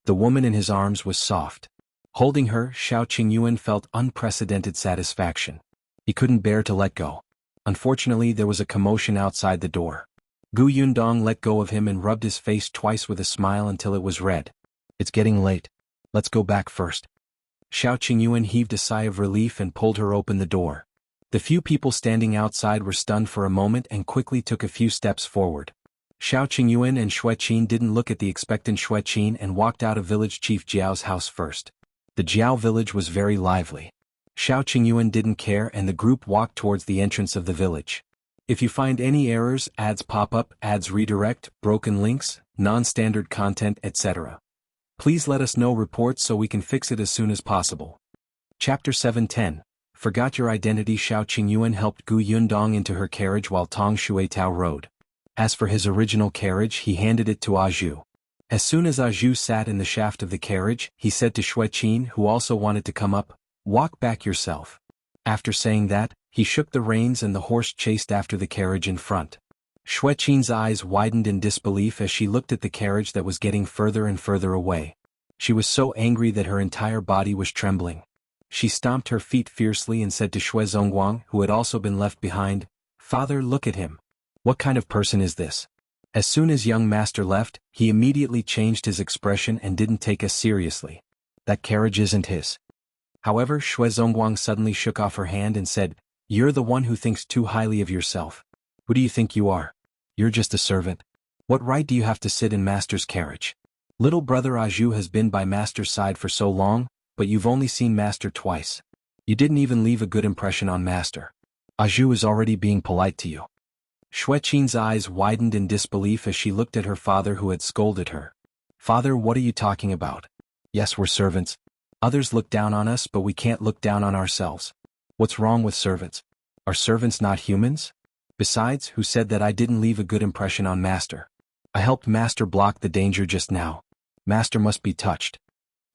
The woman in his arms was soft. Holding her, Shao Qingyuan felt unprecedented satisfaction. He couldn't bear to let go. Unfortunately, there was a commotion outside the door. Gu Yundong let go of him and rubbed his face twice with a smile until it was red. It's getting late. Let's go back first. Shao Qingyuan heaved a sigh of relief and pulled her open the door. The few people standing outside were stunned for a moment and quickly took a few steps forward. Shao Qingyuan and Xue Qin didn't look at the expectant Xue Qin and walked out of village chief Jiao's house first. The Jiao village was very lively. Shao Qingyuan didn't care and the group walked towards the entrance of the village. If you find any errors, ads pop up, ads redirect, broken links, non-standard content, etc. Please let us know reports so we can fix it as soon as possible. Chapter 710. Forgot your identity. Shao Qingyuan helped Gu Yundong into her carriage while Tong Shuitao rode. As for his original carriage, he handed it to Zhou. As soon as Zhou sat in the shaft of the carriage, he said to Xue Qin, who also wanted to come up, "Walk back yourself." After saying that, he shook the reins and the horse chased after the carriage in front. Xue Qin's eyes widened in disbelief as she looked at the carriage that was getting further and further away. She was so angry that her entire body was trembling. She stomped her feet fiercely and said to Zongguang, who had also been left behind, "Father, look at him. What kind of person is this?" As soon as young master left, he immediately changed his expression and didn't take us seriously. That carriage isn't his. However, Zongguang suddenly shook off her hand and said, "You're the one who thinks too highly of yourself. Who do you think you are? You're just a servant. What right do you have to sit in master's carriage? Little brother Zhou has been by master's side for so long, but you've only seen master twice. You didn't even leave a good impression on master. Zhou is already being polite to you." Xue Qin's eyes widened in disbelief as she looked at her father who had scolded her. "Father, what are you talking about? Yes, we're servants. Others look down on us, but we can't look down on ourselves. What's wrong with servants? Are servants not humans? Besides, who said that I didn't leave a good impression on master? I helped master block the danger just now. Master must be touched."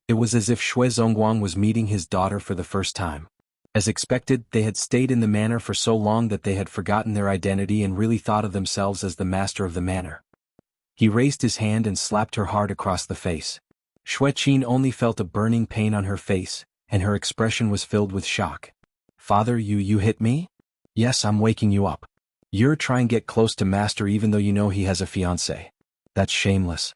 It was as if Zongguang was meeting his daughter for the first time. As expected, they had stayed in the manor for so long that they had forgotten their identity and really thought of themselves as the master of the manor. He raised his hand and slapped her hard across the face. Xue Qin only felt a burning pain on her face, and her expression was filled with shock. "Father, you hit me?" "Yes, I'm waking you up. You're trying to get close to master even though you know he has a fiancé. That's shameless."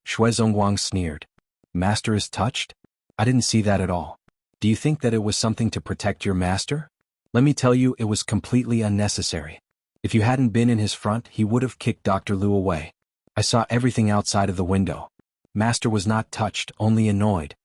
Zongguang sneered. "Master is touched? I didn't see that at all. Do you think that it was something to protect your master? Let me tell you, it was completely unnecessary. If you hadn't been in his front, he would have kicked Dr. Liu away. I saw everything outside of the window. Master was not touched, only annoyed."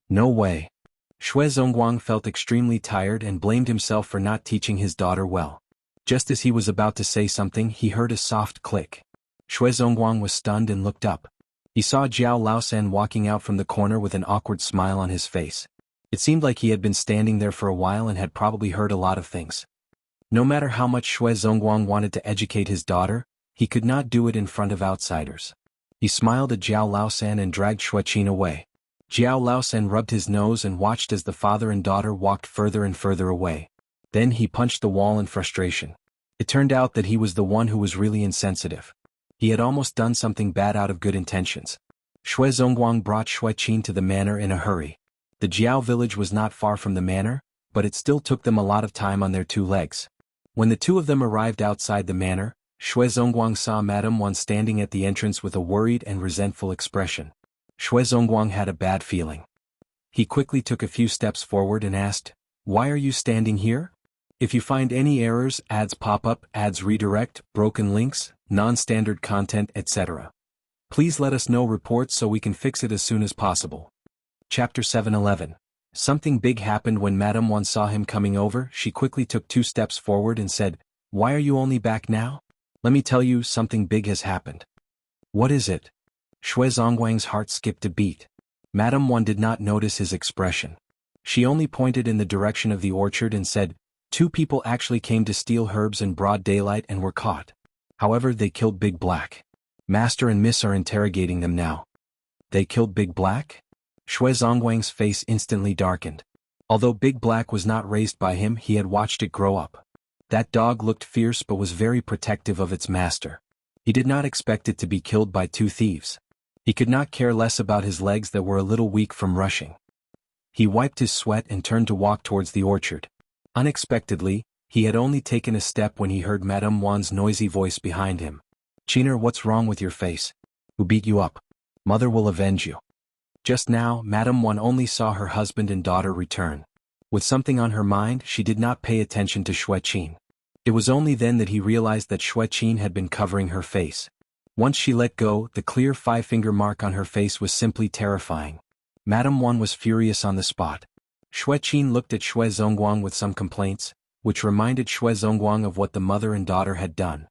"No way. Shui Zongguang felt extremely tired and blamed himself for not teaching his daughter well. Just as he was about to say something, he heard a soft click. Shui Zongguang was stunned and looked up. He saw Jiao Laosan walking out from the corner with an awkward smile on his face. It seemed like he had been standing there for a while and had probably heard a lot of things. No matter how much Shui Zongguang wanted to educate his daughter, he could not do it in front of outsiders. He smiled at Jiao Laosan and dragged Xueqin away. Jiao Laosan rubbed his nose and watched as the father and daughter walked further and further away. Then he punched the wall in frustration. It turned out that he was the one who was really insensitive. He had almost done something bad out of good intentions. Shui Zongguang brought Xueqin to the manor in a hurry. The Jiao village was not far from the manor, but it still took them a lot of time on their two legs. When the two of them arrived outside the manor, Shui Zongguang saw Madame Wan standing at the entrance with a worried and resentful expression. Shui Zongguang had a bad feeling. He quickly took a few steps forward and asked, "Why are you standing here? If you find any errors, ads pop up, ads redirect, broken links, non-standard content, etc. Please let us know reports so we can fix it as soon as possible." Chapter 7:11. Something big happened when Madame Wan saw him coming over. She quickly took 2 steps forward and said, "Why are you only back now? Let me tell you, something big has happened." "What is it?" Shui Zongguang's heart skipped a beat. Madame Wan did not notice his expression. She only pointed in the direction of the orchard and said, "2 people actually came to steal herbs in broad daylight and were caught. However, they killed Big Black. Master and Miss are interrogating them now." "They killed Big Black?" Shui Zongguang's face instantly darkened. Although Big Black was not raised by him, he had watched it grow up. That dog looked fierce but was very protective of its master. He did not expect it to be killed by 2 thieves. He could not care less about his legs that were a little weak from rushing. He wiped his sweat and turned to walk towards the orchard. Unexpectedly, he had only taken a step when he heard Madame Wan's noisy voice behind him. "Qiner, what's wrong with your face? Who beat you up? Mother will avenge you." Just now, Madame Wan only saw her husband and daughter return. With something on her mind, she did not pay attention to Xueqin. It was only then that he realized that Xueqin had been covering her face. Once she let go, the clear 5-finger mark on her face was simply terrifying. Madame Wan was furious on the spot. Xueqin looked at Shui Zongguang with some complaints, which reminded Shui Zongguang of what the mother and daughter had done.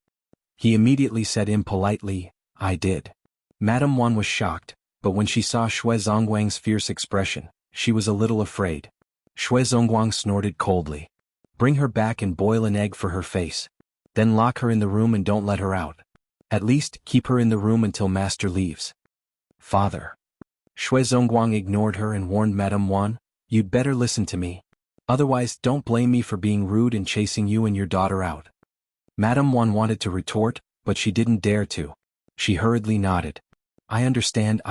He immediately said impolitely, "I did." Madame Wan was shocked, but when she saw Shui Zongguang's fierce expression, she was a little afraid. Shui Zongguang snorted coldly. "Bring her back and boil an egg for her face. Then lock her in the room and don't let her out. At least, keep her in the room until master leaves." "Father." Shui Zongguang ignored her and warned Madame Wan, "You'd better listen to me. Otherwise, don't blame me for being rude and chasing you and your daughter out." Madame Wan wanted to retort, but she didn't dare to. She hurriedly nodded. I understand."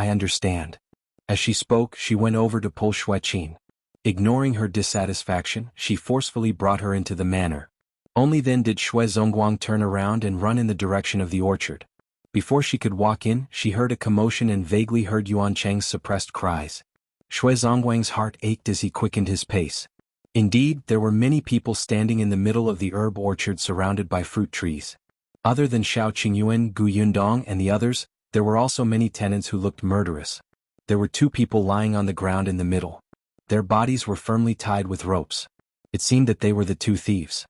As she spoke, she went over to pull Xueqin. Ignoring her dissatisfaction, she forcefully brought her into the manor. Only then did Shui Zongguang turn around and run in the direction of the orchard. Before she could walk in, she heard a commotion and vaguely heard Yuan Cheng's suppressed cries. Shui Zongguang's heart ached as he quickened his pace. Indeed, there were many people standing in the middle of the herb orchard surrounded by fruit trees. Other than Shao Qingyuan, Gu Yundong and the others, there were also many tenants who looked murderous. There were 2 people lying on the ground in the middle. Their bodies were firmly tied with ropes. It seemed that they were the 2 thieves.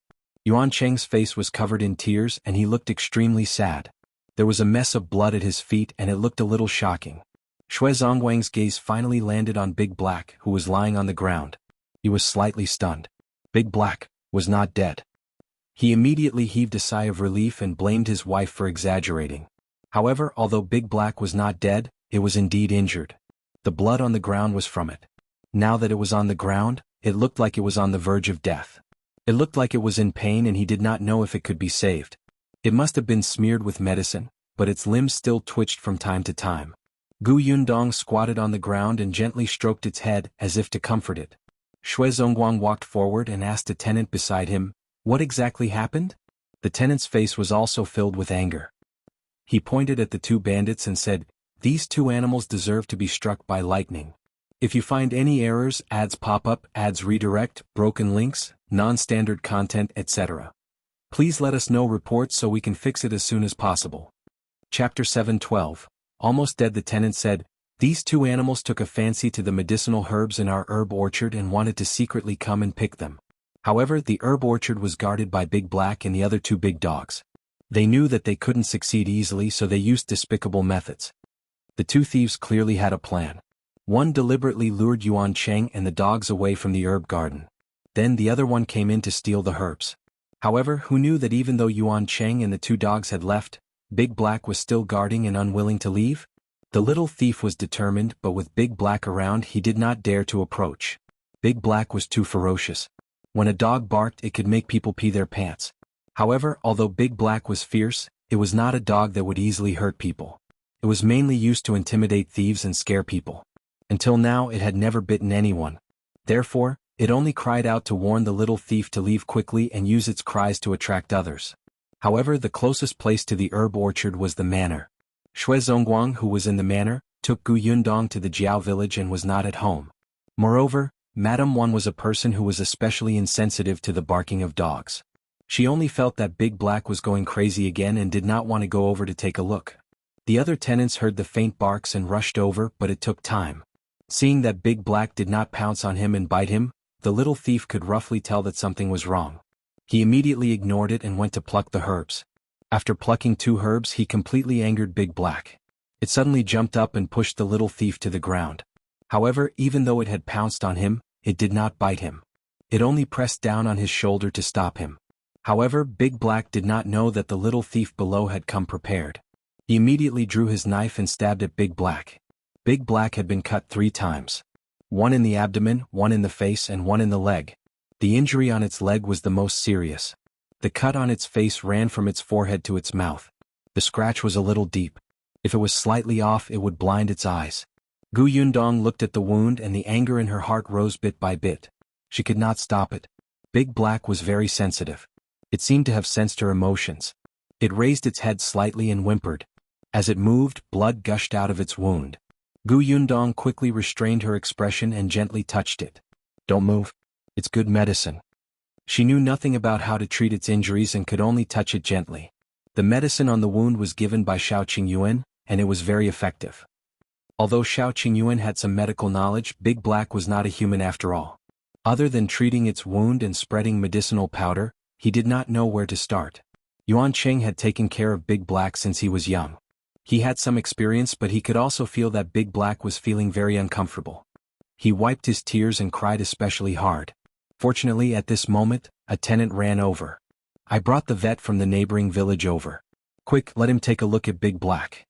Yuan Cheng's face was covered in tears and he looked extremely sad. There was a mess of blood at his feet and it looked a little shocking. Shui Zongguang's gaze finally landed on Big Black, who was lying on the ground. He was slightly stunned. Big Black was not dead. He immediately heaved a sigh of relief and blamed his wife for exaggerating. However, although Big Black was not dead, it was indeed injured. The blood on the ground was from it. Now that it was on the ground, it looked like it was on the verge of death. It looked like it was in pain and he did not know if it could be saved. It must have been smeared with medicine, but its limbs still twitched from time to time. Gu Yundong squatted on the ground and gently stroked its head as if to comfort it. Shui Zongguang walked forward and asked a tenant beside him, "What exactly happened?" The tenant's face was also filled with anger. He pointed at the 2 bandits and said, "These 2 animals deserve to be struck by lightning. If you find any errors, ads pop up, ads redirect, broken links, non-standard content, etc. Please let us know reports so we can fix it as soon as possible." Chapter 7:12. Almost dead, the tenant said, These two animals took a fancy to the medicinal herbs in our herb orchard and wanted to secretly come and pick them. However, the herb orchard was guarded by Big Black and the other two big dogs. They knew that they couldn't succeed easily, so they used despicable methods. The two thieves clearly had a plan. One deliberately lured Yuan Cheng and the dogs away from the herb garden. Then the other one came in to steal the herbs. However, who knew that even though Yuan Cheng and the two dogs had left, Big Black was still guarding and unwilling to leave? The little thief was determined, but with Big Black around he did not dare to approach. Big Black was too ferocious. When a dog barked, it could make people pee their pants. However, although Big Black was fierce, it was not a dog that would easily hurt people. It was mainly used to intimidate thieves and scare people. Until now it had never bitten anyone. Therefore, it only cried out to warn the little thief to leave quickly and use its cries to attract others. However, the closest place to the herb orchard was the manor. Zongguang, who was in the manor, took Yundong to the Jiao village and was not at home. Moreover, Madame Wan was a person who was especially insensitive to the barking of dogs. She only felt that Big Black was going crazy again and did not want to go over to take a look. The other tenants heard the faint barks and rushed over, but it took time. Seeing that Big Black did not pounce on him and bite him, the little thief could roughly tell that something was wrong. He immediately ignored it and went to pluck the herbs. After plucking two herbs, he completely angered Big Black. It suddenly jumped up and pushed the little thief to the ground. However, even though it had pounced on him, it did not bite him. It only pressed down on his shoulder to stop him. However, Big Black did not know that the little thief below had come prepared. He immediately drew his knife and stabbed at Big Black. Big Black had been cut 3 times. One in the abdomen, one in the face, and one in the leg. The injury on its leg was the most serious. The cut on its face ran from its forehead to its mouth. The scratch was a little deep. If it was slightly off, it would blind its eyes. Yundong looked at the wound and the anger in her heart rose bit by bit. She could not stop it. Big Black was very sensitive. It seemed to have sensed her emotions. It raised its head slightly and whimpered. As it moved, blood gushed out of its wound. Yundong quickly restrained her expression and gently touched it. "Don't move. It's good medicine." She knew nothing about how to treat its injuries and could only touch it gently. The medicine on the wound was given by Shao Qingyuan, and it was very effective. Although Shao Qingyuan had some medical knowledge, Big Black was not a human after all. Other than treating its wound and spreading medicinal powder, he did not know where to start. Yuan Cheng had taken care of Big Black since he was young. He had some experience, but he could also feel that Big Black was feeling very uncomfortable. He wiped his tears and cried especially hard. Fortunately, at this moment, a tenant ran over. "I brought the vet from the neighboring village over. Quick, let him take a look at Big Black."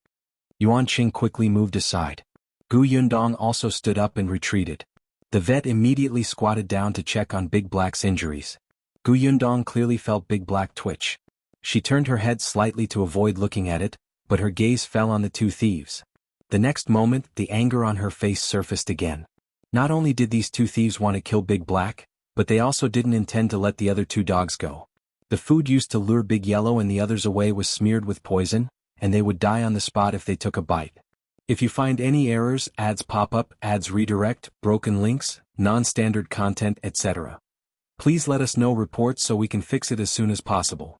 Yuan Cheng quickly moved aside. Yundong also stood up and retreated. The vet immediately squatted down to check on Big Black's injuries. Yundong clearly felt Big Black twitch. She turned her head slightly to avoid looking at it, but her gaze fell on the two thieves. The next moment, the anger on her face surfaced again. Not only did these two thieves want to kill Big Black, but they also didn't intend to let the other two dogs go. The food used to lure Big Yellow and the others away was smeared with poison, and they would die on the spot if they took a bite. If you find any errors, ads pop up, ads redirect, broken links, non-standard content, etc., please let us know reports so we can fix it as soon as possible.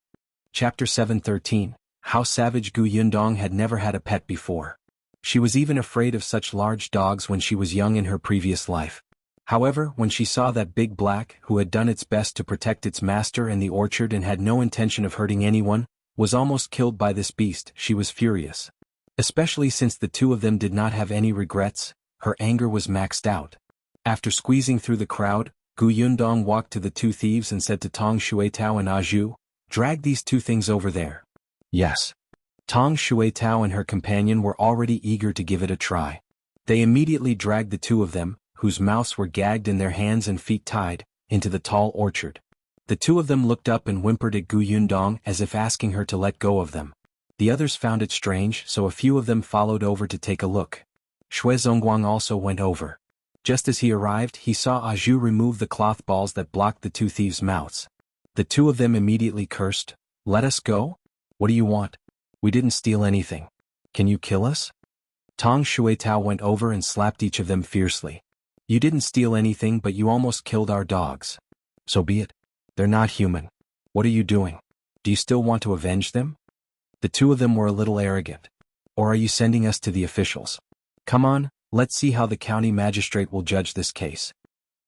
Chapter 713. How Savage Yundong had never had a pet before. She was even afraid of such large dogs when she was young in her previous life. However, when she saw that Big Black, who had done its best to protect its master and the orchard and had no intention of hurting anyone, was almost killed by this beast, she was furious. Especially since the two of them did not have any regrets, her anger was maxed out. After squeezing through the crowd, Yundong walked to the two thieves and said to Tong Shuitao and Zhou, "Drag these two things over there." Yes. Tong Shuitao and her companion were already eager to give it a try. They immediately dragged the two of them, whose mouths were gagged and their hands and feet tied, into the tall orchard. The two of them looked up and whimpered at Yundong as if asking her to let go of them. The others found it strange, so a few of them followed over to take a look. Zongguang also went over. Just as he arrived, he saw Zhou remove the cloth balls that blocked the two thieves' mouths. The two of them immediately cursed, "Let us go? What do you want? We didn't steal anything. Can you kill us?" Tong Shuitao went over and slapped each of them fiercely. "You didn't steal anything, but you almost killed our dogs. So be it. They're not human. What are you doing? Do you still want to avenge them?" The two of them were a little arrogant. "Or are you sending us to the officials? Come on, Let's see how the county magistrate will judge this case.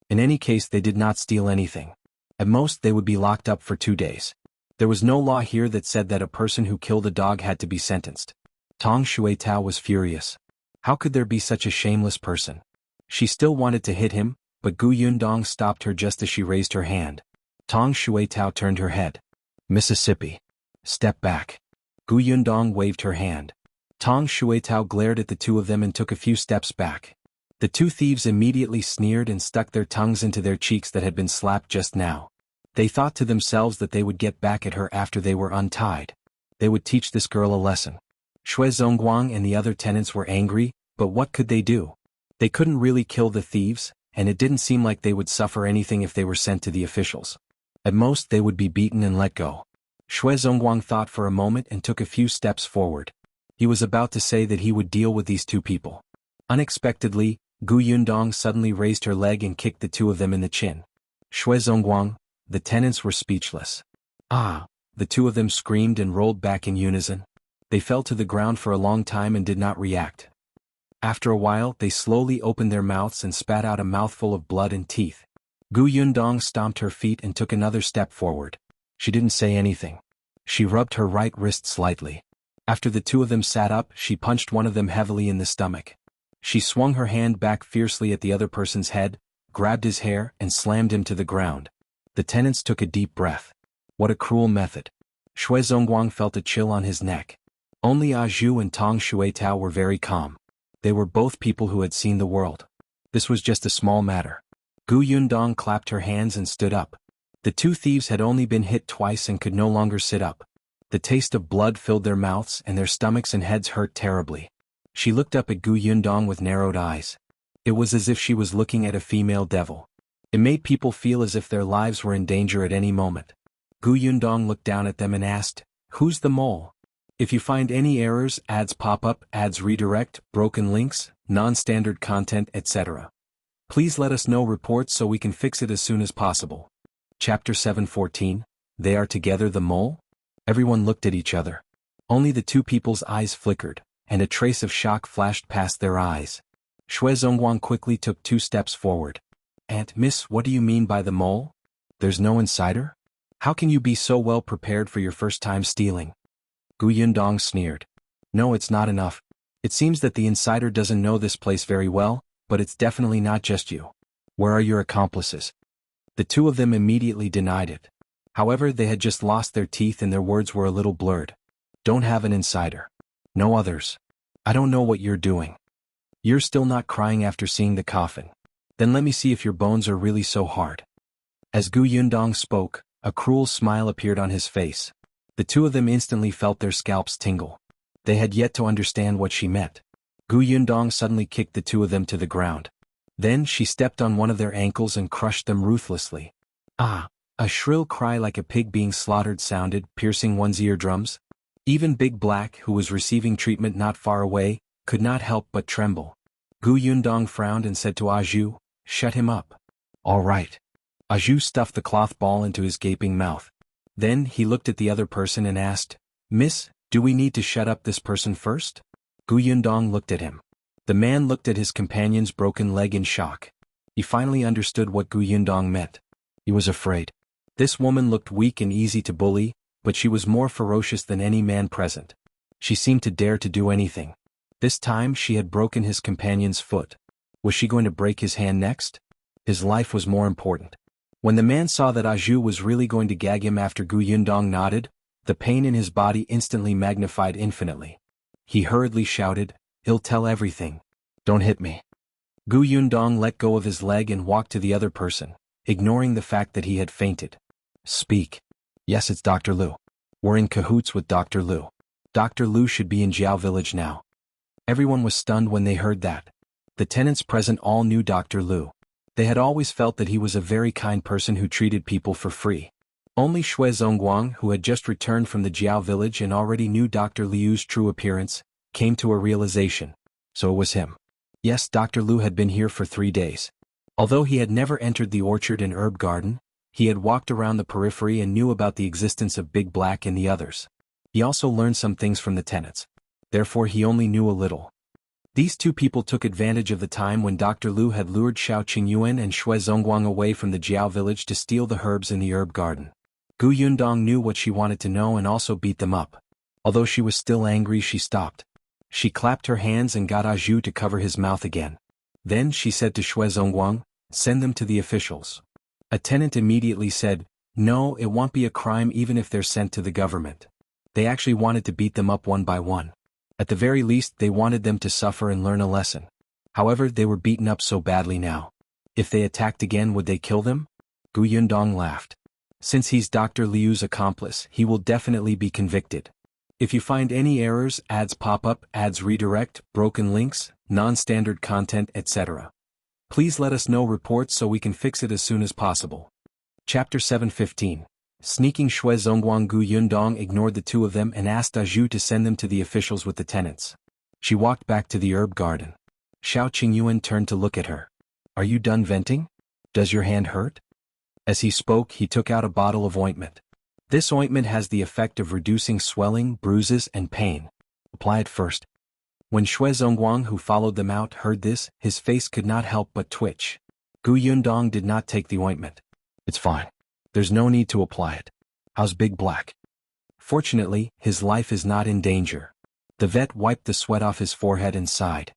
In any case, they did not steal anything. At most, they would be locked up for 2 days. There was no law here that said that a person who killed a dog had to be sentenced. Tong Shuitao was furious. How could there be such a shameless person? She still wanted to hit him, but Gu Yundong stopped her just as she raised her hand. Tong Shuitao turned her head. Mississippi. Step back. Gu Yundong waved her hand. Tong Shuitao glared at the two of them and took a few steps back. The two thieves immediately sneered and stuck their tongues into their cheeks that had been slapped just now. They thought to themselves that they would get back at her after they were untied. They would teach this girl a lesson. Zongguang and the other tenants were angry, but what could they do? They couldn't really kill the thieves, and it didn't seem like they would suffer anything if they were sent to the officials. At most, they would be beaten and let go. Zongguang thought for a moment and took a few steps forward. He was about to say that he would deal with these two people. Unexpectedly, Gu Yundong suddenly raised her leg and kicked the two of them in the chin. Zongguang, the tenants were speechless. Ah! The two of them screamed and rolled back in unison. They fell to the ground for a long time and did not react. After a while, they slowly opened their mouths and spat out a mouthful of blood and teeth. Gu Yundong stomped her feet and took another step forward. She didn't say anything. She rubbed her right wrist slightly. After the two of them sat up, she punched one of them heavily in the stomach. She swung her hand back fiercely at the other person's head, grabbed his hair, and slammed him to the ground. The tenants took a deep breath. What a cruel method. Zongguang felt a chill on his neck. Only Zhou and Tong Shuitao were very calm. They were both people who had seen the world. This was just a small matter. Gu Yundong clapped her hands and stood up. The two thieves had only been hit twice and could no longer sit up. The taste of blood filled their mouths and their stomachs and heads hurt terribly. She looked up at Gu Yundong with narrowed eyes. It was as if she was looking at a female devil. It made people feel as if their lives were in danger at any moment. Gu Yundong looked down at them and asked, "Who's the mole? If you find any errors, ads pop up, ads redirect, broken links, non-standard content, etc. Please let us know reports so we can fix it as soon as possible." Chapter 7:14, They Are Together the Mole? Everyone looked at each other. Only the two people's eyes flickered, and a trace of shock flashed past their eyes. Zongguang quickly took 2 steps forward. "Aunt Miss, what do you mean by the mole? There's no insider? How can you be so well prepared for your first time stealing?" Gu Yundong sneered. "No, it's not enough. It seems that the insider doesn't know this place very well, but it's definitely not just you. Where are your accomplices?" The two of them immediately denied it. However, they had just lost their teeth and their words were a little blurred. "Don't have an insider. No others. I don't know what you're doing. You're still not crying after seeing the coffin. Then let me see if your bones are really so hard." As Gu Yundong spoke, a cruel smile appeared on his face. The two of them instantly felt their scalps tingle. They had yet to understand what she meant. Gu Yundong suddenly kicked the two of them to the ground. Then she stepped on one of their ankles and crushed them ruthlessly. Ah! A shrill cry like a pig being slaughtered sounded, piercing one's eardrums. Even Big Black, who was receiving treatment not far away, could not help but tremble. Gu Yundong frowned and said to Zhou, "Shut him up." "All right." Zhou stuffed the cloth ball into his gaping mouth. Then he looked at the other person and asked, "Miss, do we need to shut up this person first?" Gu Yundong looked at him. The man looked at his companion's broken leg in shock. He finally understood what Gu Yundong meant. He was afraid. This woman looked weak and easy to bully, but she was more ferocious than any man present. She seemed to dare to do anything. This time she had broken his companion's foot. Was she going to break his hand next? His life was more important. When the man saw that Zhou was really going to gag him after Gu Yundong nodded, the pain in his body instantly magnified infinitely. He hurriedly shouted, "He'll tell everything. Don't hit me." Gu Yundong let go of his leg and walked to the other person, ignoring the fact that he had fainted. "Speak." "Yes, it's Dr. Liu. We're in cahoots with Dr. Liu. Dr. Liu should be in Zhao village now." Everyone was stunned when they heard that. The tenants present all knew Dr. Liu. They had always felt that he was a very kind person who treated people for free. Only Zongguang, who had just returned from the Zhao village and already knew Dr. Liu's true appearance, came to a realization. So it was him. Yes, Dr. Liu had been here for 3 days. Although he had never entered the orchard and herb garden, he had walked around the periphery and knew about the existence of Big Black and the others. He also learned some things from the tenants. Therefore he only knew a little. These two people took advantage of the time when Dr. Lu had lured Shao Qingyuan and Shui Zongguang away from the Jiao village to steal the herbs in the herb garden. Gu Yundong knew what she wanted to know and also beat them up. Although she was still angry, she stopped. She clapped her hands and got Zhou to cover his mouth again. Then she said to Shui Zongguang, "Send them to the officials." A tenant immediately said, "No, it won't be a crime even if they're sent to the government." They actually wanted to beat them up one by one. At the very least, they wanted them to suffer and learn a lesson. However, they were beaten up so badly now. If they attacked again, would they kill them? Gu Yundong laughed. Since he's Dr. Liu's accomplice, he will definitely be convicted. If you find any errors, ads pop up, ads redirect, broken links, non-standard content, etc., please let us know reports so we can fix it as soon as possible. Chapter 7:15. Sneaking Shui Zongguang. Gu Yundong ignored the two of them and asked Zhou to send them to the officials with the tenants. She walked back to the herb garden. Shao Qingyuan turned to look at her. "Are you done venting? Does your hand hurt?" As he spoke, he took out a bottle of ointment. This ointment has the effect of reducing swelling, bruises, and pain. Apply it first. When Shui Zongguang, who followed them out, heard this, his face could not help but twitch. Gu Yundong did not take the ointment. "It's fine. There's no need to apply it. How's Big Black?" Fortunately, his life is not in danger. The vet wiped the sweat off his forehead and sighed.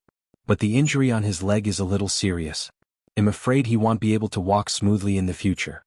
But the injury on his leg is a little serious. I'm afraid he won't be able to walk smoothly in the future.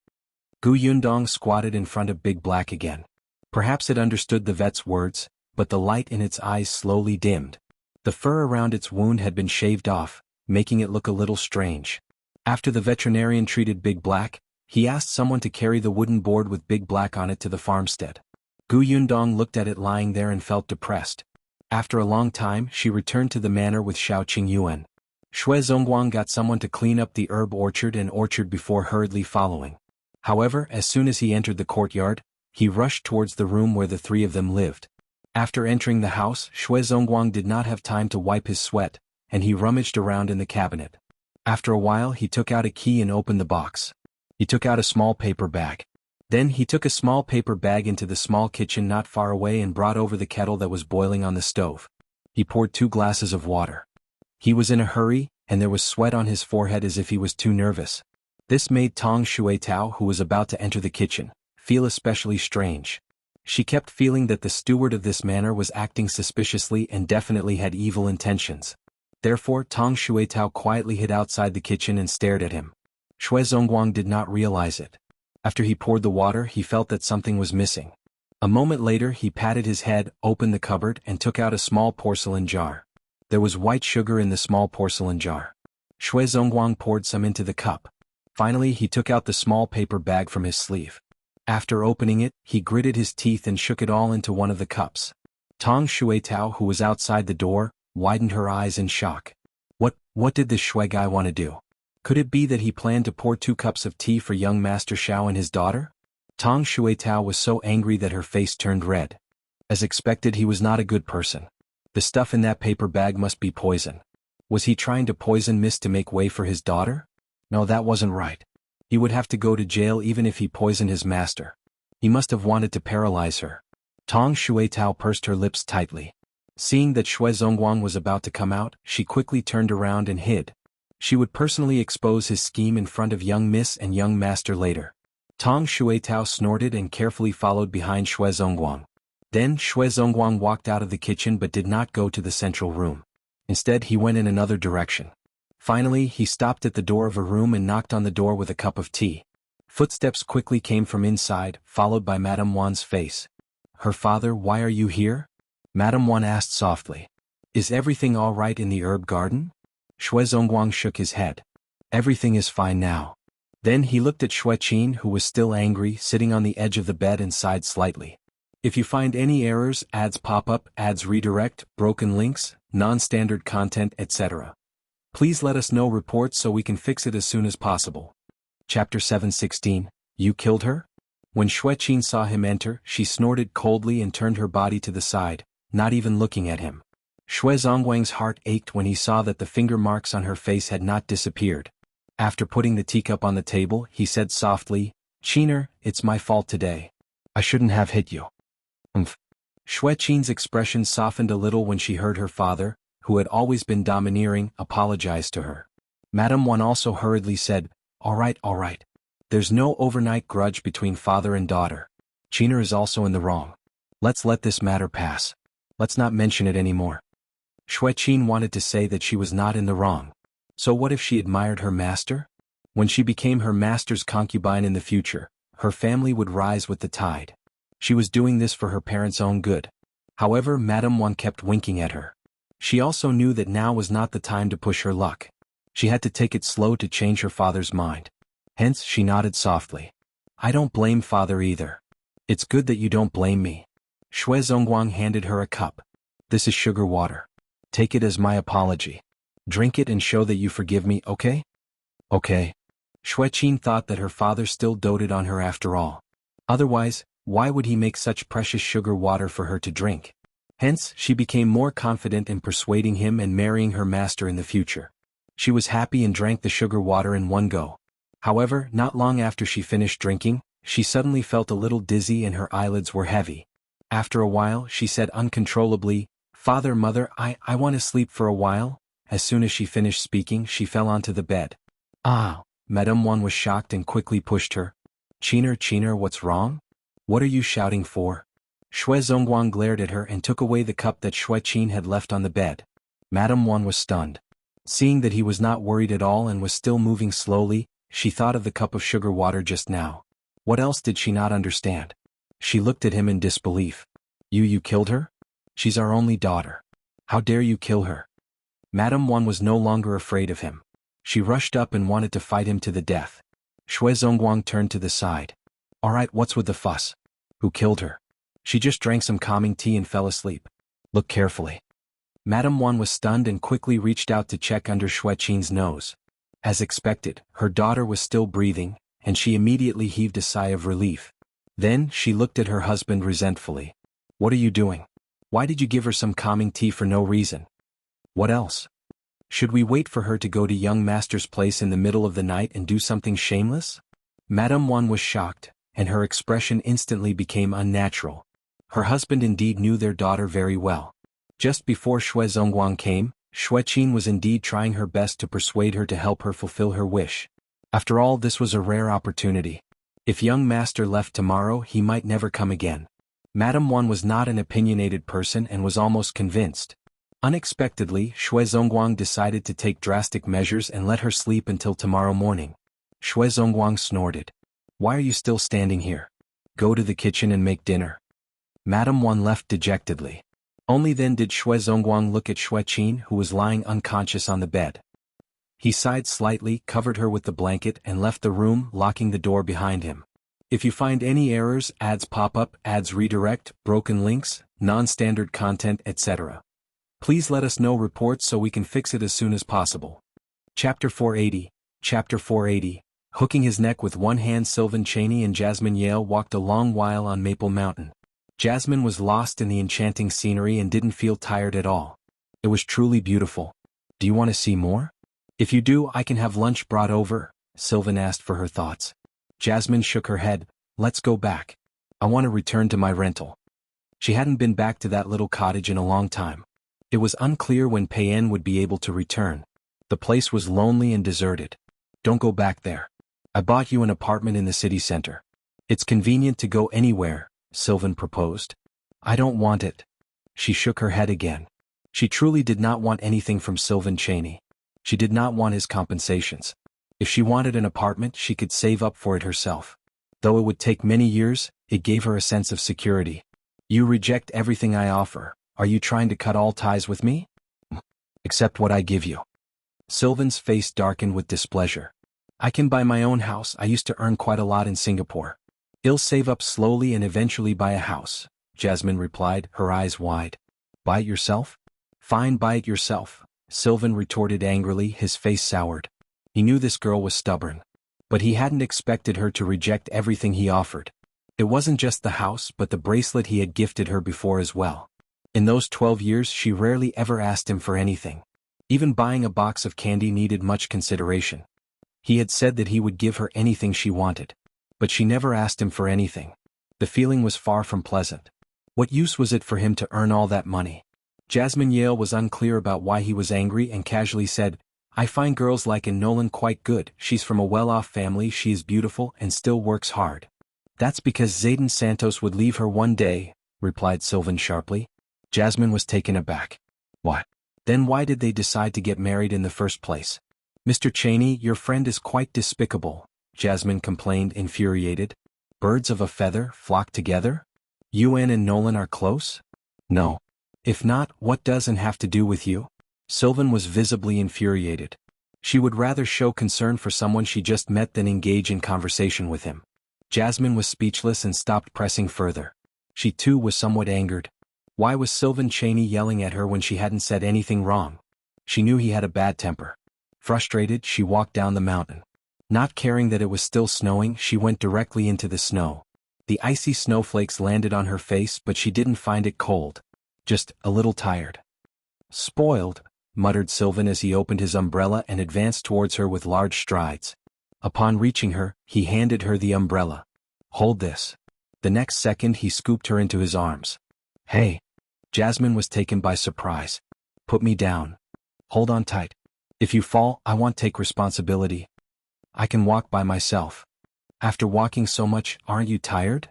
Gu Yundong squatted in front of Big Black again. Perhaps it understood the vet's words, but the light in its eyes slowly dimmed. The fur around its wound had been shaved off, making it look a little strange. After the veterinarian treated Big Black, he asked someone to carry the wooden board with Big Black on it to the farmstead. Gu Yundong looked at it lying there and felt depressed. After a long time, she returned to the manor with Shao Qingyuan. Shui Zongguang got someone to clean up the herb orchard before hurriedly following. However, as soon as he entered the courtyard, he rushed towards the room where the three of them lived. After entering the house, Shui Zongguang did not have time to wipe his sweat, and he rummaged around in the cabinet. After a while, he took out a key and opened the box. He took out a small paper bag. Then he took a small paper bag into the small kitchen not far away and brought over the kettle that was boiling on the stove. He poured 2 glasses of water. He was in a hurry, and there was sweat on his forehead as if he was too nervous. This made Tong Shuitao, who was about to enter the kitchen, feel especially strange. She kept feeling that the steward of this manor was acting suspiciously and definitely had evil intentions. Therefore, Tong Shuitao quietly hid outside the kitchen and stared at him. Shui Zongguang did not realize it. After he poured the water, he felt that something was missing. A moment later, he patted his head, opened the cupboard, and took out a small porcelain jar. There was white sugar in the small porcelain jar. Shui Zongguang poured some into the cup. Finally, he took out the small paper bag from his sleeve. After opening it, he gritted his teeth and shook it all into one of the cups. Tong Shuitao, who was outside the door, widened her eyes in shock. What did this Shui guy want to do? Could it be that he planned to pour 2 cups of tea for young Master Shao and his daughter? Tong Shuitao was so angry that her face turned red. As expected, he was not a good person. The stuff in that paper bag must be poison. Was he trying to poison mist to make way for his daughter? No, that wasn't right. He would have to go to jail even if he poisoned his master. He must have wanted to paralyze her. Tong Shuitao pursed her lips tightly. Seeing that Shui Zongguang was about to come out, she quickly turned around and hid. She would personally expose his scheme in front of young Miss and young Master later. Tong Shuitao snorted and carefully followed behind Shui Zongguang. Then Shui Zongguang walked out of the kitchen but did not go to the central room. Instead, he went in another direction. Finally, he stopped at the door of a room and knocked on the door with a cup of tea. Footsteps quickly came from inside, followed by Madame Wan's face. "Her father, why are you here?" Madame Wan asked softly. "Is everything all right in the herb garden?" Shui Zongguang shook his head. "Everything is fine now." Then he looked at Shui Qin, who was still angry, sitting on the edge of the bed, and sighed slightly. "If you find any errors, ads pop up, ads redirect, broken links, non-standard content, etc., please let us know reports so we can fix it as soon as possible." Chapter 7:16. You killed her? When Shui Qin saw him enter, she snorted coldly and turned her body to the side, not even looking at him. Shui Zongguang's heart ached when he saw that the finger marks on her face had not disappeared. After putting the teacup on the table, he said softly, "Qiner, it's my fault today. I shouldn't have hit you." Shui Qin's expression softened a little when she heard her father, who had always been domineering, apologized to her. Madame Wan also hurriedly said, all right. There's no overnight grudge between father and daughter. Qingyuan is also in the wrong. Let's let this matter pass. Let's not mention it anymore. Qingyuan wanted to say that she was not in the wrong. So what if she admired her master? When she became her master's concubine in the future, her family would rise with the tide. She was doing this for her parents' own good. However, Madame Wan kept winking at her. She also knew that now was not the time to push her luck. She had to take it slow to change her father's mind. Hence, she nodded softly. I don't blame father either. It's good that you don't blame me. Zongguang handed her a cup. This is sugar water. Take it as my apology. Drink it and show that you forgive me, okay? Okay. Qingyuan thought that her father still doted on her after all. Otherwise, why would he make such precious sugar water for her to drink? Hence, she became more confident in persuading him and marrying her master in the future. She was happy and drank the sugar water in one go. However, not long after she finished drinking, she suddenly felt a little dizzy and her eyelids were heavy. After a while, she said uncontrollably, Father, Mother, I want to sleep for a while. As soon as she finished speaking, she fell onto the bed. Ah! Madame Wan was shocked and quickly pushed her. Qingyuan, what's wrong? What are you shouting for? Zongguang glared at her and took away the cup that Qingyuan had left on the bed. Madame Wan was stunned. Seeing that he was not worried at all and was still moving slowly, she thought of the cup of sugar water just now. What else did she not understand? She looked at him in disbelief. You killed her? She's our only daughter. How dare you kill her? Madame Wan was no longer afraid of him. She rushed up and wanted to fight him to the death. Zongguang turned to the side. All right, what's with the fuss? Who killed her? She just drank some calming tea and fell asleep. Look carefully. Madame Wan was stunned and quickly reached out to check under Qingyuan's nose. As expected, her daughter was still breathing, and she immediately heaved a sigh of relief. Then, she looked at her husband resentfully. What are you doing? Why did you give her some calming tea for no reason? What else? Should we wait for her to go to young master's place in the middle of the night and do something shameless? Madame Wan was shocked, and her expression instantly became unnatural. Her husband indeed knew their daughter very well. Just before Zongguang came, Qingyuan was indeed trying her best to persuade her to help her fulfill her wish. After all, this was a rare opportunity. If young master left tomorrow, he might never come again. Madame Wan was not an opinionated person and was almost convinced. Unexpectedly, Zongguang decided to take drastic measures and let her sleep until tomorrow morning. Zongguang snorted. Why are you still standing here? Go to the kitchen and make dinner. Madame Wan left dejectedly. Only then did Zongguang look at Qingyuan, who was lying unconscious on the bed. He sighed slightly, covered her with the blanket and left the room, locking the door behind him. If you find any errors, ads pop up, ads redirect, broken links, non-standard content, etc. Please let us know reports so we can fix it as soon as possible. Chapter 480. Hooking his neck with one hand, Sylvan Chaney and Jasmine Yale walked a long while on Maple Mountain. Jasmine was lost in the enchanting scenery and didn't feel tired at all. It was truly beautiful. Do you want to see more? If you do, I can have lunch brought over, Sylvan asked for her thoughts. Jasmine shook her head. Let's go back. I want to return to my rental. She hadn't been back to that little cottage in a long time. It was unclear when Payen would be able to return. The place was lonely and deserted. Don't go back there. I bought you an apartment in the city center. It's convenient to go anywhere, Sylvan proposed. I don't want it. She shook her head again. She truly did not want anything from Sylvan Chaney. She did not want his compensations. If she wanted an apartment, she could save up for it herself. Though it would take many years, it gave her a sense of security. You reject everything I offer. Are you trying to cut all ties with me? Except what I give you. Sylvan's face darkened with displeasure. I can buy my own house. I used to earn quite a lot in Singapore. I'll save up slowly and eventually buy a house, Jasmine replied, her eyes wide. Buy it yourself? Fine, buy it yourself, Sylvan retorted angrily, his face soured. He knew this girl was stubborn. But he hadn't expected her to reject everything he offered. It wasn't just the house but the bracelet he had gifted her before as well. In those 12 years she rarely ever asked him for anything. Even buying a box of candy needed much consideration. He had said that he would give her anything she wanted. But she never asked him for anything. The feeling was far from pleasant. What use was it for him to earn all that money? Jasmine Yale was unclear about why he was angry and casually said, I find girls like Nolan quite good. She's from a well-off family, she is beautiful and still works hard. That's because Zayden Santos would leave her one day, replied Sylvan sharply. Jasmine was taken aback. What? Then why did they decide to get married in the first place? Mr. Cheney, your friend is quite despicable, Jasmine complained, infuriated. Birds of a feather flock together? Yuan and Nolan are close? No. If not, what doesn't have to do with you? Sylvan was visibly infuriated. She would rather show concern for someone she just met than engage in conversation with him. Jasmine was speechless and stopped pressing further. She too was somewhat angered. Why was Sylvan Cheney yelling at her when she hadn't said anything wrong? She knew he had a bad temper. Frustrated, she walked down the mountain. Not caring that it was still snowing, she went directly into the snow. The icy snowflakes landed on her face, but she didn't find it cold. Just a little tired. Spoiled, muttered Sylvan as he opened his umbrella and advanced towards her with large strides. Upon reaching her, he handed her the umbrella. Hold this. The next second he scooped her into his arms. Hey. Jasmine was taken by surprise. Put me down. Hold on tight. If you fall, I won't take responsibility. I can walk by myself. After walking so much, aren't you tired?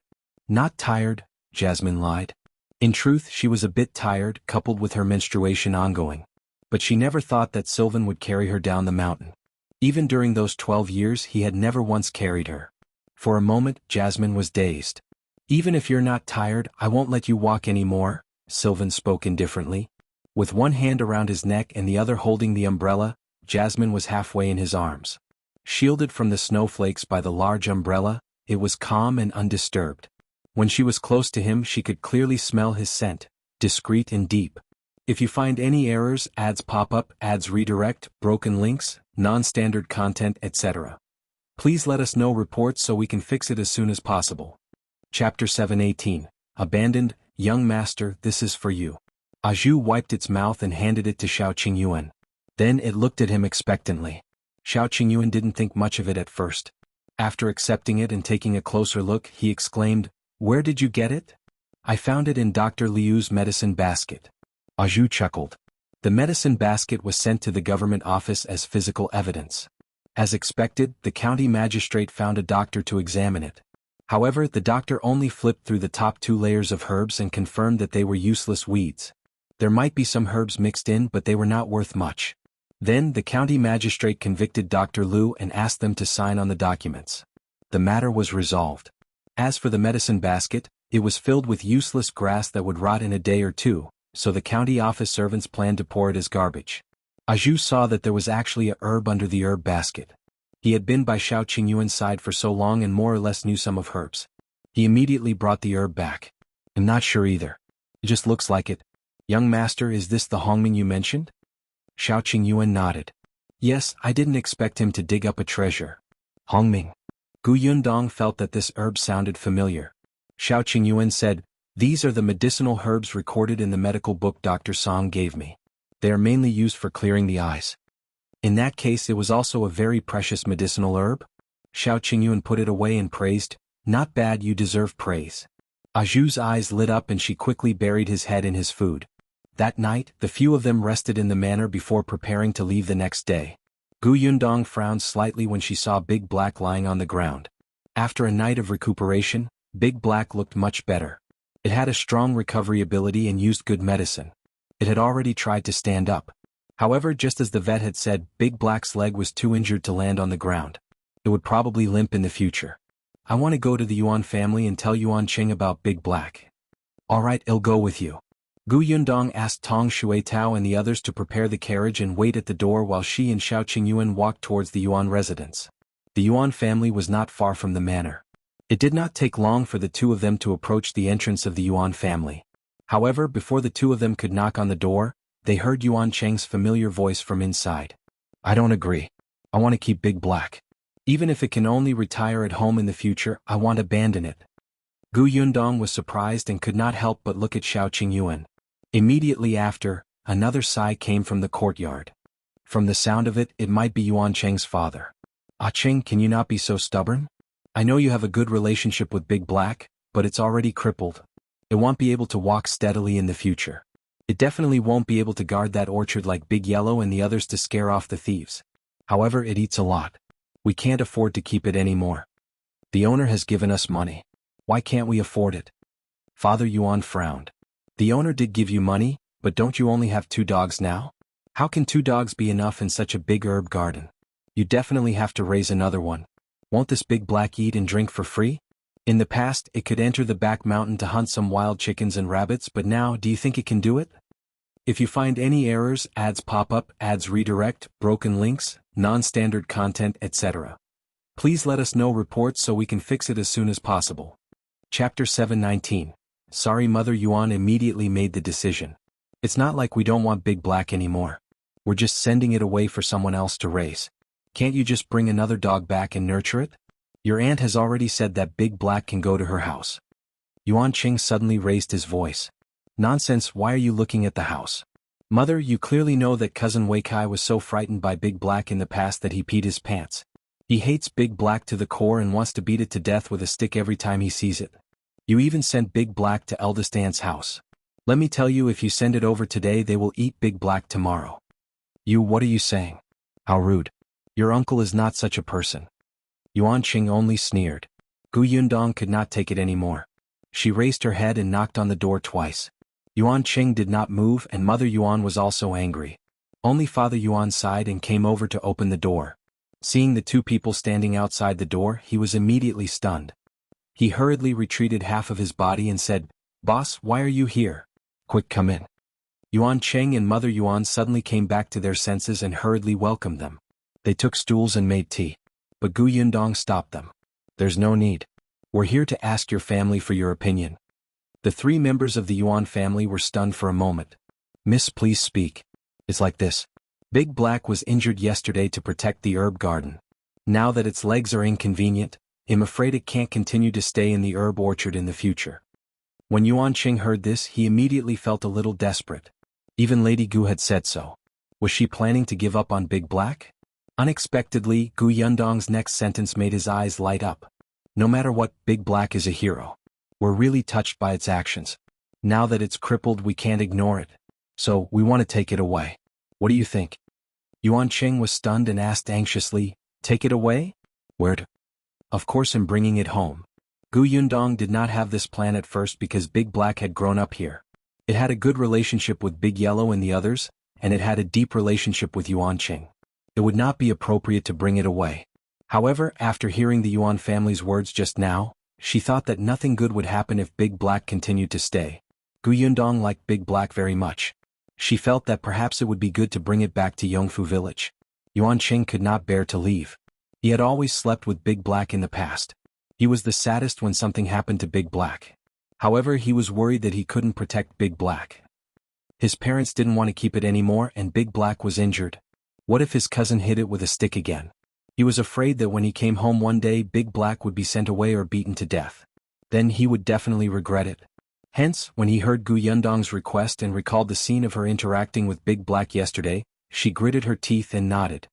Not tired, Jasmine lied. In truth, she was a bit tired, coupled with her menstruation ongoing. But she never thought that Sylvan would carry her down the mountain. Even during those 12 years, he had never once carried her. For a moment, Jasmine was dazed. Even if you're not tired, I won't let you walk anymore, Sylvan spoke indifferently. With one hand around his neck and the other holding the umbrella, Jasmine was halfway in his arms. Shielded from the snowflakes by the large umbrella, it was calm and undisturbed. When she was close to him, she could clearly smell his scent, discreet and deep. If you find any errors, ads pop up, ads redirect, broken links, non-standard content, etc. Please let us know reports so we can fix it as soon as possible. Chapter 7:18. Abandoned, Young Master, this is for you. Zhou wiped its mouth and handed it to Shao Qingyuan. Then it looked at him expectantly. Shao Qingyuan didn't think much of it at first. After accepting it and taking a closer look, he exclaimed, Where did you get it? I found it in Dr. Liu's medicine basket. Zhou chuckled. The medicine basket was sent to the government office as physical evidence. As expected, the county magistrate found a doctor to examine it. However, the doctor only flipped through the top 2 layers of herbs and confirmed that they were useless weeds. There might be some herbs mixed in, but they were not worth much. Then the county magistrate convicted Dr. Liu and asked them to sign on the documents. The matter was resolved. As for the medicine basket, it was filled with useless grass that would rot in a day or two, so the county office servants planned to pour it as garbage. Zhou saw that there was actually a herb under the herb basket. He had been by Shao Qingyuan's side for so long and more or less knew some of herbs. He immediately brought the herb back. I'm not sure either. It just looks like it. Young Master, is this the Hongming you mentioned? Shao Qingyuan nodded. Yes, I didn't expect him to dig up a treasure. Hongming. Yundong felt that this herb sounded familiar. Shao Qingyuan said, These are the medicinal herbs recorded in the medical book Dr. Song gave me. They are mainly used for clearing the eyes. In that case, it was also a very precious medicinal herb? Shao Qingyuan put it away and praised, Not bad, you deserve praise. Zhou's eyes lit up and she quickly buried his head in his food. That night, the few of them rested in the manor before preparing to leave the next day. Yundong frowned slightly when she saw Big Black lying on the ground. After a night of recuperation, Big Black looked much better. It had a strong recovery ability and used good medicine. It had already tried to stand up. However, just as the vet had said, Big Black's leg was too injured to land on the ground. It would probably limp in the future. I want to go to the Yuan family and tell Yuan Qing about Big Black. Alright, I'll go with you. Yundong asked Tong Shuitao and the others to prepare the carriage and wait at the door while she and Shao Qingyuan walked towards the Yuan residence. The Yuan family was not far from the manor. It did not take long for the two of them to approach the entrance of the Yuan family. However, before the two of them could knock on the door, they heard Yuan Cheng's familiar voice from inside. I don't agree. I want to keep Big Black. Even if it can only retire at home in the future, I want to abandon it. Yundong was surprised and could not help but look at Shao Qingyuan. Immediately after, another sigh came from the courtyard. From the sound of it, it might be Yuan Cheng's father. Cheng, can you not be so stubborn? I know you have a good relationship with Big Black, but it's already crippled. It won't be able to walk steadily in the future. It definitely won't be able to guard that orchard like Big Yellow and the others to scare off the thieves. However, it eats a lot. We can't afford to keep it anymore. The owner has given us money. Why can't we afford it? Father Yuan frowned. The owner did give you money, but don't you only have 2 dogs now? How can 2 dogs be enough in such a big herb garden? You definitely have to raise another one. Won't this Big Black eat and drink for free? In the past, it could enter the back mountain to hunt some wild chickens and rabbits, but now, do you think it can do it? If you find any errors, ads pop up, ads redirect, broken links, non-standard content, etc., please let us know reports so we can fix it as soon as possible. Chapter 719. Sorry, Mother Yuan immediately made the decision. It's not like we don't want Big Black anymore. We're just sending it away for someone else to raise. Can't you just bring another dog back and nurture it? Your aunt has already said that Big Black can go to her house. Yuan Qing suddenly raised his voice. Nonsense, why are you looking at the house? Mother, you clearly know that cousin Wei Kai was so frightened by Big Black in the past that he peed his pants. He hates Big Black to the core and wants to beat it to death with a stick every time he sees it. You even sent Big Black to eldest aunt's house. Let me tell you, if you send it over today, they will eat Big Black tomorrow. What are you saying? How rude. Your uncle is not such a person. Yuan Qing only sneered. Yundong could not take it anymore. She raised her head and knocked on the door twice. Yuan Qing did not move, and Mother Yuan was also angry. Only Father Yuan sighed and came over to open the door. Seeing the 2 people standing outside the door, he was immediately stunned. He hurriedly retreated half of his body and said, "Boss, why are you here? Quick, come in." Yuan Qing and Mother Yuan suddenly came back to their senses and hurriedly welcomed them. They took stools and made tea. But Yundong stopped them. There's no need. We're here to ask your family for your opinion. The 3 members of the Yuan family were stunned for a moment. Miss, please speak. It's like this. Big Black was injured yesterday to protect the herb garden. Now that its legs are inconvenient, I'm afraid it can't continue to stay in the herb orchard in the future. When Yuan Qing heard this, he immediately felt a little desperate. Even Lady Gu had said so. Was she planning to give up on Big Black? Unexpectedly, Yundong's next sentence made his eyes light up. No matter what, Big Black is a hero. We're really touched by its actions. Now that it's crippled, we can't ignore it. So, we want to take it away. What do you think? Yuan Qing was stunned and asked anxiously, "Take it away? Where to?" Of course, I'm bringing it home. Yundong did not have this plan at first because Big Black had grown up here. It had a good relationship with Big Yellow and the others, and it had a deep relationship with Yuan Qing. It would not be appropriate to bring it away. However, after hearing the Yuan family's words just now, she thought that nothing good would happen if Big Black continued to stay. Yundong liked Big Black very much. She felt that perhaps it would be good to bring it back to Yongfu village. Yuan Qing could not bear to leave. He had always slept with Big Black in the past. He was the saddest when something happened to Big Black. However, he was worried that he couldn't protect Big Black. His parents didn't want to keep it anymore, and Big Black was injured. What if his cousin hit it with a stick again? He was afraid that when he came home one day, Big Black would be sent away or beaten to death. Then he would definitely regret it. Hence, when he heard Yundong's request and recalled the scene of her interacting with Big Black yesterday, she gritted her teeth and nodded.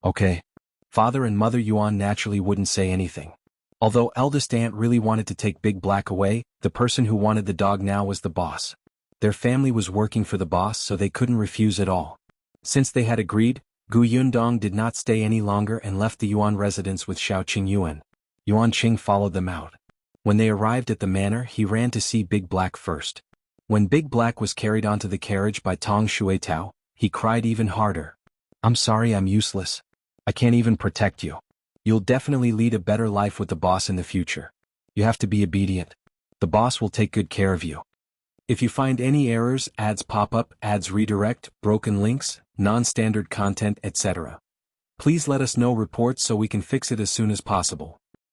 Okay. Father and Mother Yuan naturally wouldn't say anything. Although eldest aunt really wanted to take Big Black away, the person who wanted the dog now was the boss. Their family was working for the boss, so they couldn't refuse at all. Since they had agreed, Yundong did not stay any longer and left the Yuan residence with Shao Qingyuan. Yuan Qing followed them out. When they arrived at the manor, he ran to see Big Black first. When Big Black was carried onto the carriage by Tong Shuetao, he cried even harder. "I'm sorry, I'm useless. I can't even protect you. You'll definitely lead a better life with the boss in the future. You have to be obedient. The boss will take good care of you. If you find any errors, ads pop up, ads redirect, broken links, non-standard content, etc., please let us know reports so we can fix it as soon as possible."